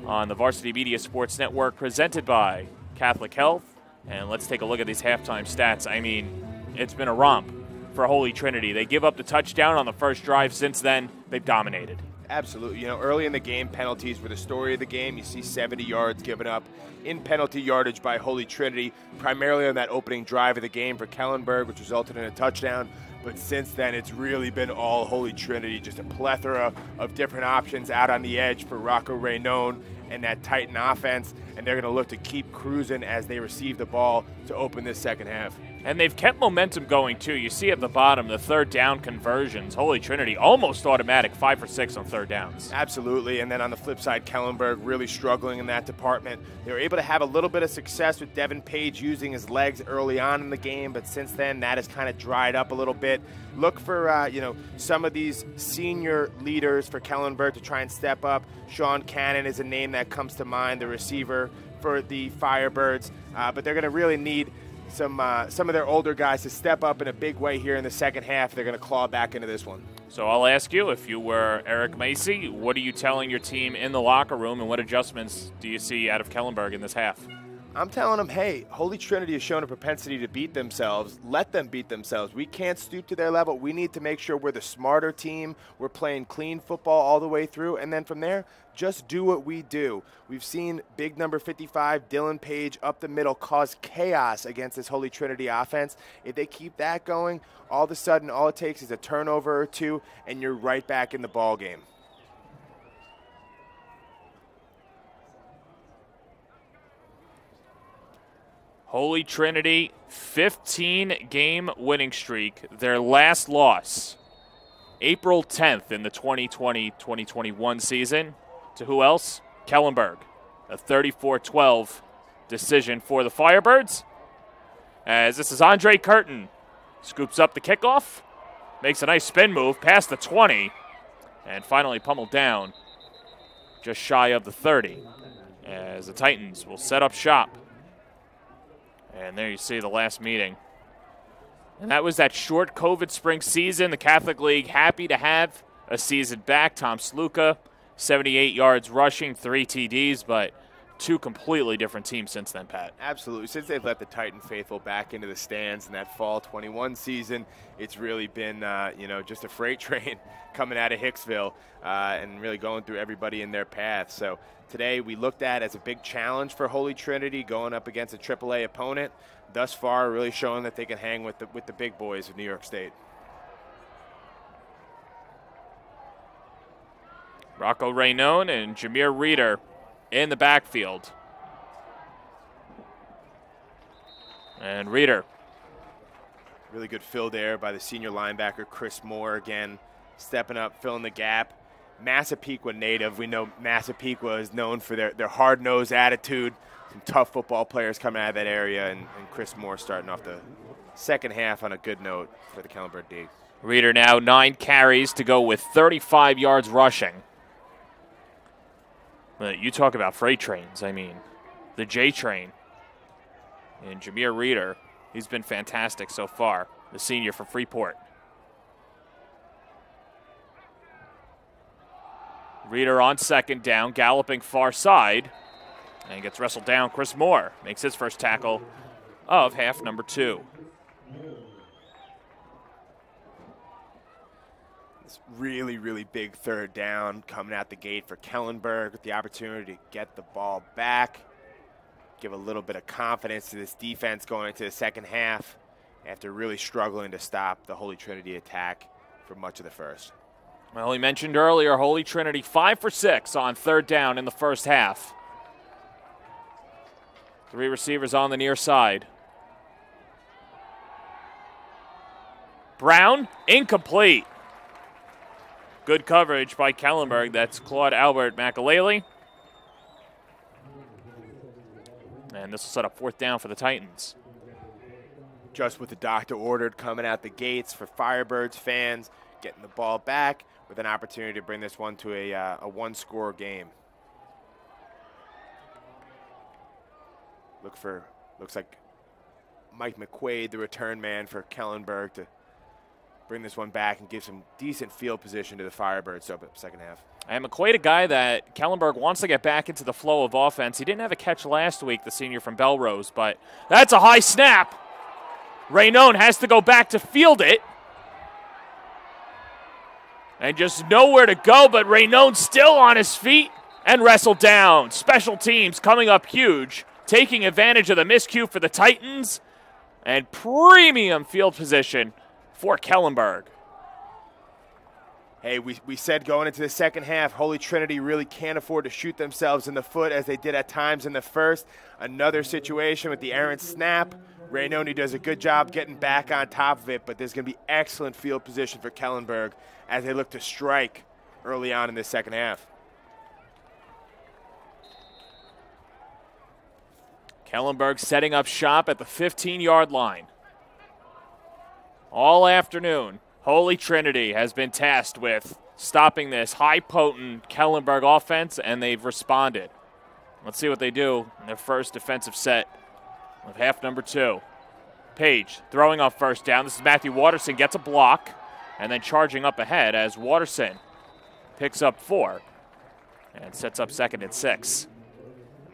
on the Varsity Media Sports Network, presented by Catholic Health. And let's take a look at these halftime stats. I mean, it's been a romp for Holy Trinity. They give up the touchdown on the first drive. Since then, they've dominated. Absolutely. You know, early in the game, penalties were the story of the game. You see 70 yards given up in penalty yardage by Holy Trinity, primarily on that opening drive of the game for Kellenberg, which resulted in a touchdown. But since then, it's really been all Holy Trinity, just a plethora of different options out on the edge for Rocco Raynon and that Titan offense, and they're going to look to keep cruising as they receive the ball to open this second half. And they've kept momentum going, too. You see at the bottom, the third down conversions. Holy Trinity, almost automatic, 5 for 6 on third downs. Absolutely, and then on the flip side, Kellenberg really struggling in that department. They were able to have a little bit of success with Devin Page using his legs early on in the game, but since then, that has kind of dried up a little bit. Look for, some of these senior leaders for Kellenberg to try and step up. Sean Cannon is a name that comes to mind, the receiver for the Firebirds, but they're going to really need some of their older guys to step up in a big way here in the second half. They're going to claw back into this one. So I'll ask you, if you were Eric Macy, what are you telling your team in the locker room, and what adjustments do you see out of Kellenberg in this half? I'm telling them, hey, Holy Trinity has shown a propensity to beat themselves. Let them beat themselves. We can't stoop to their level. We need to make sure we're the smarter team. We're playing clean football all the way through. And then from there, just do what we do. We've seen big number 55, Dylan Page, up the middle, cause chaos against this Holy Trinity offense. If they keep that going, all of a sudden, all it takes is a turnover or two, and you're right back in the ball game. Holy Trinity, 15-game winning streak. Their last loss, April 10th in the 2020-2021 season. To who else? Kellenberg. A 34-12 decision for the Firebirds. As this is Andre Curtin. Scoops up the kickoff. Makes a nice spin move past the 20. And finally pummeled down just shy of the 30. As the Titans will set up shop. And there you see the last meeting. And that was that short COVID spring season. The Catholic League happy to have a season back. Tom Sluka, 78 yards rushing, 3 TDs, but two completely different teams since then, Pat. Absolutely. Since they've let the Titan faithful back into the stands in that fall 21 season, it's really been, just a freight train coming out of Hicksville and really going through everybody in their path. So today we looked at as a big challenge for Holy Trinity going up against a AAA opponent. Thus far, really showing that they can hang with the big boys of New York State. Rocco Raynon and Jameer Reeder in the backfield. And Reeder. Really good fill there by the senior linebacker, Chris Moore, again, stepping up, filling the gap. Massapequa native. We know Massapequa is known for their hard-nosed attitude. Some tough football players coming out of that area, and Chris Moore starting off the second half on a good note for the Kellenberg D. Reeder now 9 carries to go with 35 yards rushing. But you talk about freight trains. I mean, the J train. And Jameer Reeder, he's been fantastic so far, the senior from Freeport. Reeder on second down, galloping far side, and gets wrestled down. Chris Moore makes his first tackle of half number 2. This really, really big third down coming out the gate for Kellenberg with the opportunity to get the ball back, give a little bit of confidence to this defense going into the second half after really struggling to stop the Holy Trinity attack for much of the first. Well, he mentioned earlier, Holy Trinity 5 for 6 on third down in the first half. 3 receivers on the near side. Brown, incomplete. Good coverage by Kellenberg. That's Claude Albert McAlaley. And this will set up fourth down for the Titans. Just what the doctor ordered coming out the gates for Firebirds fans, getting the ball back with an opportunity to bring this one to a one-score game. Looks like Mike McQuaid, the return man for Kellenberg, to bring this one back and give some decent field position to the Firebirds up at the second half. And McQuaid, a guy that Kellenberg wants to get back into the flow of offense. He didn't have a catch last week, the senior from Belrose, but that's a high snap. Raynon has to go back to field it. And just nowhere to go, but Raynon still on his feet and wrestled down. Special teams coming up huge, taking advantage of the miscue for the Titans, and premium field position for Kellenberg. Hey, we said going into the second half, Holy Trinity really can't afford to shoot themselves in the foot as they did at times in the first. Another situation with the errant snap. Raynoni does a good job getting back on top of it, but there's going to be excellent field position for Kellenberg as they look to strike early on in the second half. Kellenberg setting up shop at the 15-yard line. All afternoon, Holy Trinity has been tasked with stopping this high-potent Kellenberg offense, and they've responded. Let's see what they do in their first defensive set of half number 2. Page throwing on first down. This is Matthew Watterson, gets a block, and then charging up ahead as Watterson picks up 4 and sets up 2nd and 6.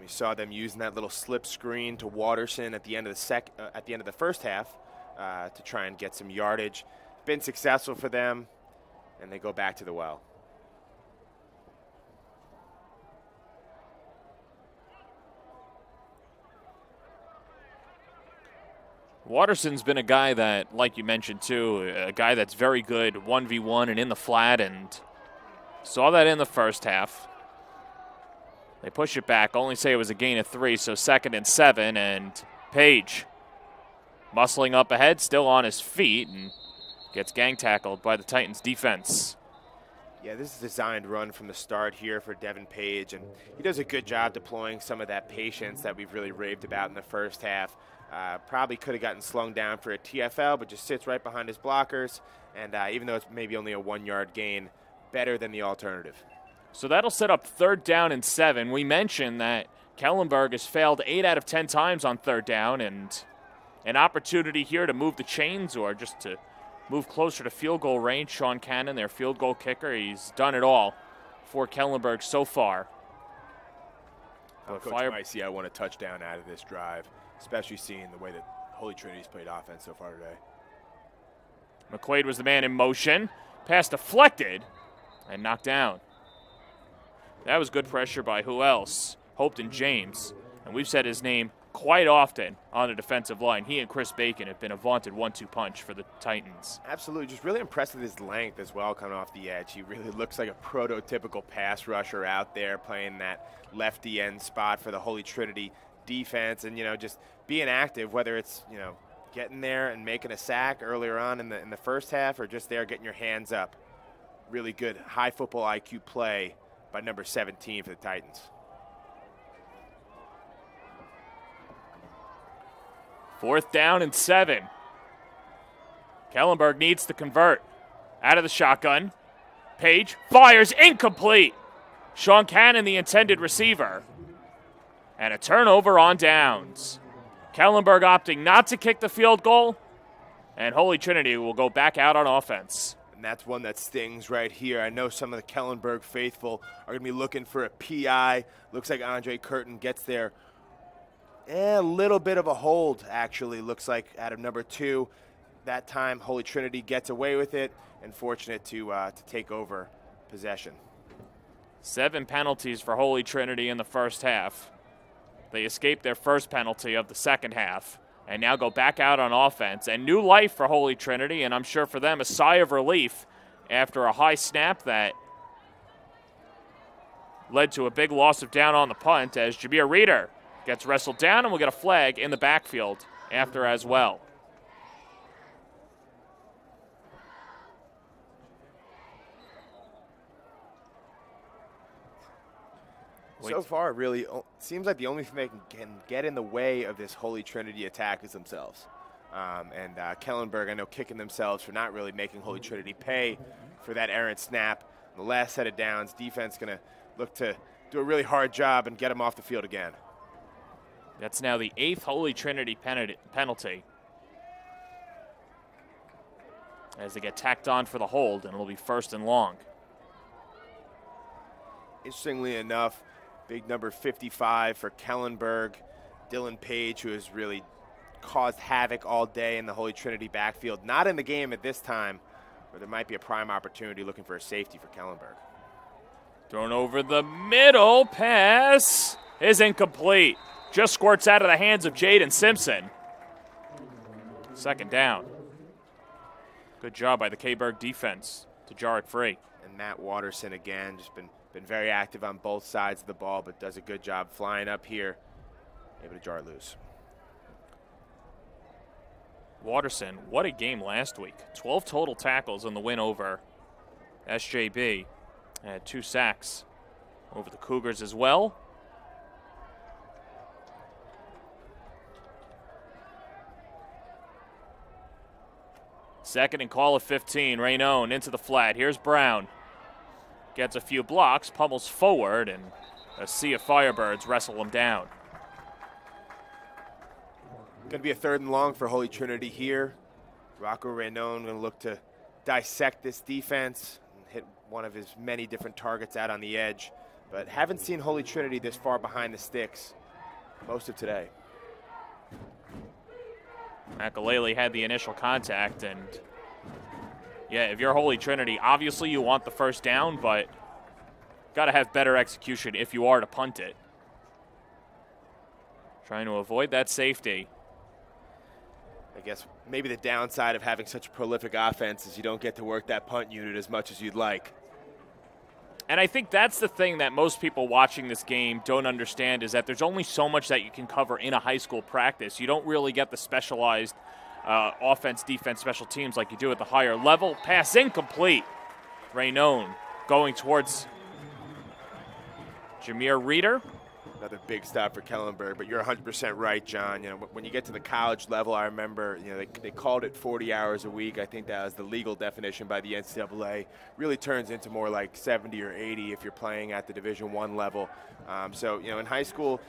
We saw them using that little slip screen to Watterson at the end of the first half to try and get some yardage. Been successful for them, and they go back to the well. Watterson's been a guy that, like you mentioned too, a guy that's very good 1v1 and in the flat, and saw that in the first half. They push it back, only say it was a gain of 3, so 2nd and 7, and Page muscling up ahead, still on his feet, and gets gang tackled by the Titans defense. Yeah, this is a designed run from the start here for Devin Page, and he does a good job deploying some of that patience that we've really raved about in the first half. Probably could have gotten slowed down for a TFL, but just sits right behind his blockers, and even though it's maybe only a 1-yard gain, better than the alternative. So that'll set up 3rd down and 7. We mentioned that Kellenberg has failed 8 out of 10 times on 3rd down, and an opportunity here to move the chains or just to move closer to field goal range. Sean Cannon, their field goal kicker, he's done it all for Kellenberg so far. Coach might see I want a touchdown out of this drive, especially seeing the way that Holy Trinity's played offense so far today. McQuaid was the man in motion. Pass deflected and knocked down. That was good pressure by who else? Hopton James. And we've said his name quite often on the defensive line. He and Chris Bacon have been a vaunted 1-2 punch for the Titans. Absolutely. Just really impressed with his length as well coming off the edge. He really looks like a prototypical pass rusher out there playing that lefty end spot for the Holy Trinity defense, and just being active, whether it's getting there and making a sack earlier on in the first half or just there getting your hands up. Really good high football IQ play by number 17 for the Titans. Fourth down and 7. Kellenberg needs to convert. Out of the shotgun. Page fires, incomplete. Sean Cannon, the intended receiver. And a turnover on downs. Kellenberg opting not to kick the field goal, and Holy Trinity will go back out on offense. And that's one that stings right here. I know some of the Kellenberg faithful are going to be looking for a PI. Looks like Andre Curtin gets there. A little bit of a hold, actually, looks like, out of number 2. That time, Holy Trinity gets away with it, and fortunate to take over possession. 7 penalties for Holy Trinity in the first half. They escaped their first penalty of the second half and now go back out on offense. And new life for Holy Trinity, and I'm sure for them a sigh of relief after a high snap that led to a big loss of down on the punt as Jameer Reeder gets wrestled down and will get a flag in the backfield after as well. So far, really, seems like the only thing they can get in the way of this Holy Trinity attack is themselves. And Kellenberg, I know, kicking themselves for not really making Holy Trinity pay for that errant snap. The last set of downs, defense going to look to do a really hard job and get them off the field again. That's now the 8th Holy Trinity penalty as they get tacked on for the hold, and it'll be 1st and long. Interestingly enough, big number 55 for Kellenberg, Dylan Page, who has really caused havoc all day in the Holy Trinity backfield. Not in the game at this time, where there might be a prime opportunity looking for a safety for Kellenberg. Thrown over the middle, pass is incomplete. Just squirts out of the hands of Jaden Simpson. Second down. Good job by the K-Berg defense to jar it free. And Matt Watterson, again, just been very active on both sides of the ball, but does a good job flying up here, able to jar it loose. Watterson, what a game last week. 12 total tackles in the win over SJB. Had 2 sacks over the Cougars as well. Second and call of 15. Raynone into the flat. Here's Brown. Gets a few blocks, pummels forward, and a sea of Firebirds wrestle him down. Going to be a 3rd and long for Holy Trinity here. Rocco Raynone going to look to dissect this defense and hit one of his many different targets out on the edge. But haven't seen Holy Trinity this far behind the sticks most of today. Makalele had the initial contact, and yeah, if you're Holy Trinity, obviously you want the first down, but got to have better execution if you are to punt it. Trying to avoid that safety. I guess maybe the downside of having such a prolific offense is you don't get to work that punt unit as much as you'd like. And I think that's the thing that most people watching this game don't understand, is that there's only so much that you can cover in a high school practice. You don't really get the specialized offense, defense, special teams like you do at the higher level. Pass incomplete. Raynone going towards Jameer Reeder. Another big stop for Kellenberg, but you're 100% right, John. You know, when you get to the college level, I remember, you know, they called it 40 hours a week. I think that was the legal definition by the NCAA. Really turns into more like 70 or 80 if you're playing at the Division I level. So, you know, in high school,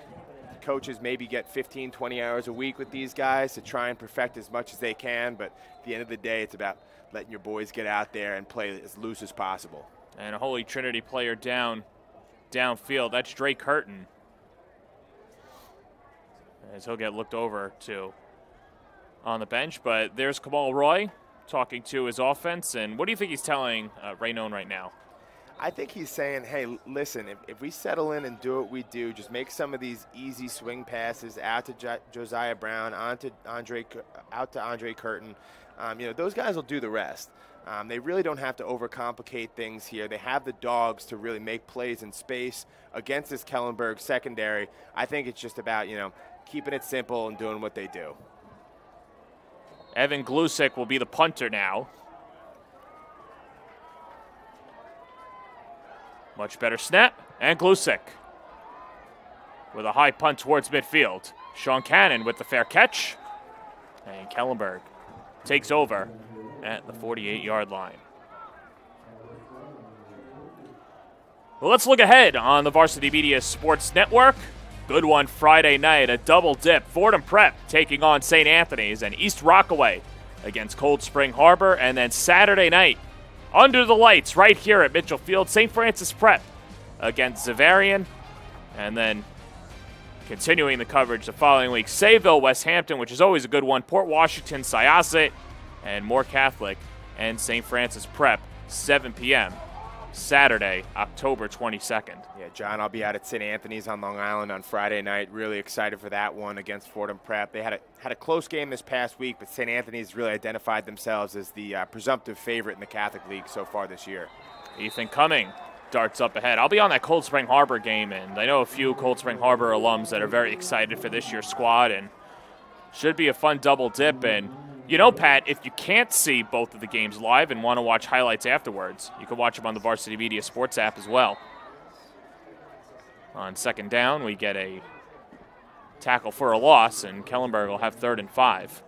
coaches maybe get 15, 20 hours a week with these guys to try and perfect as much as they can, but at the end of the day, it's about letting your boys get out there and play as loose as possible. And a Holy Trinity player downfield. That's Drake Curtin, as he'll get looked over to on the bench. But there's Kamal Roy talking to his offense. And what do you think he's telling Raynone right now? I think he's saying, hey, listen, if we settle in and do what we do, just make some of these easy swing passes out to Josiah Brown, out to Andre Curtin. You know, those guys will do the rest. They really don't have to overcomplicate things here. They have the dogs to really make plays in space against this Kellenberg secondary. I think it's just about, you know, keeping it simple and doing what they do. Evan Glusik will be the punter now. Much better snap, and Glusik with a high punt towards midfield. Sean Cannon with the fair catch, and Kellenberg takes over at the 48-yard line. Well, let's look ahead on the Varsity Media Sports Network. Good one Friday night, a double dip. Fordham Prep taking on St. Anthony's, and East Rockaway against Cold Spring Harbor. And then Saturday night, under the lights right here at Mitchell Field, St. Francis Prep against Zavarian. And then continuing the coverage the following week, Sayville, West Hampton, which is always a good one. Port Washington, Syosset, and Moore Catholic and St. Francis Prep, 7 p.m. Saturday, October 22nd. Yeah, John, I'll be out at St. Anthony's on Long Island on Friday night. Really excited for that one against Fordham Prep. They had a close game this past week, but St. Anthony's really identified themselves as the presumptive favorite in the Catholic League so far this year. Ethan Cumming darts up ahead. I'll be on that Cold Spring Harbor game, and I know a few Cold Spring Harbor alums that are very excited for this year's squad, and should be a fun double dip. And you know, Pat, if you can't see both of the games live and want to watch highlights afterwards, you can watch them on the Varsity Media Sports app as well. On second down, we get a tackle for a loss, and Kellenberg will have 3rd and 5.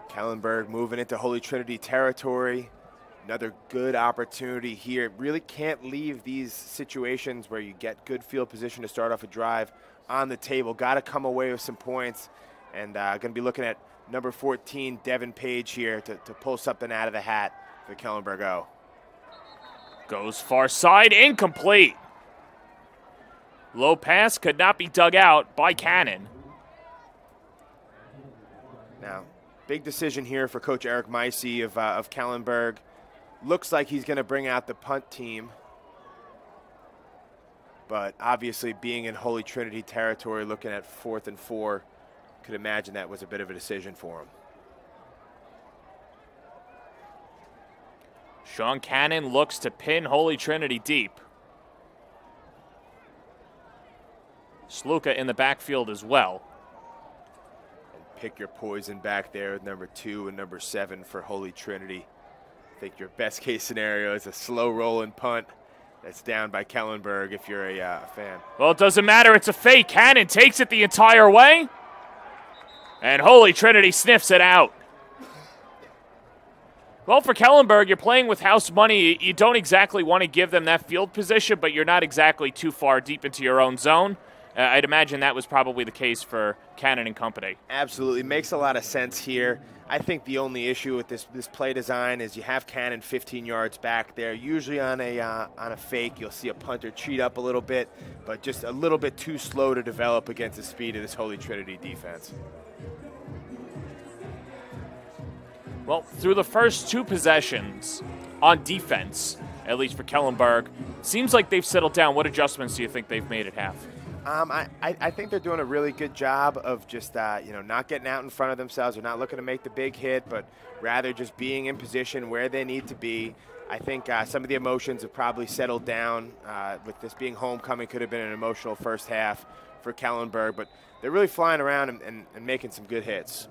Kellenberg moving into Holy Trinity territory. Another good opportunity here. Really can't leave these situations where you get good field position to start off a drive on the table. Got to come away with some points, and going to be looking at number 14, Devin Page here to pull something out of the hat for Kellenberg O. Goes far side, incomplete. Low pass could not be dug out by Cannon. Now, big decision here for Coach Eric Meissy of Kellenberg. Looks like he's going to bring out the punt team. But obviously being in Holy Trinity territory, looking at 4th and 4, could imagine that was a bit of a decision for him. Sean Cannon looks to pin Holy Trinity deep. Sluka in the backfield as well. And pick your poison back there with number 2 and number 7 for Holy Trinity. I think your best case scenario is a slow rolling punt that's down by Kellenberg if you're a fan. Well, it doesn't matter. It's a fake. Cannon takes it the entire way. And Holy Trinity sniffs it out. Well, for Kellenberg, you're playing with house money. You don't exactly want to give them that field position, but you're not exactly too far deep into your own zone. I'd imagine that was probably the case for Cannon and company. Absolutely. Makes a lot of sense here. I think the only issue with this play design is you have Cannon 15 yards back there. Usually on a fake, you'll see a punter cheat up a little bit, but just a little bit too slow to develop against the speed of this Holy Trinity defense. Well, through the first 2 possessions on defense, at least for Kellenberg, seems like they've settled down. What adjustments do you think they've made at half? I think they're doing a really good job of just not getting out in front of themselves. They're not looking to make the big hit, but rather just being in position where they need to be. I think some of the emotions have probably settled down. With this being homecoming, could have been an emotional first half for Kellenberg, but they're really flying around and making some good hits.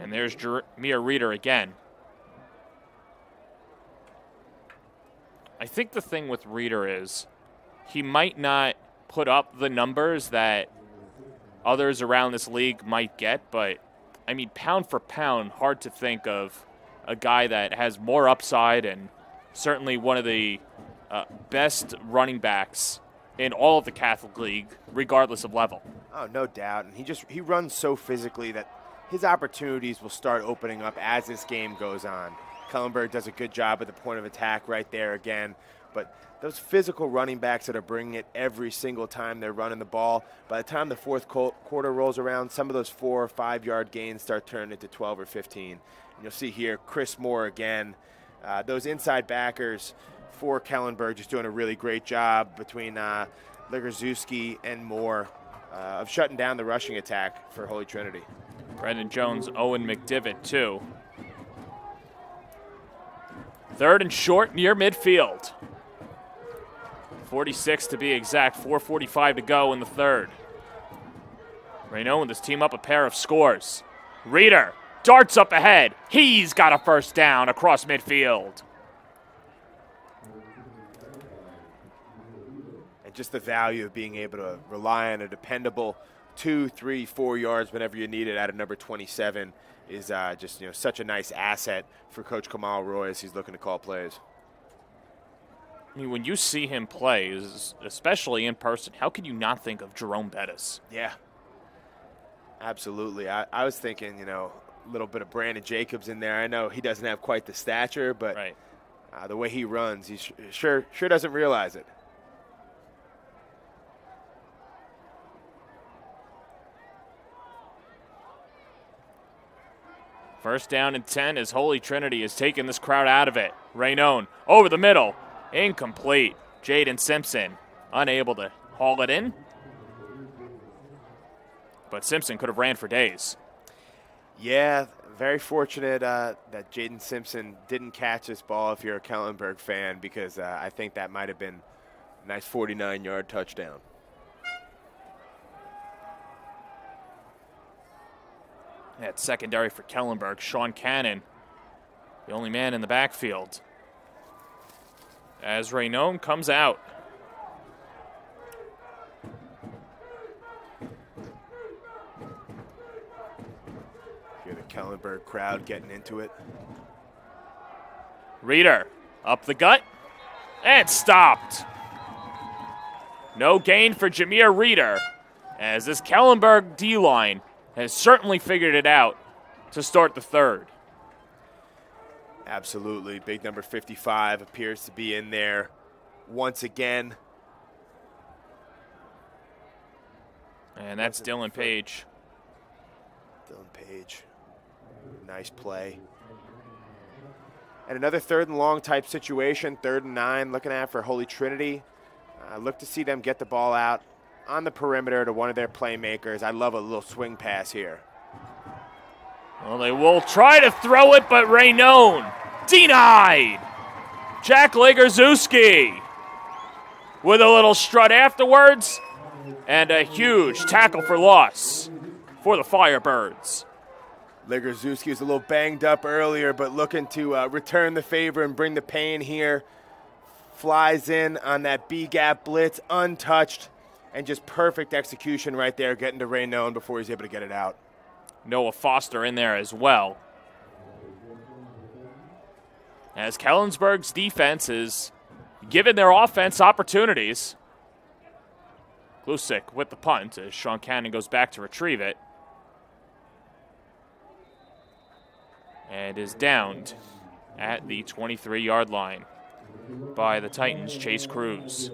And there's Jameer Reeder again. I think the thing with Reeder is he might not put up the numbers that others around this league might get, but, I mean, pound for pound, hard to think of a guy that has more upside and certainly one of the best running backs in all of the Catholic League, regardless of level. Oh, no doubt. And he runs so physically that his opportunities will start opening up as this game goes on. Kellenberg does a good job at the point of attack right there again. But those physical running backs that are bringing it every single time they're running the ball, by the time the fourth quarter rolls around, some of those 4 or 5 yard gains start turning into 12 or 15. And you'll see here Chris Moore again. Those inside backers for Kellenberg just doing a really great job between Ligerzewski and Moore of shutting down the rushing attack for Holy Trinity. Brendan Jones, Owen McDivitt, too. 3rd and short near midfield. 46 to be exact, 4:45 to go in the 3rd. Reno and this team up a pair of scores. Reeder darts up ahead. He's got a first down across midfield. And just the value of being able to rely on a dependable 2, 3, 4 yards whenever you need it out of number 27 is just such a nice asset for Coach Kamal Roy as he's looking to call plays. I mean, when you see him play, especially in person, how can you not think of Jerome Bettis? Yeah, absolutely. I was thinking, a little bit of Brandon Jacobs in there. I know he doesn't have quite the stature, but right. The way he runs, he sure doesn't realize it. First down and 10 as Holy Trinity has taken this crowd out of it. Raynone over the middle. Incomplete. Jaden Simpson unable to haul it in. But Simpson could have ran for days. Yeah, very fortunate that Jaden Simpson didn't catch this ball if you're a Kellenberg fan, because I think that might have been a nice 49-yard touchdown. At secondary for Kellenberg, Sean Cannon, the only man in the backfield. As Raynone comes out. Hear the Kellenberg crowd getting into it. Reeder up the gut and stopped. No gain for Jameer Reeder, as this Kellenberg D-line has certainly figured it out to start the 3rd. Absolutely. Big number 55 appears to be in there once again. And that's Dylan Page. Dylan Page. Nice play. And another 3rd and long type situation, 3rd and 9, looking at for Holy Trinity. Look to see them get the ball out on the perimeter to one of their playmakers. I love a little swing pass here. Well, they will try to throw it, but Raynone denied. Jack Legerzewski with a little strut afterwards and a huge tackle for loss for the Firebirds. Legerzewski was a little banged up earlier, but looking to return the favor and bring the pain here. Flies in on that B-gap blitz, untouched, and just perfect execution right there, getting to Raynone before he's able to get it out. Noah Foster in there as well. As Kellenberg's defense is giving their offense opportunities. Glusik with the punt as Sean Cannon goes back to retrieve it. And is downed at the 23-yard line by the Titans' Chase Cruz.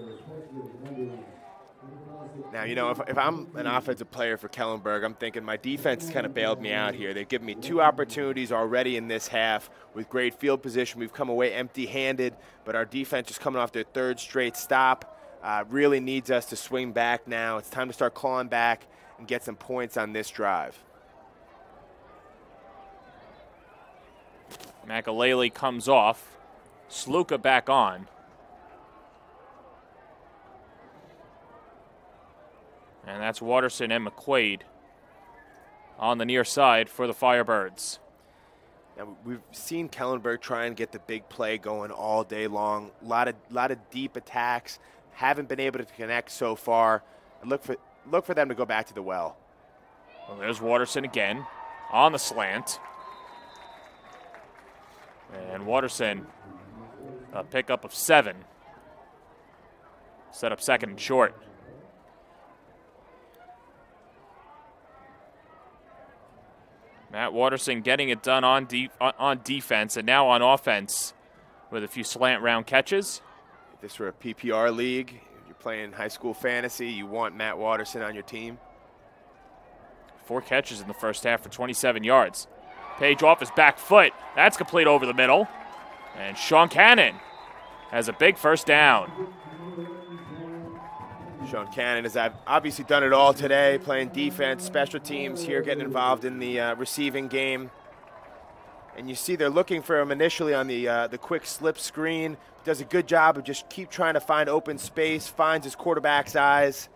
Now, you know, if I'm an offensive player for Kellenberg, I'm thinking my defense has kind of bailed me out here. They've given me 2 opportunities already in this half with great field position. We've come away empty-handed, but our defense is coming off their 3rd straight stop. Really needs us to swing back now. It's time to start clawing back and get some points on this drive. Makalele comes off. Sluka back on. And that's Watterson and McQuaid on the near side for the Firebirds. Now, we've seen Kellenberg try and get the big play going all day long. A lot of deep attacks. Haven't been able to connect so far. Look for them to go back to the well. Well, there's Watterson again on the slant. And Watterson, a pickup of 7. Set up 2nd and short. Matt Watterson getting it done on defense and now on offense with a few slant round catches. If this were a PPR league, if you're playing high school fantasy, you want Matt Watterson on your team. 4 catches in the first half for 27 yards. Page off his back foot. That's complete over the middle. And Sean Cannon has a big first down. Sean Cannon has obviously done it all today, playing defense, special teams here, getting involved in the receiving game. And you see they're looking for him initially on the quick slip screen. Does a good job of just keep trying to find open space, finds his quarterback's eyes.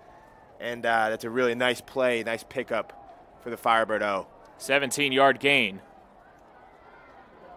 And that's a really nice play, nice pickup for the Firebird O. 17-yard gain.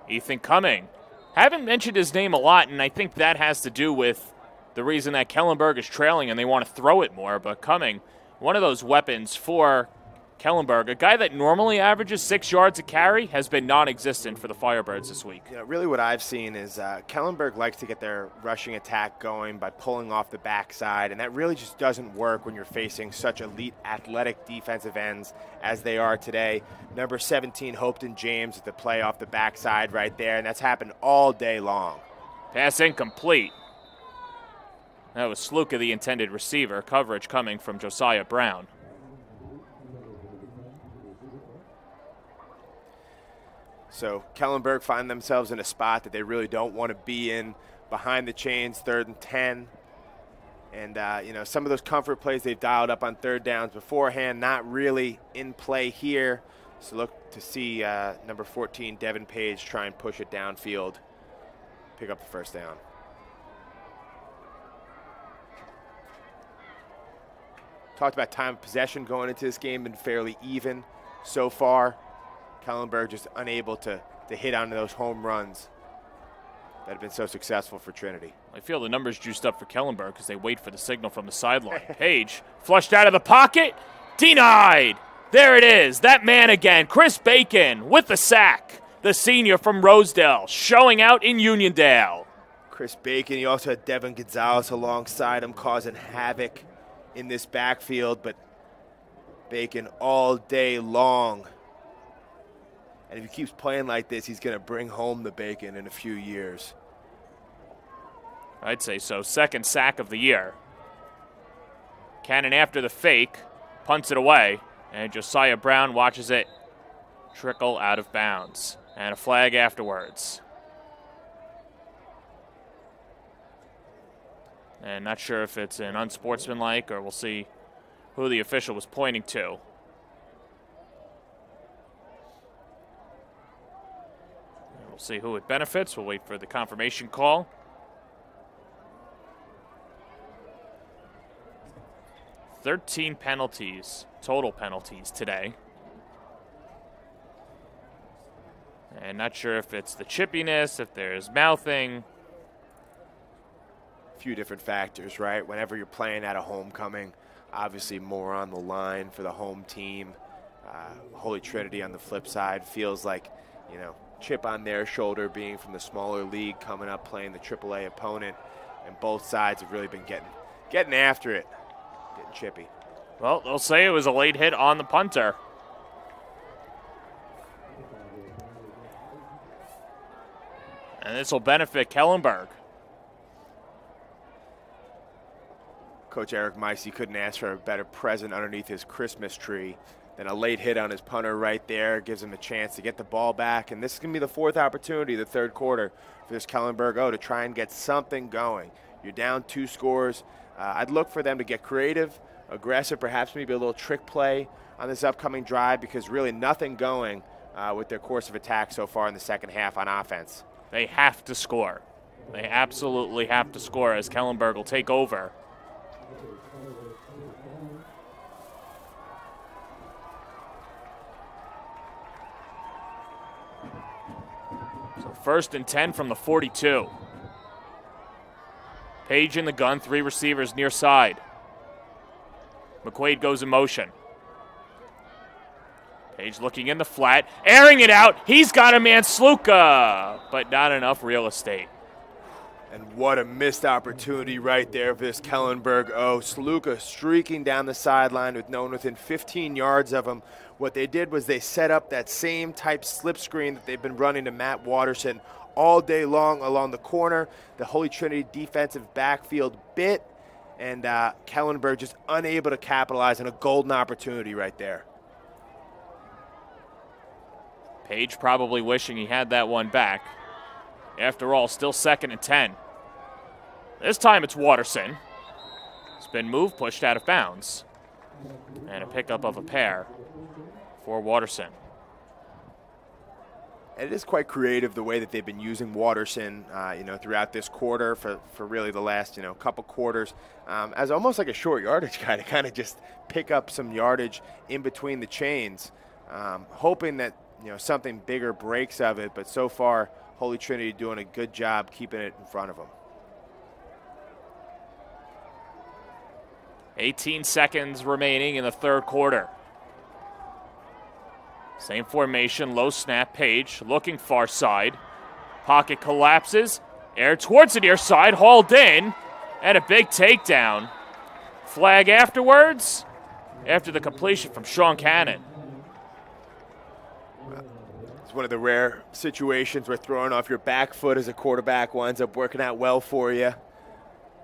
Ethan Cumming. Haven't mentioned his name a lot, and I think that has to do with the reason that Kellenberg is trailing and they want to throw it more. But Cumming, one of those weapons for Kellenberg, a guy that normally averages 6 yards a carry, has been non-existent for the Firebirds this week. You know, really what I've seen is Kellenberg likes to get their rushing attack going by pulling off the backside, and that really just doesn't work when you're facing such elite athletic defensive ends as they are today. Number 17, Hopeton James, with the play off the backside right there, and that's happened all day long. Pass incomplete. That was Sluka, the intended receiver. Coverage coming from Josiah Brown. So Kellenberg find themselves in a spot that they really don't want to be in, behind the chains, 3rd and 10. And, you know, some of those comfort plays they've dialed up on 3rd downs beforehand, not really in play here. So look to see number 14, Devin Page, try and push it downfield, pick up the first down. Talked about time of possession going into this game, been fairly even so far. Kellenberg just unable to hit on those home runs that have been so successful for Trinity. I feel the numbers juiced up for Kellenberg because they wait for the signal from the sideline. Page flushed out of the pocket, denied. There it is, that man again, Chris Bacon with the sack. The senior from Rosedale showing out in Uniondale. Chris Bacon, he also had Devin Gonzalez alongside him, causing havoc in this backfield, but Bacon all day long. And if he keeps playing like this, he's going to bring home the bacon in a few years. I'd say so. 2nd sack of the year. Cannon after the fake, punts it away, and Josiah Brown watches it trickle out of bounds. And a flag afterwards. And not sure if it's an unsportsmanlike or we'll see who the official was pointing to. We'll see who it benefits. We'll wait for the confirmation call. $13 penalties, total penalties today. And not sure if it's the chippiness, if there's mouthing. A few different factors, right? Whenever you're playing at a homecoming, obviously more on the line for the home team. Holy Trinity on the flip side feels like, you know, chip on their shoulder being from the smaller league coming up playing the AAA opponent, and both sides have really been getting after it, getting chippy. Well, they'll say it was a late hit on the punter. And this will benefit Kellenberg. Coach Eric Meisey couldn't ask for a better present underneath his Christmas tree than a late hit on his punter right there. Gives him a chance to get the ball back. And this is going to be the fourth opportunity, the third quarter, for this Kellenberg to try and get something going. You're down 2 scores. I'd look for them to get creative, aggressive, perhaps maybe a little trick play on this upcoming drive, because really nothing going with their course of attack so far in the second half on offense. They have to score. They absolutely have to score as Kellenberg will take over. So 1st and 10 from the 42. Page in the gun, 3 receivers near side. McQuaid goes in motion. Page looking in the flat, airing it out. He's got a man, Sluka, but not enough real estate. And what a missed opportunity right there for this Kellenberg. Sluka streaking down the sideline with no one within 15 yards of him. What they did was they set up that same type slip screen that they've been running to Matt Watterson all day long along the corner. The Holy Trinity defensive backfield bit, and Kellenberg just unable to capitalize on a golden opportunity right there. Page probably wishing he had that one back. After all, still 2nd and 10. This time it's Watterson. It's been moved, pushed out of bounds. And a pickup of a pair for Watterson. And it is quite creative the way that they've been using Watterson, throughout this quarter for really the last, couple quarters, as almost like a short yardage guy to kind of just pick up some yardage in between the chains, hoping that, something bigger breaks of it. But so far, Holy Trinity doing a good job keeping it in front of them. 18 seconds remaining in the third quarter. Same formation, low snap. Page looking far side. Pocket collapses. Air towards the near side, hauled in, and a big takedown. Flag afterwards, after the completion from Sean Cannon. It's one of the rare situations where throwing off your back foot as a quarterback winds up working out well for you.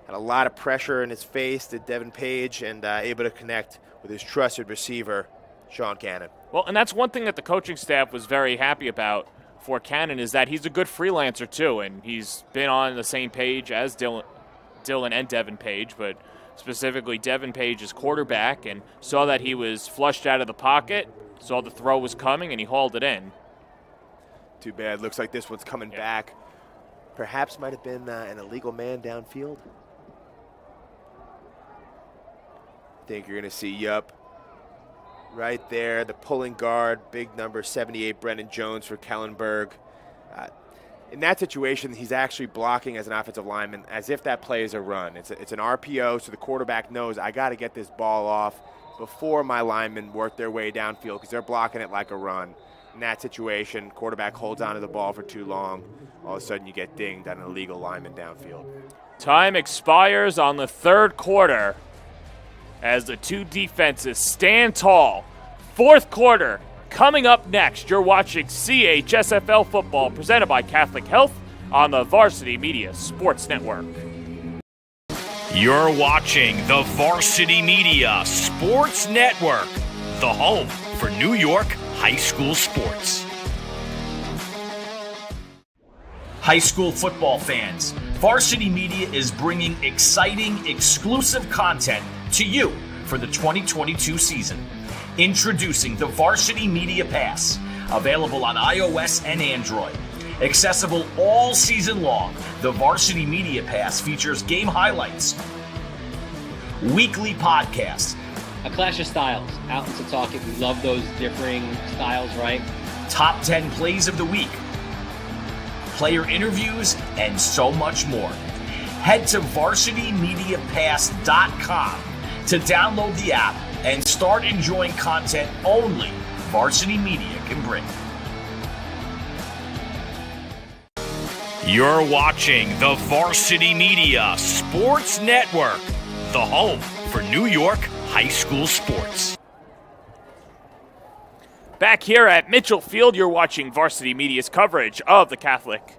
Had a lot of pressure in his face to Devin Page, and able to connect with his trusted receiver, Sean Cannon. Well, and that's one thing that the coaching staff was very happy about for Cannon, is that he's a good freelancer too, and he's been on the same page as Dylan and Devin Page, but specifically Devin Page's quarterback, and saw that he was flushed out of the pocket, saw the throw was coming, and he hauled it in. Too bad. Looks like this one's coming back. Perhaps might have been an illegal man downfield. I think you're going to see, yup, right there, the pulling guard, big number 78, Brendan Jones for Kellenberg. In that situation, he's actually blocking as an offensive lineman as if that play is a run. It's an RPO, so the quarterback knows I got to get this ball off before my linemen work their way downfield, because they're blocking it like a run. In that situation, quarterback holds onto the ball for too long. All of a sudden, you get dinged on an illegal lineman downfield. Time expires on the third quarter as the two defenses stand tall. Fourth quarter coming up next. You're watching CHSFL football presented by Catholic Health on the Varsity Media Sports Network. You're watching the Varsity Media Sports Network, the home for New York high school sports. High school football fans, Varsity Media is bringing exciting, exclusive content to you for the 2022 season. Introducing the Varsity Media Pass, available on iOS and Android. Accessible all season long, the Varsity Media Pass features game highlights, weekly podcasts, A clash of styles out in Setauket. We love those differing styles, right? top 10 plays of the week, player interviews, and so much more. Head to varsitymediapass.com to download the app and start enjoying content only Varsity Media can bring. You're watching the Varsity Media Sports Network, the home for New York high school sports. Back here at Mitchell Field, you're watching Varsity Media's coverage of the Catholic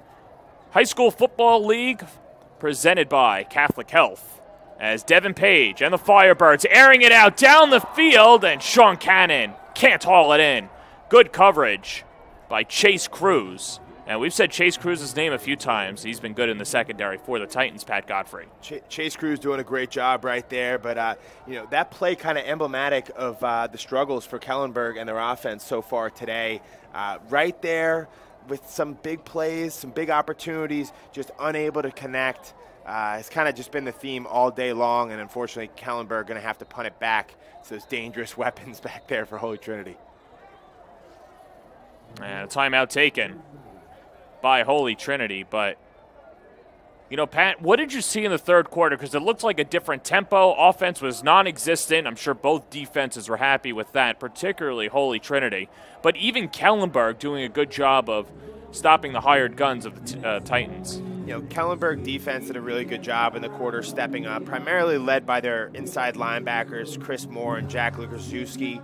High School Football League, presented by Catholic Health, as Devin Page and the Firebirds airing it out down the field, and Sean Cannon can't haul it in. Good coverage by Chase Cruz. And we've said Chase Cruz's name a few times. He's been good in the secondary for the Titans, Pat Godfrey. Chase Cruz doing a great job right there, but that play kind of emblematic of the struggles for Kellenberg and their offense so far today. Right there with some big plays, some big opportunities, just unable to connect. It's kind of just been the theme all day long, and unfortunately Kellenberg going to have to punt it back. It's those dangerous weapons back there for Holy Trinity. And a timeout taken by Holy Trinity. But, Pat, what did you see in the third quarter? Because it looked like a different tempo. Offense was non-existent. I'm sure both defenses were happy with that, particularly Holy Trinity. But even Kellenberg doing a good job of stopping the hired guns of the Titans. Kellenberg defense did a really good job in the quarter, stepping up, primarily led by their inside linebackers, Chris Moore and Jack Lukaczewski.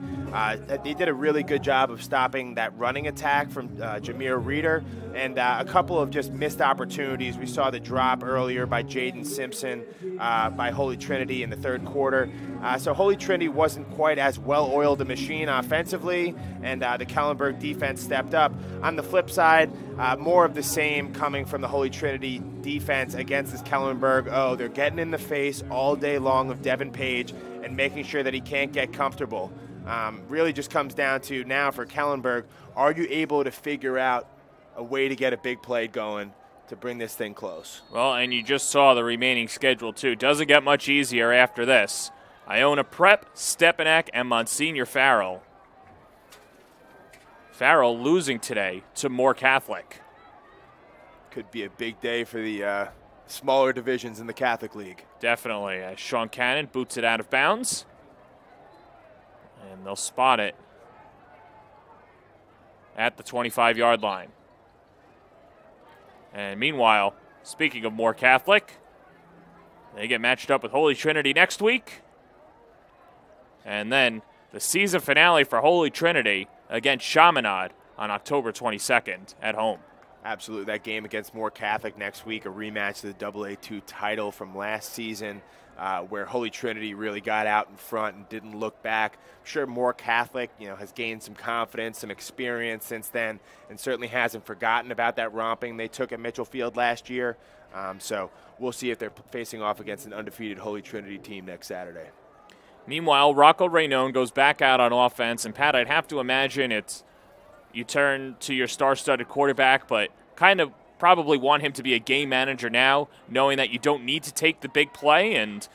They did a really good job of stopping that running attack from Jameer Reeder, and a couple of just missed opportunities. We saw the drop earlier by Jaden Simpson by Holy Trinity in the third quarter. So Holy Trinity wasn't quite as well-oiled a machine offensively, and the Kellenberg defense stepped up. On the flip side, more of the same coming from the Holy Trinity defense against this Kellenberg. They're getting in the face all day long of Devin Page and making sure that he can't get comfortable. Really just comes down to now for Kellenberg, are you able to figure out a way to get a big play going to bring this thing close? Well, and you just saw the remaining schedule, too. Doesn't get much easier after this. Iona Prep, Stepanak, and Monsignor Farrell. Farrell losing today to Moore Catholic. Could be a big day for the smaller divisions in the Catholic League. Definitely. As Sean Cannon boots it out of bounds. And they'll spot it at the 25-yard line. And meanwhile, speaking of Moore Catholic, they get matched up with Holy Trinity next week. And then the season finale for Holy Trinity against Chaminade on October 22nd at home. Absolutely. That game against Moore Catholic next week, a rematch of the AA2 title from last season, where Holy Trinity really got out in front and didn't look back. I'm sure Moore Catholic, has gained some confidence, some experience since then, and certainly hasn't forgotten about that romping they took at Mitchell Field last year. So we'll see if they're facing off against an undefeated Holy Trinity team next Saturday. Meanwhile, Rocco Raynone goes back out on offense, and Pat, I'd have to imagine you turn to your star-studded quarterback, but kind of probably want him to be a game manager now, knowing that you don't need to take the big play, and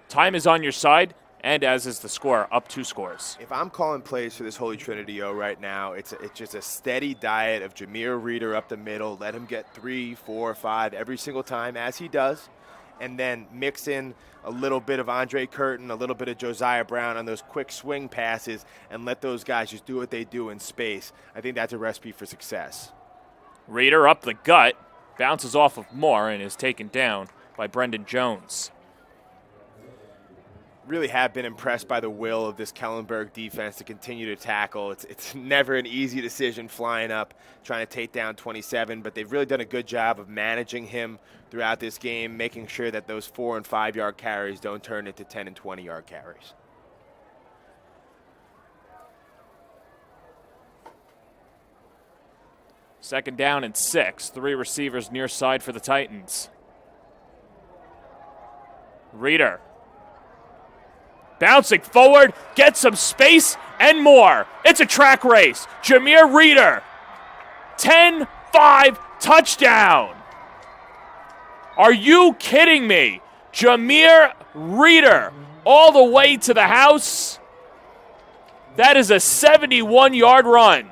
time is on your side, and as is the score, up 2 scores. If I'm calling plays for this Holy Trinity right now, it's just a steady diet of Jameer Reeder up the middle. Let him get 3, 4, 5 every single time, as he does, and then mix in a little bit of Andre Curtin, a little bit of Josiah Brown on those quick swing passes, and let those guys just do what they do in space. I think that's a recipe for success. Reeder up the gut, bounces off of Moore, and is taken down by Brendan Jones. Really have been impressed by the will of this Kellenberg defense to continue to tackle. It's never an easy decision flying up, trying to take down 27, but they've really done a good job of managing him throughout this game, making sure that those 4- and 5-yard carries don't turn into 10- and 20-yard carries. Second down and 6. 3 receivers near side for the Titans. Reeder. Bouncing forward, gets some space and more. It's a track race. Jameer Reeder. 10-5 touchdown. Are you kidding me? Jameer Reeder all the way to the house. That is a 71-yard run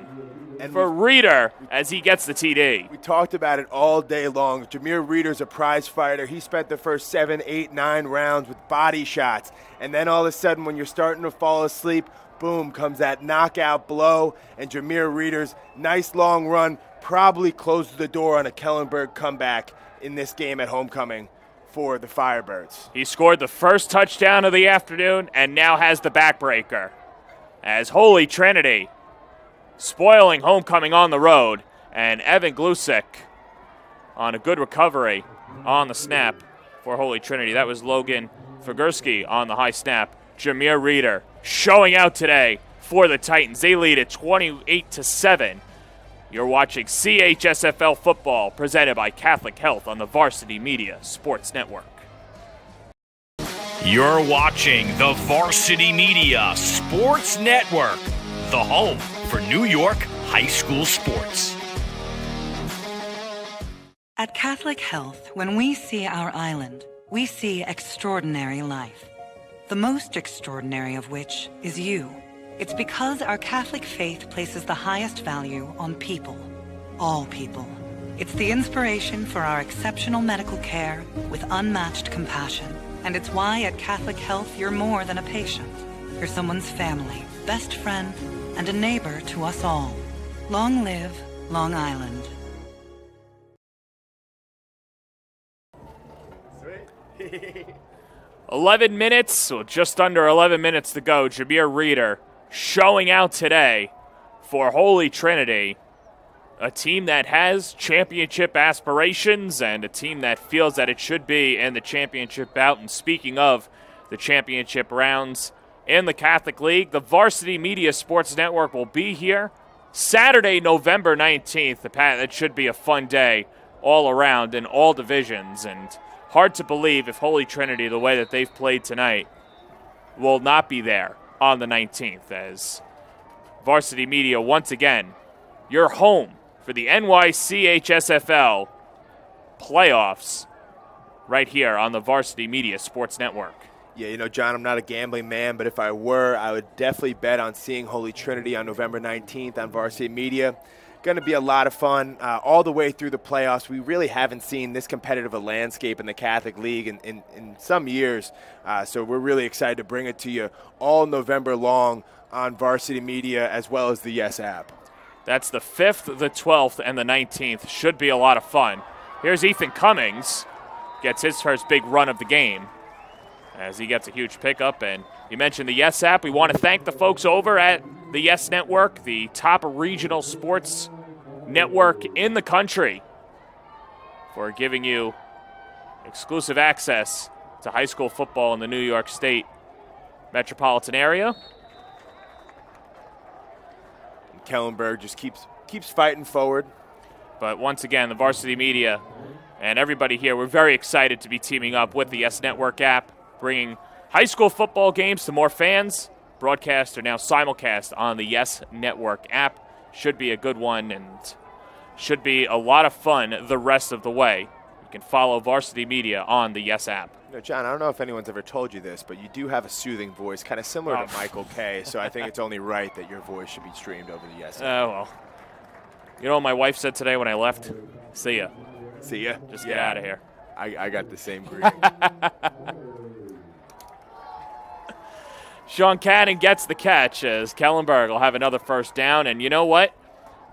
for Reeder as he gets the TD. We talked about it all day long. Jameer Reeder's a prize fighter. He spent the first 7, 8, 9 rounds with body shots. And then all of a sudden when you're starting to fall asleep, boom, comes that knockout blow. And Jameer Reeder's nice long run probably closes the door on a Kellenberg comeback in this game at homecoming for the Firebirds. He scored the first touchdown of the afternoon and now has the backbreaker. As Holy Trinity spoiling homecoming on the road, and Evan Glusik on a good recovery on the snap for Holy Trinity. That was Logan Figurski on the high snap. Jameer Reeder showing out today for the Titans. They lead at 28-7. You're watching CHSFL football presented by Catholic Health on the Varsity Media Sports Network. You're watching the Varsity Media Sports Network, the home for New York high school sports. At Catholic Health, when we see our island, we see extraordinary life. The most extraordinary of which is you. It's because our Catholic faith places the highest value on people. All people. It's the inspiration for our exceptional medical care with unmatched compassion. And it's why at Catholic Health you're more than a patient. You're someone's family, best friend, and a neighbor to us all. Long live Long Island. 11 minutes, or just under 11 minutes to go. Jameer Reeder showing out today for Holy Trinity, a team that has championship aspirations and a team that feels that it should be in the championship bout. And speaking of the championship rounds in the Catholic League, the Varsity Media Sports Network will be here Saturday, November 19th. That should be a fun day all around in all divisions, and hard to believe if Holy Trinity, the way that they've played tonight, will not be there on the 19th, as Varsity Media, once again, your home for the NYCHSFL playoffs right here on the Varsity Media Sports Network. Yeah, you know, John, I'm not a gambling man, but if I were, I would definitely bet on seeing Holy Trinity on November 19th on Varsity Media. Going to be a lot of fun all the way through the playoffs. We really haven't seen this competitive a landscape in the Catholic League in some years, so we're really excited to bring it to you all November long on Varsity Media as well as the Yes app. That's the 5th, the 12th, and the 19th. Should be a lot of fun. Here's Ethan Cummings. Gets his first big run of the game as he gets a huge pickup. And you mentioned the Yes app. We want to thank the folks over at the Yes Network, the top regional sports network in the country, for giving you exclusive access to high school football in the New York State metropolitan area. Kellenberg just keeps fighting forward. But once again, the Varsity Media and everybody here, we're very excited to be teaming up with the Yes Network app, bringing high school football games to more fans. Broadcast are now simulcast on the Yes Network app. Should be a good one and should be a lot of fun the rest of the way. You can follow Varsity Media on the Yes app. You know, John, I don't know if anyone's ever told you this, but you do have a soothing voice, kind of similar to Michael Kay, so I think it's only right that your voice should be streamed over the Yes app. Oh, well. You know what my wife said today when I left? See ya. See ya? Just get out of here. I got the same greeting. Sean Cannon gets the catch as Kellenberg will have another first down. And you know what?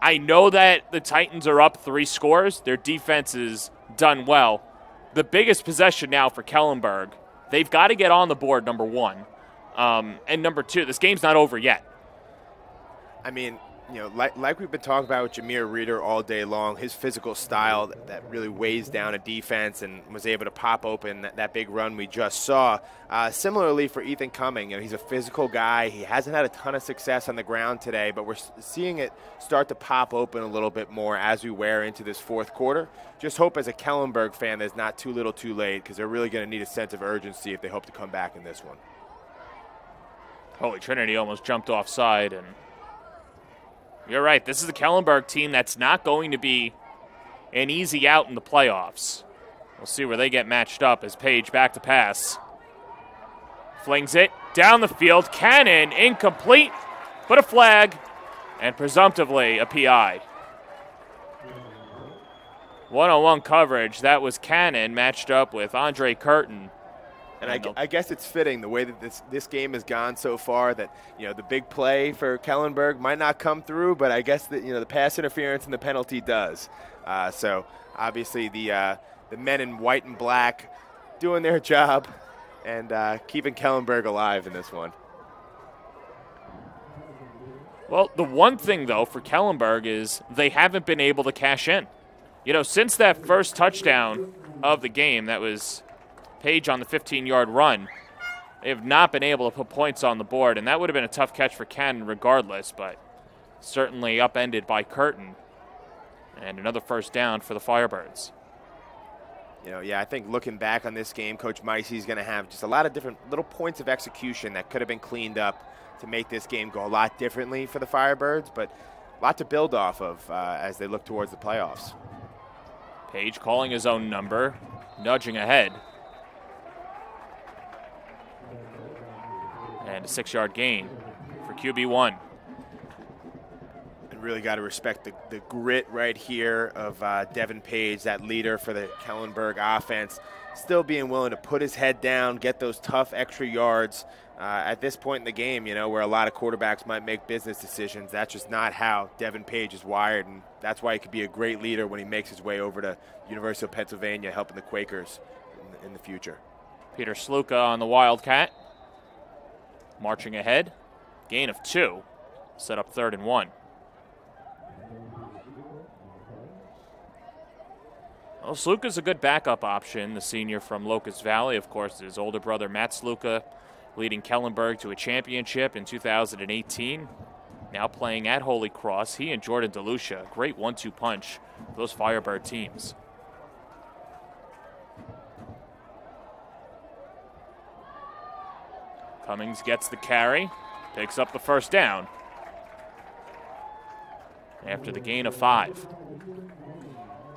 I know that the Titans are up 3 scores. Their defense is done well. The biggest possession now for Kellenberg, they've got to get on the board, number 1. And number 2, this game's not over yet. I mean, you know, like we've been talking about with Jameer Reeder all day long, his physical style that really weighs down a defense and was able to pop open that big run we just saw. Similarly for Ethan Cumming, you know, he's a physical guy. He hasn't had a ton of success on the ground today, but we're seeing it start to pop open a little bit more as we wear into this fourth quarter. Just hope as a Kellenberg fan there's not too little too late, because they're really going to need a sense of urgency if they hope to come back in this one. Holy Trinity almost jumped offside, and you're right. This is a Kellenberg team that's not going to be an easy out in the playoffs. We'll see where they get matched up as Page back to pass. Flings it down the field. Cannon incomplete, but a flag and presumptively a PI. One-on-one coverage. That was Cannon matched up with Andre Curtin. And I guess it's fitting the way that this game has gone so far that, you know, the big play for Kellenberg might not come through, but I guess that, you know, the pass interference and the penalty does. So obviously the men in white and black doing their job and keeping Kellenberg alive in this one. Well, the one thing, though, for Kellenberg is they haven't been able to cash in. You know, since that first touchdown of the game, that was Page on the 15-yard run, they have not been able to put points on the board, and that would have been a tough catch for Cannon regardless, but certainly upended by Curtin. And another first down for the Firebirds. You know, yeah, I think looking back on this game, Coach Micey's going to have just a lot of different little points of execution that could have been cleaned up to make this game go a lot differently for the Firebirds, but a lot to build off of as they look towards the playoffs. Page calling his own number, nudging ahead. And a 6-yard gain for QB1. And really got to respect the grit right here of Devin Page, that leader for the Kellenberg offense, still being willing to put his head down, get those tough extra yards. At this point in the game, you know, where a lot of quarterbacks might make business decisions, that's just not how Devin Page is wired, and that's why he could be a great leader when he makes his way over to University of Pennsylvania, helping the Quakers in the future. Peter Sluka on the Wildcat. Marching ahead. Gain of 2. Set up 3rd and 1. Well, Sluka's a good backup option. The senior from Locust Valley, of course, his older brother Matt Sluka, leading Kellenberg to a championship in 2018. Now playing at Holy Cross. He and Jordan DeLucia, great 1-2 punch for those Firebird teams. Cummings gets the carry, picks up the first down after the gain of 5.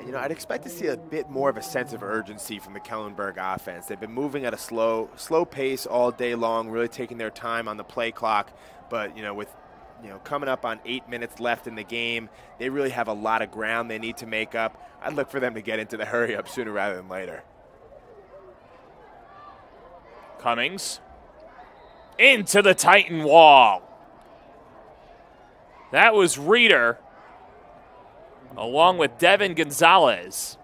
You know, I'd expect to see a bit more of a sense of urgency from the Kellenberg offense. They've been moving at a slow pace all day long, really taking their time on the play clock. But, you know, with, you know, coming up on 8 minutes left in the game, they really have a lot of ground they need to make up. I'd look for them to get into the hurry up sooner rather than later. Cummings into the Titan wall. That was Reeder, along with Devin Gonzalez,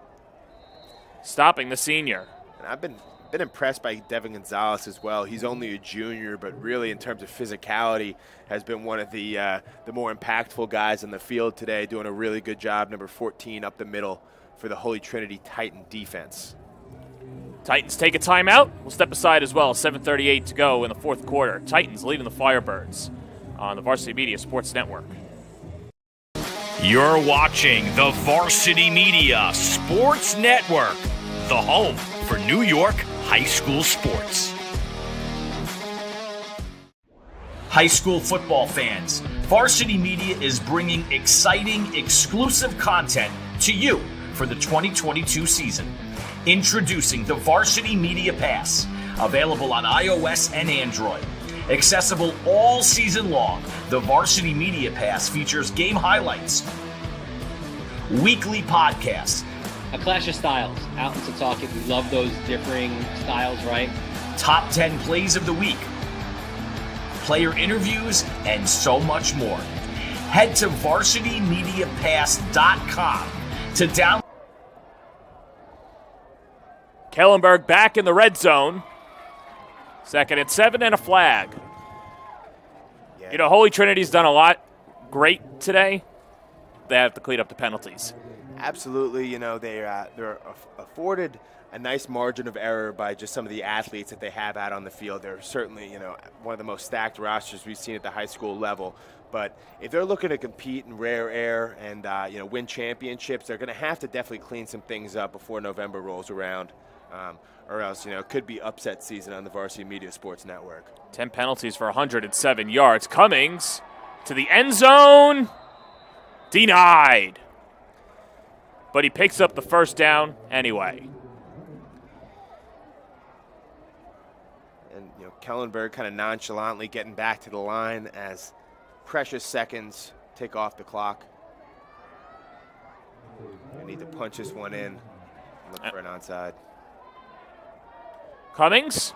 stopping the senior. And I've been impressed by Devin Gonzalez as well. He's only a junior, but really in terms of physicality has been one of the more impactful guys in the field today, doing a really good job, number 14 up the middle for the Holy Trinity Titan defense. Titans take a timeout. We'll step aside as well. 7:38 to go in the fourth quarter. Titans leading the Firebirds on the Varsity Media Sports Network. You're watching the Varsity Media Sports Network, the home for New York high school sports. High school football fans, Varsity Media is bringing exciting, exclusive content to you for the 2022 season. Introducing the Varsity Media Pass, available on iOS and Android. Accessible all season long, the Varsity Media Pass features game highlights, weekly podcasts, a clash of styles, out in Setauket. We love those differing styles, right? top 10 plays of the week, player interviews, and so much more. Head to varsitymediapass.com to download. Kellenberg back in the red zone. 2nd and 7 and a flag. Yeah. You know, Holy Trinity's done a lot great today, they have to clean up the penalties. Absolutely. They're afforded a nice margin of error by just some of the athletes that they have out on the field. They're certainly, one of the most stacked rosters we've seen at the high school level. But if they're looking to compete in rare air and, win championships, they're going to have to definitely clean some things up before November rolls around. Or else, it could be upset season on the Varsity Media Sports Network. 10 penalties for 107 yards. Cummings to the end zone. Denied. But he picks up the first down anyway. And, Kellenberg kind of nonchalantly getting back to the line as precious seconds take off the clock. I need to punch this one in and look for an onside. Cummings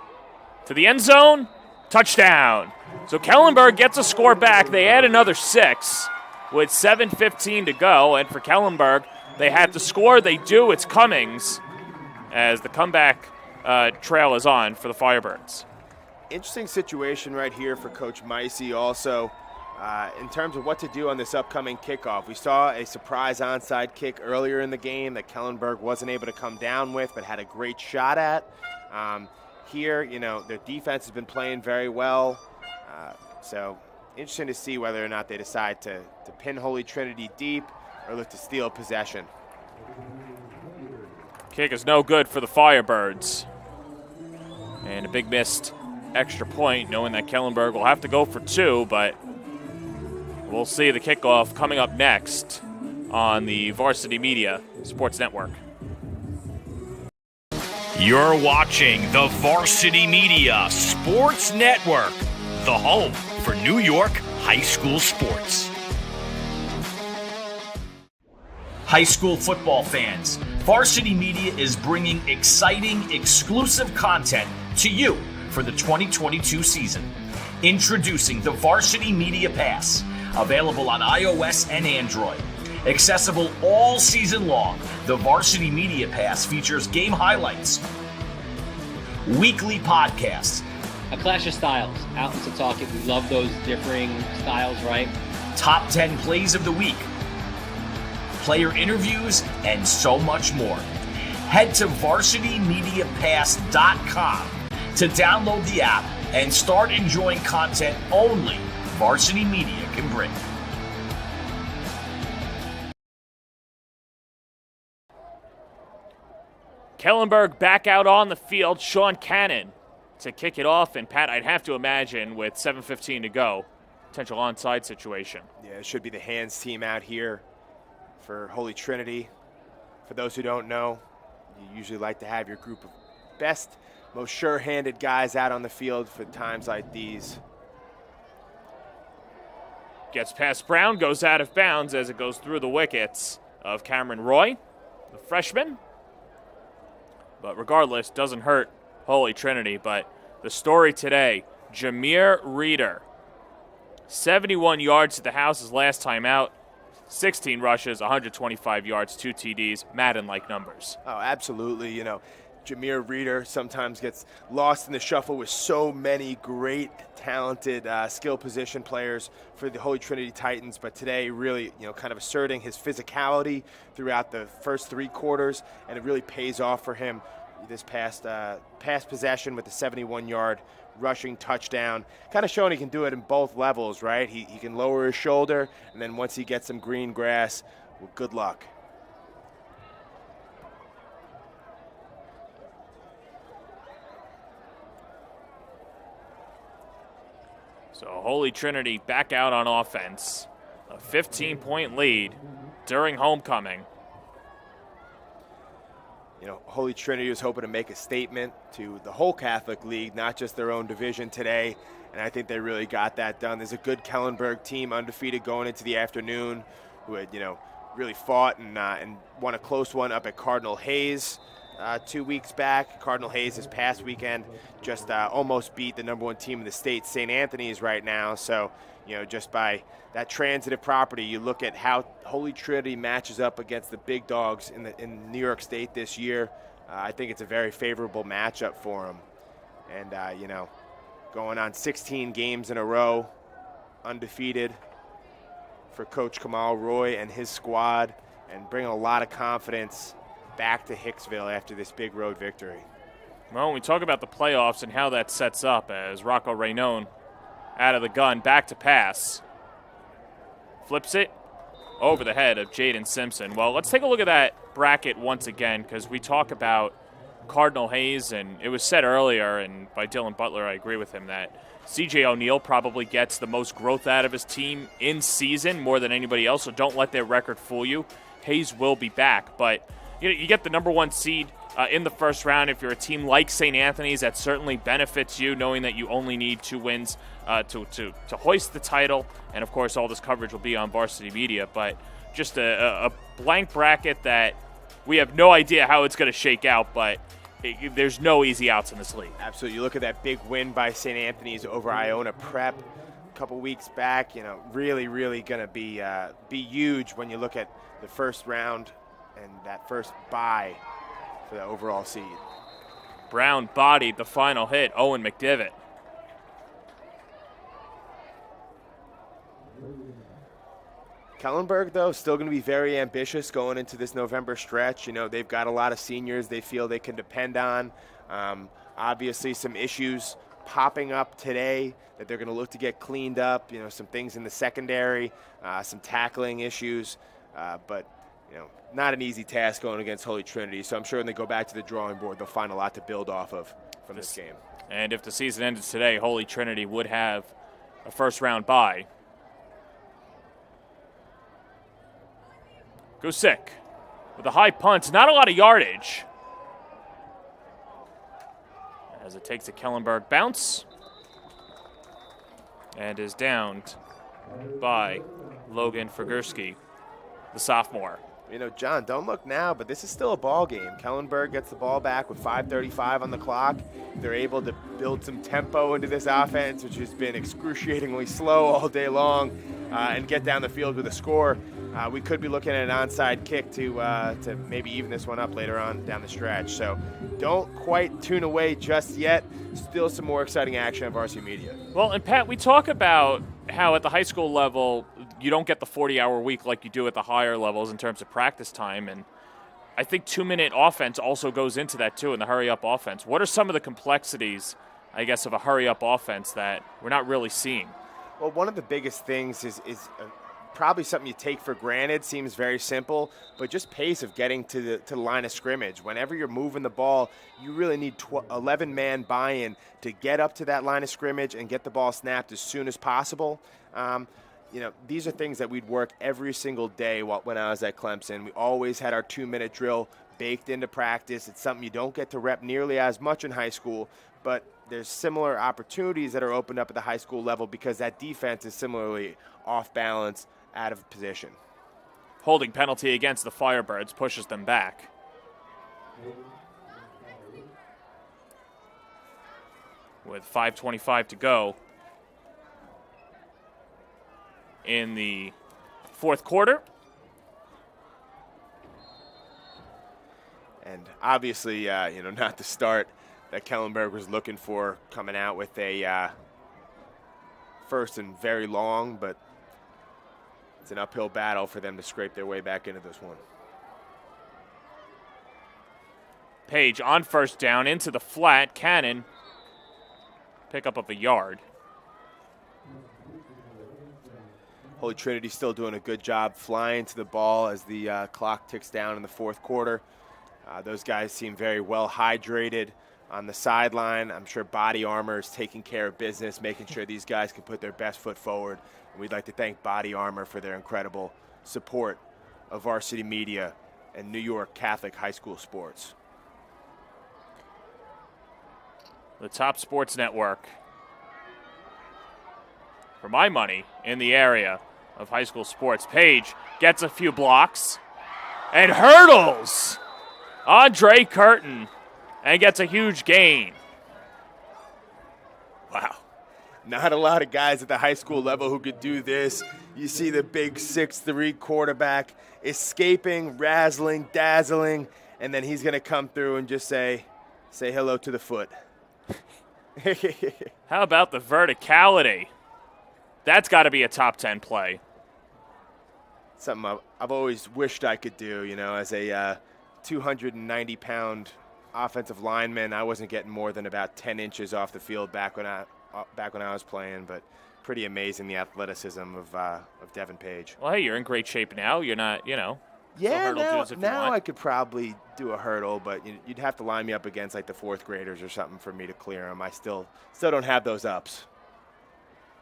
to the end zone. Touchdown. So Kellenberg gets a score back. They add another 6 with 7:15 to go. And for Kellenberg, they had to score. They do. It's Cummings as the comeback trail is on for the Firebirds. Interesting situation right here for Coach Micey also in terms of what to do on this upcoming kickoff. We saw a surprise onside kick earlier in the game that Kellenberg wasn't able to come down with but had a great shot at. Here, their defense has been playing very well. So interesting to see whether or not they decide to pin Holy Trinity deep or look to steal possession. Kick is no good for the Firebirds. And a big missed extra point, knowing that Kellenberg will have to go for 2, but we'll see the kickoff coming up next on the Varsity Media Sports Network. You're watching the Varsity Media Sports Network, the home for New York high school sports. High school football fans, Varsity Media is bringing exciting, exclusive content to you for the 2022 season. Introducing the Varsity Media Pass, available on iOS and Android. Accessible all season long, the Varsity Media Pass features game highlights, weekly podcasts, A clash of styles, out in Setauket. We love those differing styles, right? top 10 plays of the week, player interviews, and so much more. Head to varsitymediapass.com to download the app and start enjoying content only Varsity Media can bring. Kellenberg back out on the field. Sean Cannon to kick it off. And Pat, I'd have to imagine with 7:15 to go, potential onside situation. Yeah, it should be the hands team out here for Holy Trinity. For those who don't know, you usually like to have your group of best, most sure-handed guys out on the field for times like these. Gets past Brown, goes out of bounds as it goes through the wickets of Cameron Roy, the freshman. But regardless, doesn't hurt Holy Trinity. But the story today, Jameer Reeder, 71 yards to the house his last time out, 16 rushes, 125 yards, 2 TDs, Madden-like numbers. Oh, absolutely. Jameer Reeder sometimes gets lost in the shuffle with so many great, talented skill position players for the Holy Trinity Titans. But today, really, kind of asserting his physicality throughout the first 3 quarters, and it really pays off for him this past possession with the 71-yard rushing touchdown. Kind of showing he can do it in both levels, right? He can lower his shoulder, and then once he gets some green grass, well, good luck. So Holy Trinity back out on offense. A 15-point lead during homecoming. Holy Trinity was hoping to make a statement to the whole Catholic League, not just their own division today, and I think they really got that done. There's a good Kellenberg team, undefeated going into the afternoon, who had, really fought and won a close one up at Cardinal Hayes 2 weeks back. Cardinal Hayes this past weekend just almost beat the number 1 team in the state, St. Anthony's, right now. So, just by that transitive property, you look at how Holy Trinity matches up against the big dogs in New York State this year. I think it's a very favorable matchup for them. And, going on 16 games in a row, undefeated. for Coach Kamal Roy and his squad, and bringing a lot of confidence back to Hicksville after this big road victory. Well, when we talk about the playoffs and how that sets up, as Rocco Raynon out of the gun, back to pass. Flips it over the head of Jaden Simpson. Well, let's take a look at that bracket once again, because we talk about Cardinal Hayes, and it was said earlier, and by Dylan Butler, I agree with him, that C.J. O'Neal probably gets the most growth out of his team in season more than anybody else, so don't let their record fool you. Hayes will be back, but you get the number 1 seed in the first round. If you're a team like St. Anthony's, that certainly benefits you, knowing that you only need 2 wins to hoist the title. And, of course, all this coverage will be on Varsity Media. But just a blank bracket that we have no idea how it's going to shake out, but there's no easy outs in this league. Absolutely. You look at that big win by St. Anthony's over Iona Prep a couple weeks back. Really, really going to be huge when you look at the first round and that first bye for the overall seed. Brown bodied the final hit, Owen McDivitt. Kellenberg, though, still going to be very ambitious going into this November stretch. They've got a lot of seniors they feel they can depend on. Obviously, some issues popping up today that they're going to look to get cleaned up. Some things in the secondary, some tackling issues. But not an easy task going against Holy Trinity. So I'm sure when they go back to the drawing board, they'll find a lot to build off of from this game. And if the season ended today, Holy Trinity would have a first-round bye. Gusick with a high punt, not a lot of yardage. As it takes a Kellenberg bounce and is downed by Logan Frigurski, the sophomore. John, don't look now, but this is still a ball game. Kellenberg gets the ball back with 5:35 on the clock. They're able to build some tempo into this offense, which has been excruciatingly slow all day long, and get down the field with a score. We could be looking at an onside kick to maybe even this one up later on down the stretch. So don't quite tune away just yet. Still some more exciting action on Varsity Media. Well, and Pat, we talk about how at the high school level you don't get the 40-hour week like you do at the higher levels in terms of practice time, and I think 2-minute offense also goes into that too, in the hurry-up offense. What are some of the complexities, I guess, of a hurry-up offense that we're not really seeing? Well, one of the biggest things is probably something you take for granted. Seems very simple, but just pace of getting to the line of scrimmage. Whenever you're moving the ball, you really need 11-man buy-in to get up to that line of scrimmage and get the ball snapped as soon as possible. These are things that we'd work every single day when I was at Clemson. We always had our 2-minute drill baked into practice. It's something you don't get to rep nearly as much in high school, but there's similar opportunities that are opened up at the high school level because that defense is similarly off balance, out of position. Holding penalty against the Firebirds pushes them back. With 5:25 to go in the fourth quarter. And obviously, not the start that Kellenberg was looking for, coming out with a first and very long, but it's an uphill battle for them to scrape their way back into this one. Page on first down into the flat. Cannon, pickup of a yard. Holy Trinity still doing a good job flying to the ball as the clock ticks down in the fourth quarter. Those guys seem very well hydrated on the sideline. I'm sure Body Armor is taking care of business, making sure these guys can put their best foot forward. And we'd like to thank Body Armor for their incredible support of Varsity Media and New York Catholic high school sports. The top sports network, for my money, in the area of high school sports. Page gets a few blocks and hurdles Andre Curtin and gets a huge gain. Wow. Not a lot of guys at the high school level who could do this. You see the big 6'3" quarterback escaping, razzling, dazzling, and then he's going to come through and just say hello to the foot. How about the verticality? That's got to be a top 10 play. something I've always wished I could do. You know, as a 290-pound offensive lineman, I wasn't getting more than about 10 inches off the field back when I was playing, but pretty amazing the athleticism of Devin Page. Well, hey, you're in great shape now. You're not, Yeah, hurdle now I could probably do a hurdle, but you'd have to line me up against like the fourth graders or something for me to clear them. I still don't have those ups.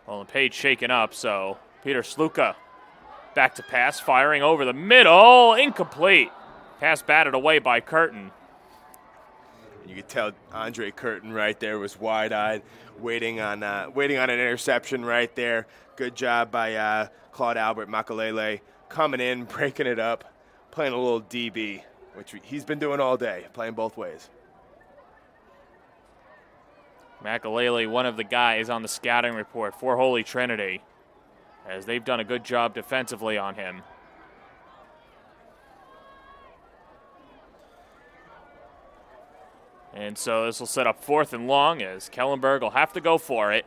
Well, and Page shaken up, so Peter Sluka back to pass, firing over the middle, incomplete. Pass batted away by Curtin. You could tell Andre Curtin right there was wide-eyed, waiting on an interception right there. Good job by Claude Albert Makalele coming in, breaking it up, playing a little DB, which he's been doing all day, playing both ways. Makalele, one of the guys on the scouting report for Holy Trinity, as they've done a good job defensively on him. And so this will set up 4th and long as Kellenberg will have to go for it.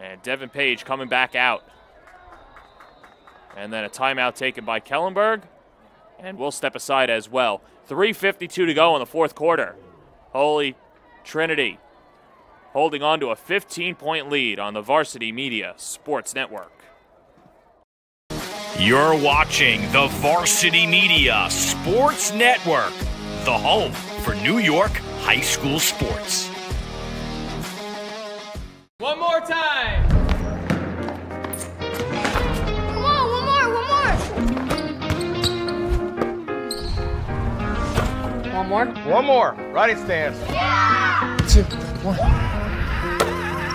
And Devin Page coming back out. And then a timeout taken by Kellenberg. And we'll step aside as well. 3:52 to go in the 4th quarter. Holy Trinity holding on to a 15-point lead on the Varsity Media Sports Network. You're watching the Varsity Media Sports Network, the home for New York high school sports. One more time. Come on, one more. One more. Righty stance. Yeah! 2, 1.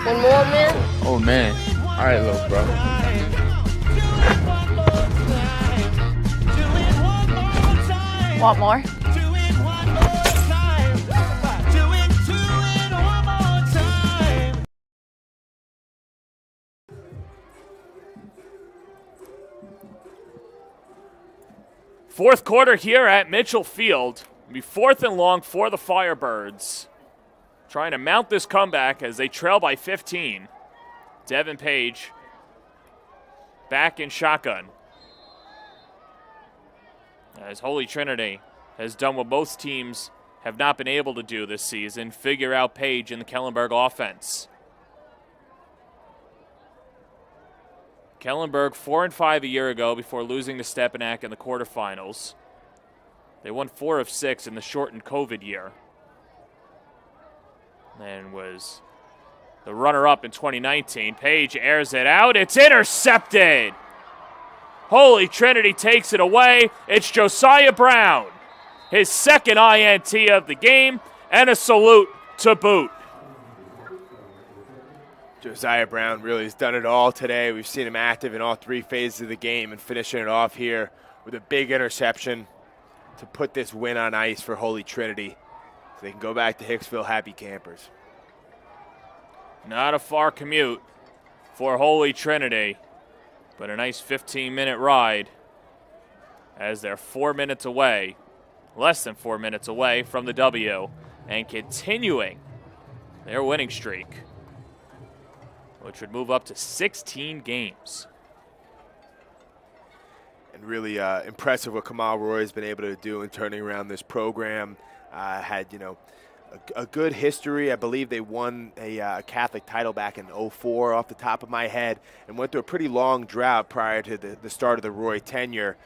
One more, man. Oh, man. All right, little bro. Want more? Fourth quarter here at Mitchell Field. It'll be 4th and long for the Firebirds. Trying to mount this comeback as they trail by 15. Devin Page back in shotgun. As Holy Trinity has done what most teams have not been able to do this season, figure out Page in the Kellenberg offense. Kellenberg 4-5 a year ago before losing to Stepanak in the quarterfinals. They won 4 of 6 in the shortened COVID year. And was the runner-up in 2019. Page airs it out. It's intercepted. Holy Trinity takes it away. It's Josiah Brown. His second INT of the game, and a salute to boot. Josiah Brown really has done it all today. We've seen him active in all 3 phases of the game and finishing it off here with a big interception to put this win on ice for Holy Trinity so they can go back to Hicksville happy campers. Not a far commute for Holy Trinity, but a nice 15-minute ride as they're 4 minutes away, less than 4 minutes away from the W, and continuing their winning streak, which would move up to 16 games. And really impressive what Kamal Roy has been able to do in turning around this program. Had, a good history. I believe they won a Catholic title back in 2004 off the top of my head, and went through a pretty long drought prior to the start of the Roy tenure.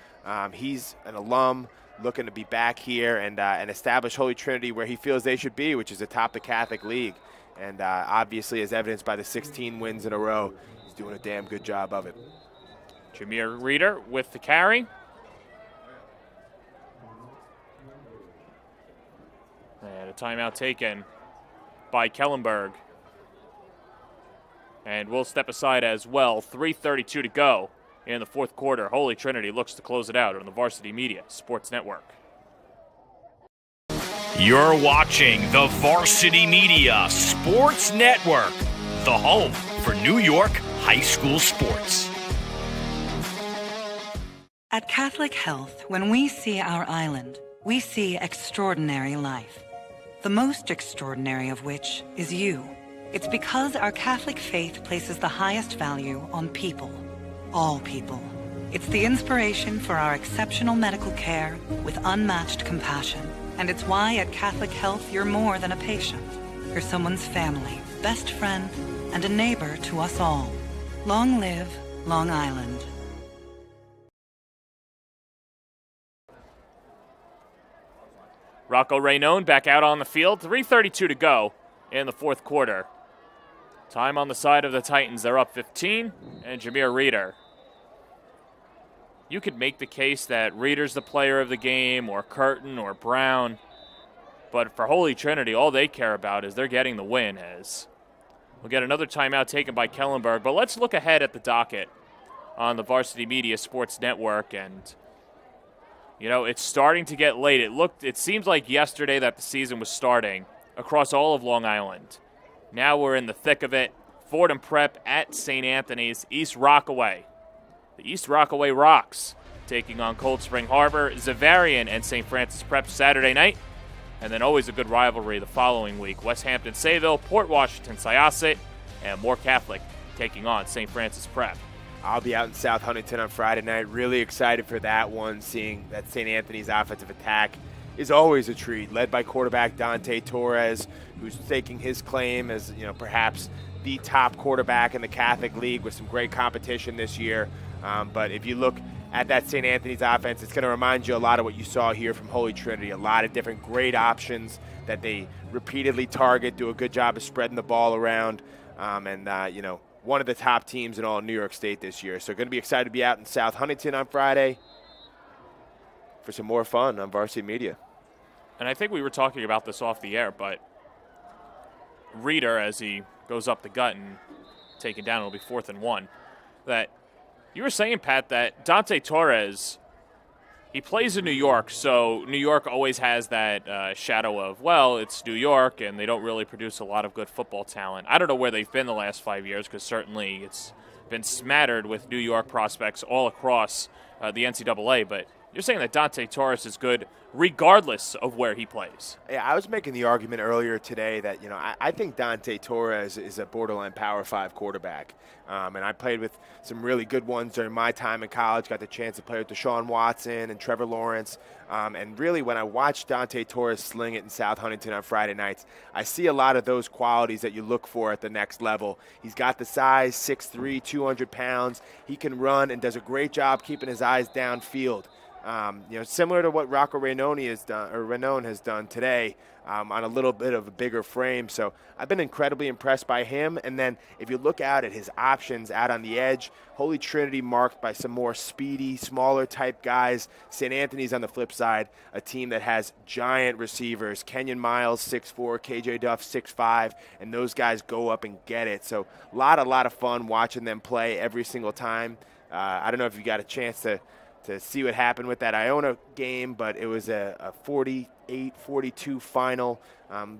He's an alum looking to be back here and establish Holy Trinity where he feels they should be, which is atop the Catholic League. And obviously, as evidenced by the 16 wins in a row, he's doing a damn good job of it. Jameer Reeder with the carry. And a timeout taken by Kellenberg. And we'll step aside as well. 3:32 to go in the 4th quarter. Holy Trinity looks to close it out on the Varsity Media Sports Network. You're watching the Varsity Media Sports Network, the home for New York high school sports. At Catholic Health, when we see our island, we see extraordinary life. The most extraordinary of which is you. It's because our Catholic faith places the highest value on people. all people. It's the inspiration for our exceptional medical care with unmatched compassion. And it's why at Catholic Health you're more than a patient. You're someone's family, best friend, and a neighbor to us all. Long live Long Island. Rocco Raynone back out on the field. 3:32 to go in the fourth quarter. Time on the side of the Titans. They're up 15, and Jameer Reeder. You could make the case that Reeder's the player of the game, or Curtin, or Brown. But for Holy Trinity, all they care about is they're getting the win. As we'll get another timeout taken by Kellenberg. But let's look ahead at the docket on the Varsity Media Sports Network. And, you know, it's starting to get late. It seems like yesterday that the season was starting across all of Long Island. Now we're in the thick of it. Fordham Prep at St. Anthony's, East Rockaway. The East Rockaway Rocks taking on Cold Spring Harbor, Zavarian, and St. Francis Prep Saturday night. And then always a good rivalry the following week. West Hampton Sayville, Port Washington Syosset, and Moore Catholic taking on St. Francis Prep. I'll be out in South Huntington on Friday night. Really excited for that one, seeing that St. Anthony's offensive attack is always a treat, led by quarterback Dante Torres, who's staking his claim as, you know, perhaps the top quarterback in the Catholic League with some great competition this year. But if you look at that St. Anthony's offense, it's going to remind you a lot of what you saw here from Holy Trinity. A lot of different great options that they repeatedly target, do a good job of spreading the ball around, you know, one of the top teams in all of New York State this year. So going to be excited to be out in South Huntington on Friday for some more fun on Varsity Media. And I think we were talking about this off the air, but Reeder, as he goes up the gut and taken down, it'll be 4th and 1, that you were saying, Pat, that Dante Torres, he plays in New York, so New York always has that shadow of, well, it's New York, and they don't really produce a lot of good football talent. I don't know where they've been the last 5 years, because certainly it's been smattered with New York prospects all across the NCAA, but you're saying that Dante Torres is good regardless of where he plays. Yeah, I was making the argument earlier today that, you know, I think Dante Torres is a borderline Power 5 quarterback. And I played with some really good ones during my time in college, got the chance to play with Deshaun Watson and Trevor Lawrence. And really, when I watched Dante Torres sling it in South Huntington on Friday nights, I see a lot of those qualities that you look for at the next level. He's got the size, 6'3", 200 pounds. He can run and does a great job keeping his eyes downfield. You know, similar to what Rocco Raynone has done today, on a little bit of a bigger frame. So I've been incredibly impressed by him. And then if you look out at his options out on the edge, Holy Trinity marked by some more speedy, smaller type guys. St. Anthony's on the flip side, a team that has giant receivers. Kenyon Miles, 6'4", KJ Duff, 6'5", and those guys go up and get it. So a lot of fun watching them play every single time. I don't know if you got a chance to see what happened with that Iona game, but it was a 48-42 final.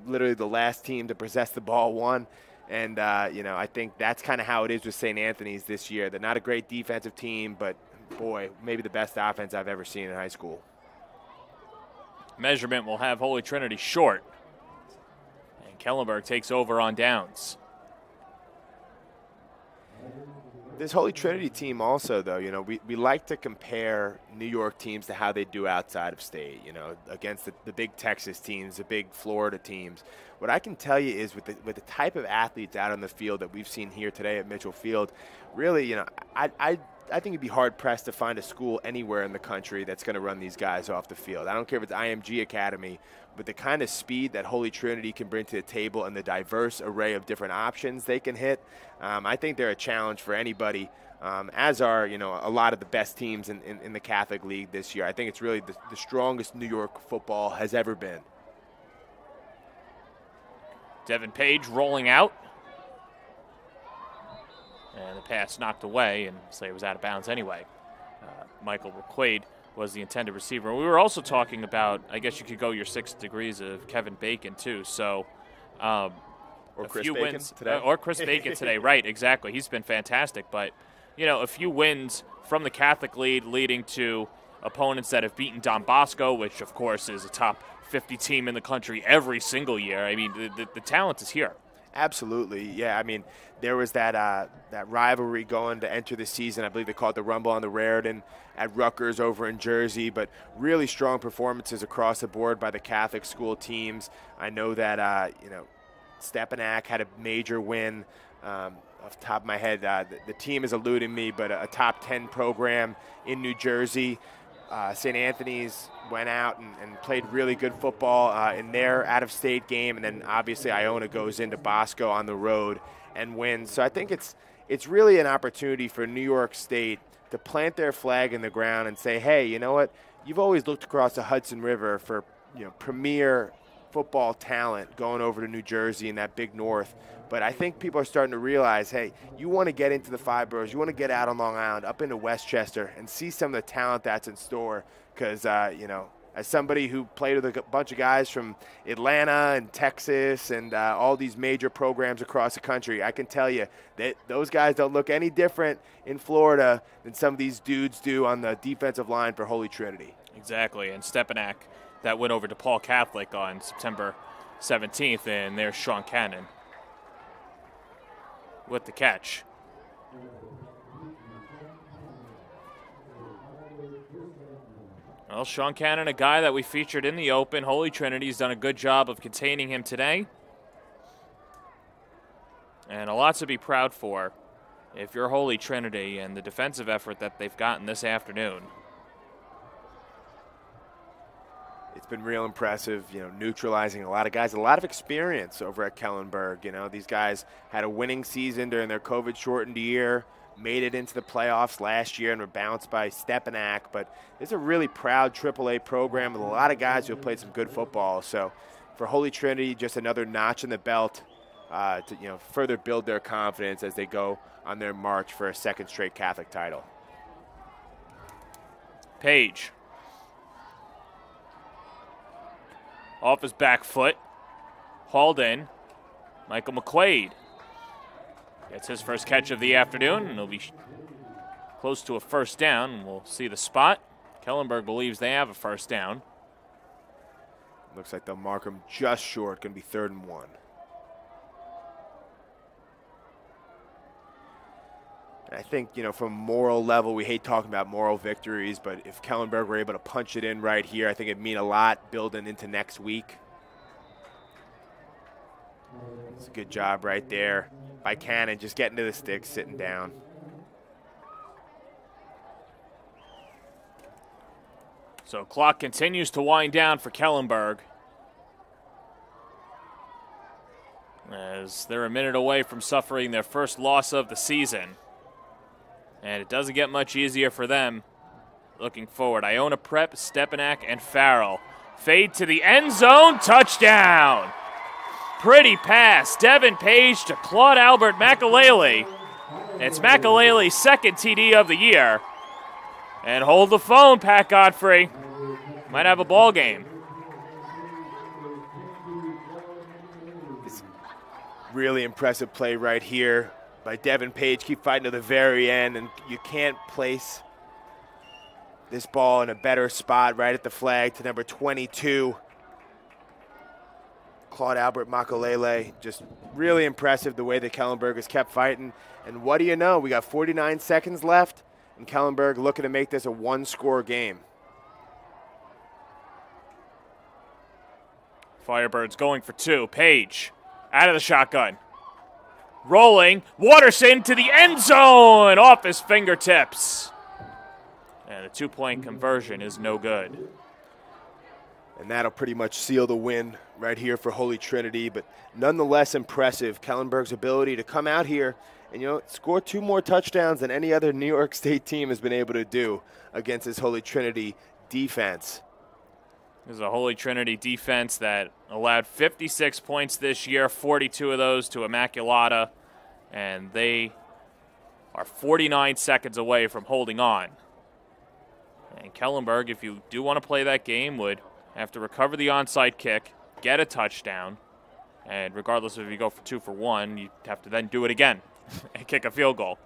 Literally the last team to possess the ball won. And, you know, I think that's kind of how it is with St. Anthony's this year. They're not a great defensive team, but, boy, maybe the best offense I've ever seen in high school. Measurement will have Holy Trinity short. And Kellenberg takes over on downs. This Holy Trinity team also, though, you know, we like to compare New York teams to how they do outside of state, you know, against the big Texas teams, the big Florida teams. What I can tell you is with the type of athletes out on the field that we've seen here today at Mitchell Field, really, you know, I think you'd be hard-pressed to find a school anywhere in the country that's going to run these guys off the field. I don't care if it's IMG Academy, but the kind of speed that Holy Trinity can bring to the table and the diverse array of different options they can hit, I think they're a challenge for anybody, as are, you know, a lot of the best teams in the Catholic League this year. I think it's really the strongest New York football has ever been. Devin Page rolling out. And the pass knocked away, and say it was out of bounds anyway. Michael McQuaid was the intended receiver. We were also talking about, I guess you could go your 6 degrees of Kevin Bacon too. So, or Chris few Bacon wins today. Or Chris Bacon today, right? Exactly. He's been fantastic, but you know, a few wins from the Catholic League leading to opponents that have beaten Don Bosco, which of course is a top 50 team in the country every single year. I mean, the talent is here. Absolutely, yeah. I mean, there was that rivalry going to enter the season. I believe they called it the Rumble on the Raritan at Rutgers over in Jersey, but really strong performances across the board by the Catholic school teams. I know that, Stepanak had a major win. Off the top of my head, the team is eluding me, but a top 10 program in New Jersey. St. Anthony's went out and played really good football in their out-of-state game, and then obviously Iona goes into Bosco on the road and wins. So I think it's really an opportunity for New York State to plant their flag in the ground and say, hey, you know what? You've always looked across the Hudson River for premier football talent going over to New Jersey and that big north. But I think people are starting to realize, hey, you want to get into the five boroughs, you want to get out on Long Island, up into Westchester, and see some of the talent that's in store. Because, as somebody who played with a bunch of guys from Atlanta and Texas and all these major programs across the country, I can tell you that those guys don't look any different in Florida than some of these dudes do on the defensive line for Holy Trinity. Exactly, and Stepanak, that went over to Paul Catholic on September 17th, and there's Sean Cannon with the catch. Well, Sean Cannon, a guy that we featured in the Open. Holy Trinity's done a good job of containing him today. And a lot to be proud for if you're Holy Trinity and the defensive effort that they've gotten this afternoon. It's been real impressive, neutralizing a lot of guys, a lot of experience over at Kellenberg. These guys had a winning season during their COVID-shortened year, made it into the playoffs last year and were bounced by Stepanak. But it's a really proud AAA program with a lot of guys who have played some good football. So for Holy Trinity, just another notch in the belt to further build their confidence as they go on their march for a second straight Catholic title. Page. Off his back foot, hauled in. Michael McQuaid gets his first catch of the afternoon, and he'll be close to a first down. We'll see the spot. Kellenberg believes they have a first down. Looks like they'll mark him just short. Going to be 3rd and 1. And I think, from a moral level, we hate talking about moral victories, but if Kellenberg were able to punch it in right here, I think it'd mean a lot building into next week. It's a good job right there by Cannon, just getting to the sticks, sitting down. So clock continues to wind down for Kellenberg, as they're a minute away from suffering their first loss of the season. And it doesn't get much easier for them looking forward. Iona Prep, Stepanak, and Farrell. Fade to the end zone, touchdown! Pretty pass, Devin Page to Claude Albert Makalele. It's Makalele's second TD of the year. And hold the phone, Pat Godfrey. Might have a ball game. It's really impressive play right here by Devin Page. Keep fighting to the very end, and you can't place this ball in a better spot right at the flag to number 22. Claude Albert Makalele. Just really impressive the way that Kellenberg has kept fighting. And what do you know? We got 49 seconds left, and Kellenberg looking to make this a one-score game. Firebirds going for 2. Page out of the shotgun. Rolling, Waterson to the end zone, off his fingertips. And a 2-point conversion is no good. And that'll pretty much seal the win right here for Holy Trinity. But nonetheless impressive, Kellenberg's ability to come out here and, score 2 more touchdowns than any other New York State team has been able to do against this Holy Trinity defense. This is a Holy Trinity defense that allowed 56 points this year, 42 of those to Immaculata, and they are 49 seconds away from holding on. And Kellenberg, if you do want to play that game, would have to recover the onside kick, get a touchdown, and regardless of if you go for 2 for 1, you have to then do it again and kick a field goal.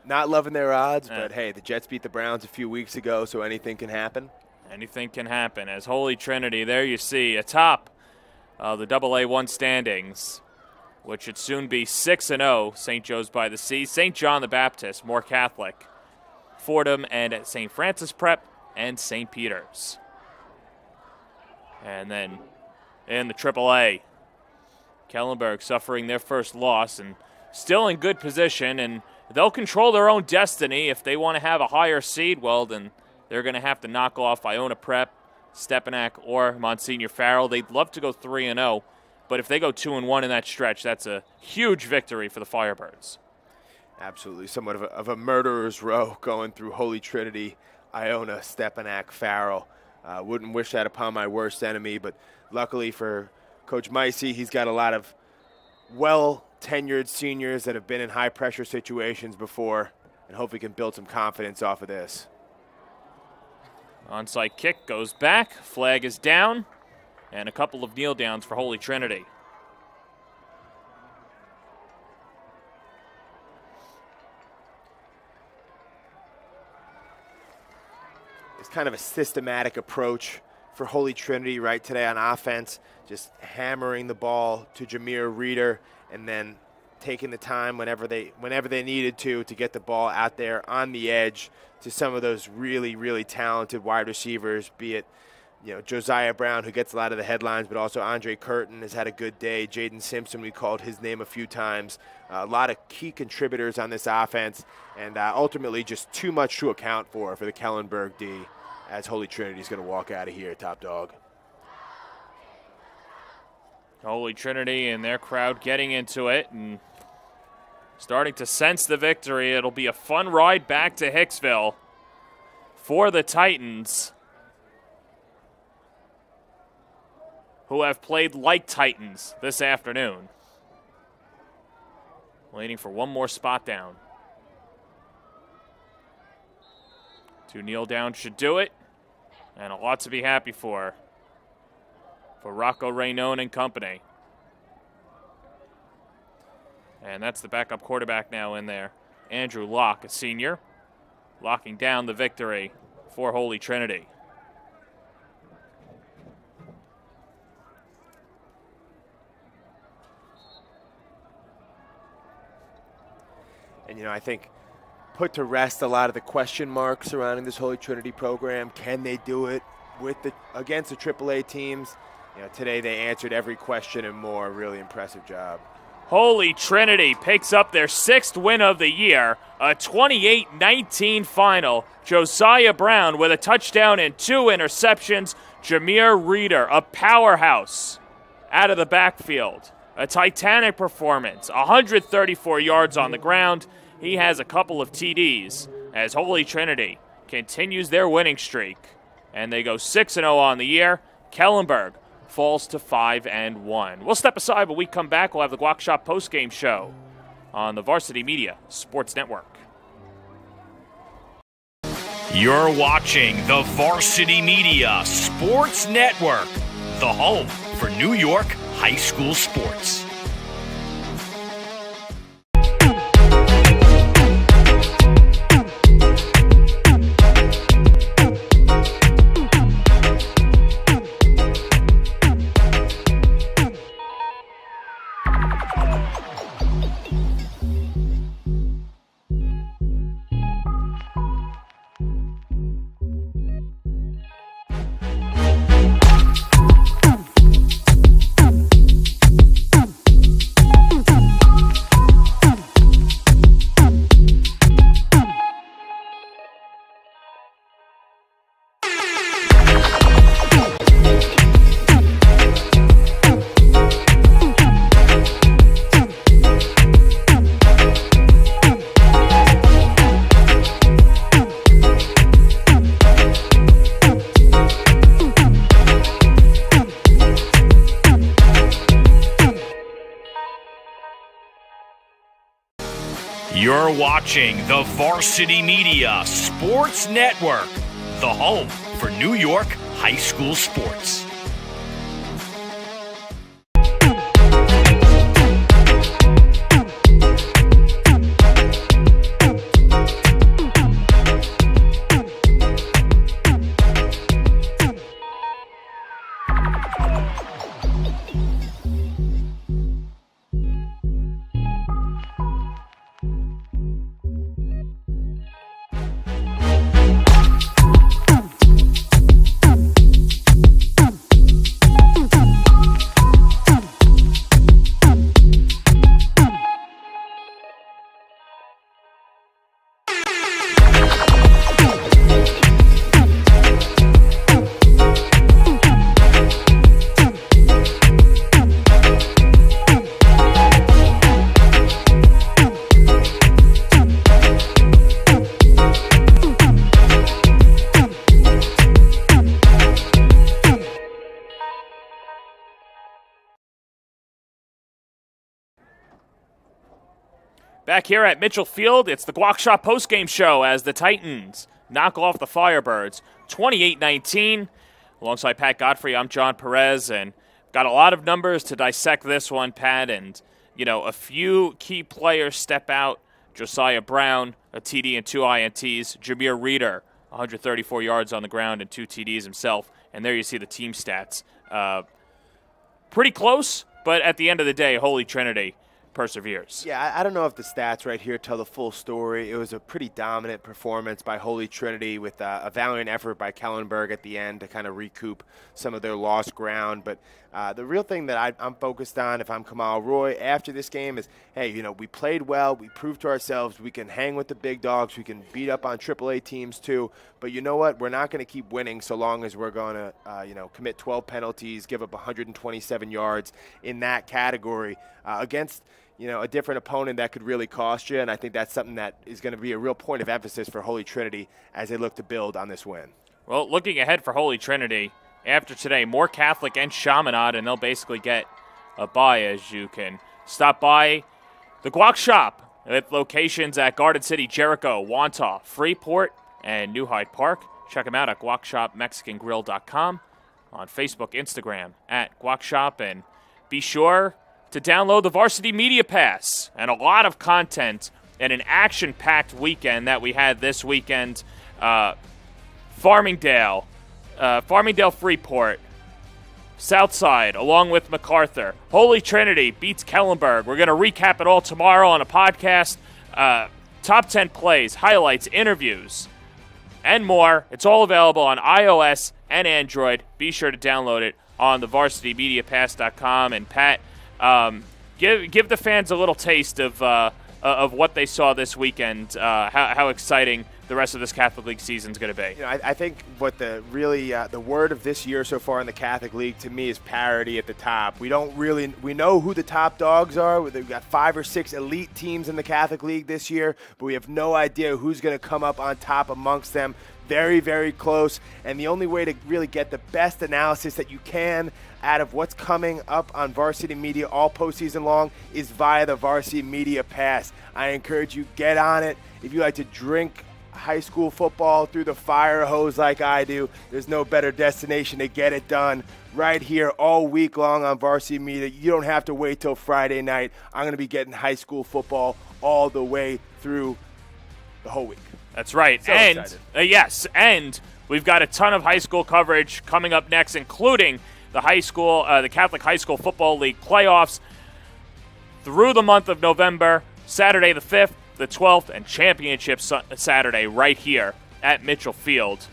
Not loving their odds, but hey, the Jets beat the Browns a few weeks ago, so anything can happen. Anything can happen. As Holy Trinity, there you see, atop the AA1 standings, which should soon be 6-0. St. Joe's by the Sea, St. John the Baptist, more Catholic, Fordham and St. Francis Prep, and St. Peter's. And then in the AAA, Kellenberg suffering their first loss and still in good position, and they'll control their own destiny. If they want to have a higher seed, well, then they're going to have to knock off Iona Prep, Stepanak, or Monsignor Farrell. They'd love to go 3-0, but if they go 2-1 in that stretch, that's a huge victory for the Firebirds. Absolutely, somewhat of a murderer's row going through Holy Trinity, Iona, Stepanak, Farrell. Wouldn't wish that upon my worst enemy, but luckily for Coach Micey, he's got a lot of well-tenured seniors that have been in high-pressure situations before, and hopefully can build some confidence off of this. Onside kick goes back, flag is down, and a couple of kneel downs for Holy Trinity. It's kind of a systematic approach for Holy Trinity right today on offense, just hammering the ball to Jameer Reeder and then taking the time whenever they needed to get the ball out there on the edge to some of those really, really talented wide receivers, be it Josiah Brown, who gets a lot of the headlines, but also Andre Curtin has had a good day. Jaden Simpson, we called his name a few times. A lot of key contributors on this offense, and ultimately just too much to account for the Kellenberg D, as Holy Trinity is going to walk out of here top dog. Holy Trinity and their crowd getting into it and starting to sense the victory. It'll be a fun ride back to Hicksville for the Titans, who have played like Titans this afternoon. Waiting for one more spot down. 2 kneel down should do it, and a lot to be happy for Rocco Raynone and company. And that's the backup quarterback now in there. Andrew Locke, a senior, locking down the victory for Holy Trinity. And, I think put to rest a lot of the question marks surrounding this Holy Trinity program. Can they do it against the AAA teams? Today they answered every question and more. Really impressive job. Holy Trinity picks up their 6th win of the year, a 28-19 final. Josiah Brown with a touchdown and 2 interceptions. Jameer Reeder, a powerhouse out of the backfield. A titanic performance, 134 yards on the ground. He has a couple of TDs as Holy Trinity continues their winning streak. And they go 6-0 on the year. Kellenberg falls to 5-1. We'll step aside, but we come back. We'll have the Guac Shop postgame show on the Varsity Media Sports Network. You're watching the Varsity Media Sports Network, the home for New York high school sports. You're watching the Varsity Media Sports Network, the home for New York high school sports. Back here at Mitchell Field, it's the Guac Shop postgame show as the Titans knock off the Firebirds 28-19. Alongside Pat Godfrey, I'm John Perez, and got a lot of numbers to dissect this one, Pat, and, a few key players step out. Josiah Brown, a TD and 2 INTs. Jameer Reeder, 134 yards on the ground and 2 TDs himself. And there you see the team stats. Pretty close, but at the end of the day, Holy Trinity perseveres. Yeah, I don't know if the stats right here tell the full story. It was a pretty dominant performance by Holy Trinity with a valiant effort by Kellenberg at the end to kind of recoup some of their lost ground. But the real thing that I'm focused on, if I'm Kamal Roy, after this game is, hey, we played well. We proved to ourselves we can hang with the big dogs. We can beat up on AAA teams too. But you know what? We're not going to keep winning so long as we're going to, commit 12 penalties, give up 127 yards in that category against – a different opponent that could really cost you, and I think that's something that is going to be a real point of emphasis for Holy Trinity as they look to build on this win. Well, looking ahead for Holy Trinity, after today, more Catholic and Chaminade, and they'll basically get a bye as you can stop by the Guac Shop with locations at Garden City, Jericho, Wantagh, Freeport, and New Hyde Park. Check them out at guacshopmexicangrill.com, on Facebook, Instagram, at Guac Shop, and be sure to download the Varsity Media Pass, and a lot of content and an action-packed weekend that we had this weekend. Farmingdale, Freeport, Southside, along with MacArthur. Holy Trinity beats Kellenberg. We're going to recap it all tomorrow on a podcast. Top 10 plays, highlights, interviews, and more. It's all available on iOS and Android. Be sure to download it on the VarsityMediaPass.com. And Pat, give the fans a little taste of what they saw this weekend, how exciting the rest of this Catholic League season is going to be. I think what the word of this year so far in the Catholic League to me is parity at the top. We know who the top dogs are. We've got 5 or 6 elite teams in the Catholic League this year, but we have no idea who's going to come up on top amongst them. Very, very close, and the only way to really get the best analysis that you can out of what's coming up on Varsity Media all postseason long is via the Varsity Media Pass. I encourage you, get on it. If you like to drink high school football through the fire hose like I do, there's no better destination to get it done right here all week long on Varsity Media. You don't have to wait till Friday night. I'm going to be getting high school football all the way through the whole week. That's right. So and excited. Yes, and we've got a ton of high school coverage coming up next, including the Catholic High School Football League playoffs through the month of November, Saturday the 5th, the 12th, and championship Saturday right here at Mitchell Field.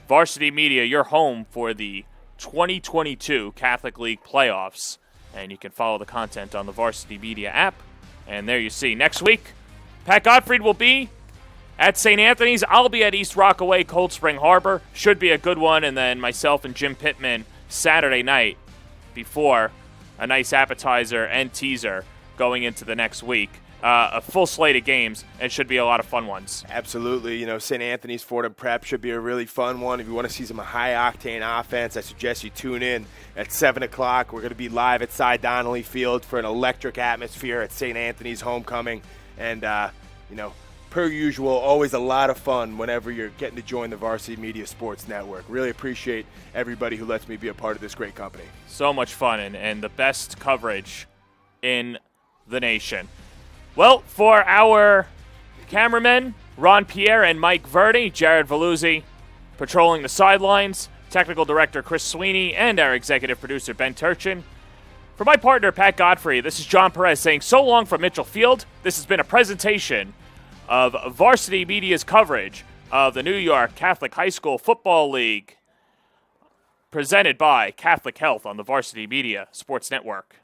Varsity Media, your home for the 2022 Catholic League playoffs. And you can follow the content on the Varsity Media app. And there you see. Next week, Pat Gottfried will be at St. Anthony's. I'll be at East Rockaway, Cold Spring Harbor. Should be a good one. And then myself and Jim Pittman Saturday night before a nice appetizer and teaser going into the next week. A full slate of games, and should be a lot of fun ones. Absolutely. St. Anthony's Fordham Prep should be a really fun one. If you want to see some high-octane offense, I suggest you tune in at 7 o'clock. We're going to be live at Cy Donnelly Field for an electric atmosphere at St. Anthony's homecoming. And, per usual, always a lot of fun whenever you're getting to join the Varsity Media Sports Network. Really appreciate everybody who lets me be a part of this great company. So much fun and the best coverage in the nation. Well, for our cameramen, Ron Pierre and Mike Verdi, Jared Veluzzi patrolling the sidelines, technical director Chris Sweeney, and our executive producer Ben Turchin. For my partner, Pat Godfrey, this is John Perez saying so long from Mitchell Field. This has been a presentation of Varsity Media's coverage of the New York Catholic High School Football League, presented by Catholic Health on the Varsity Media Sports Network.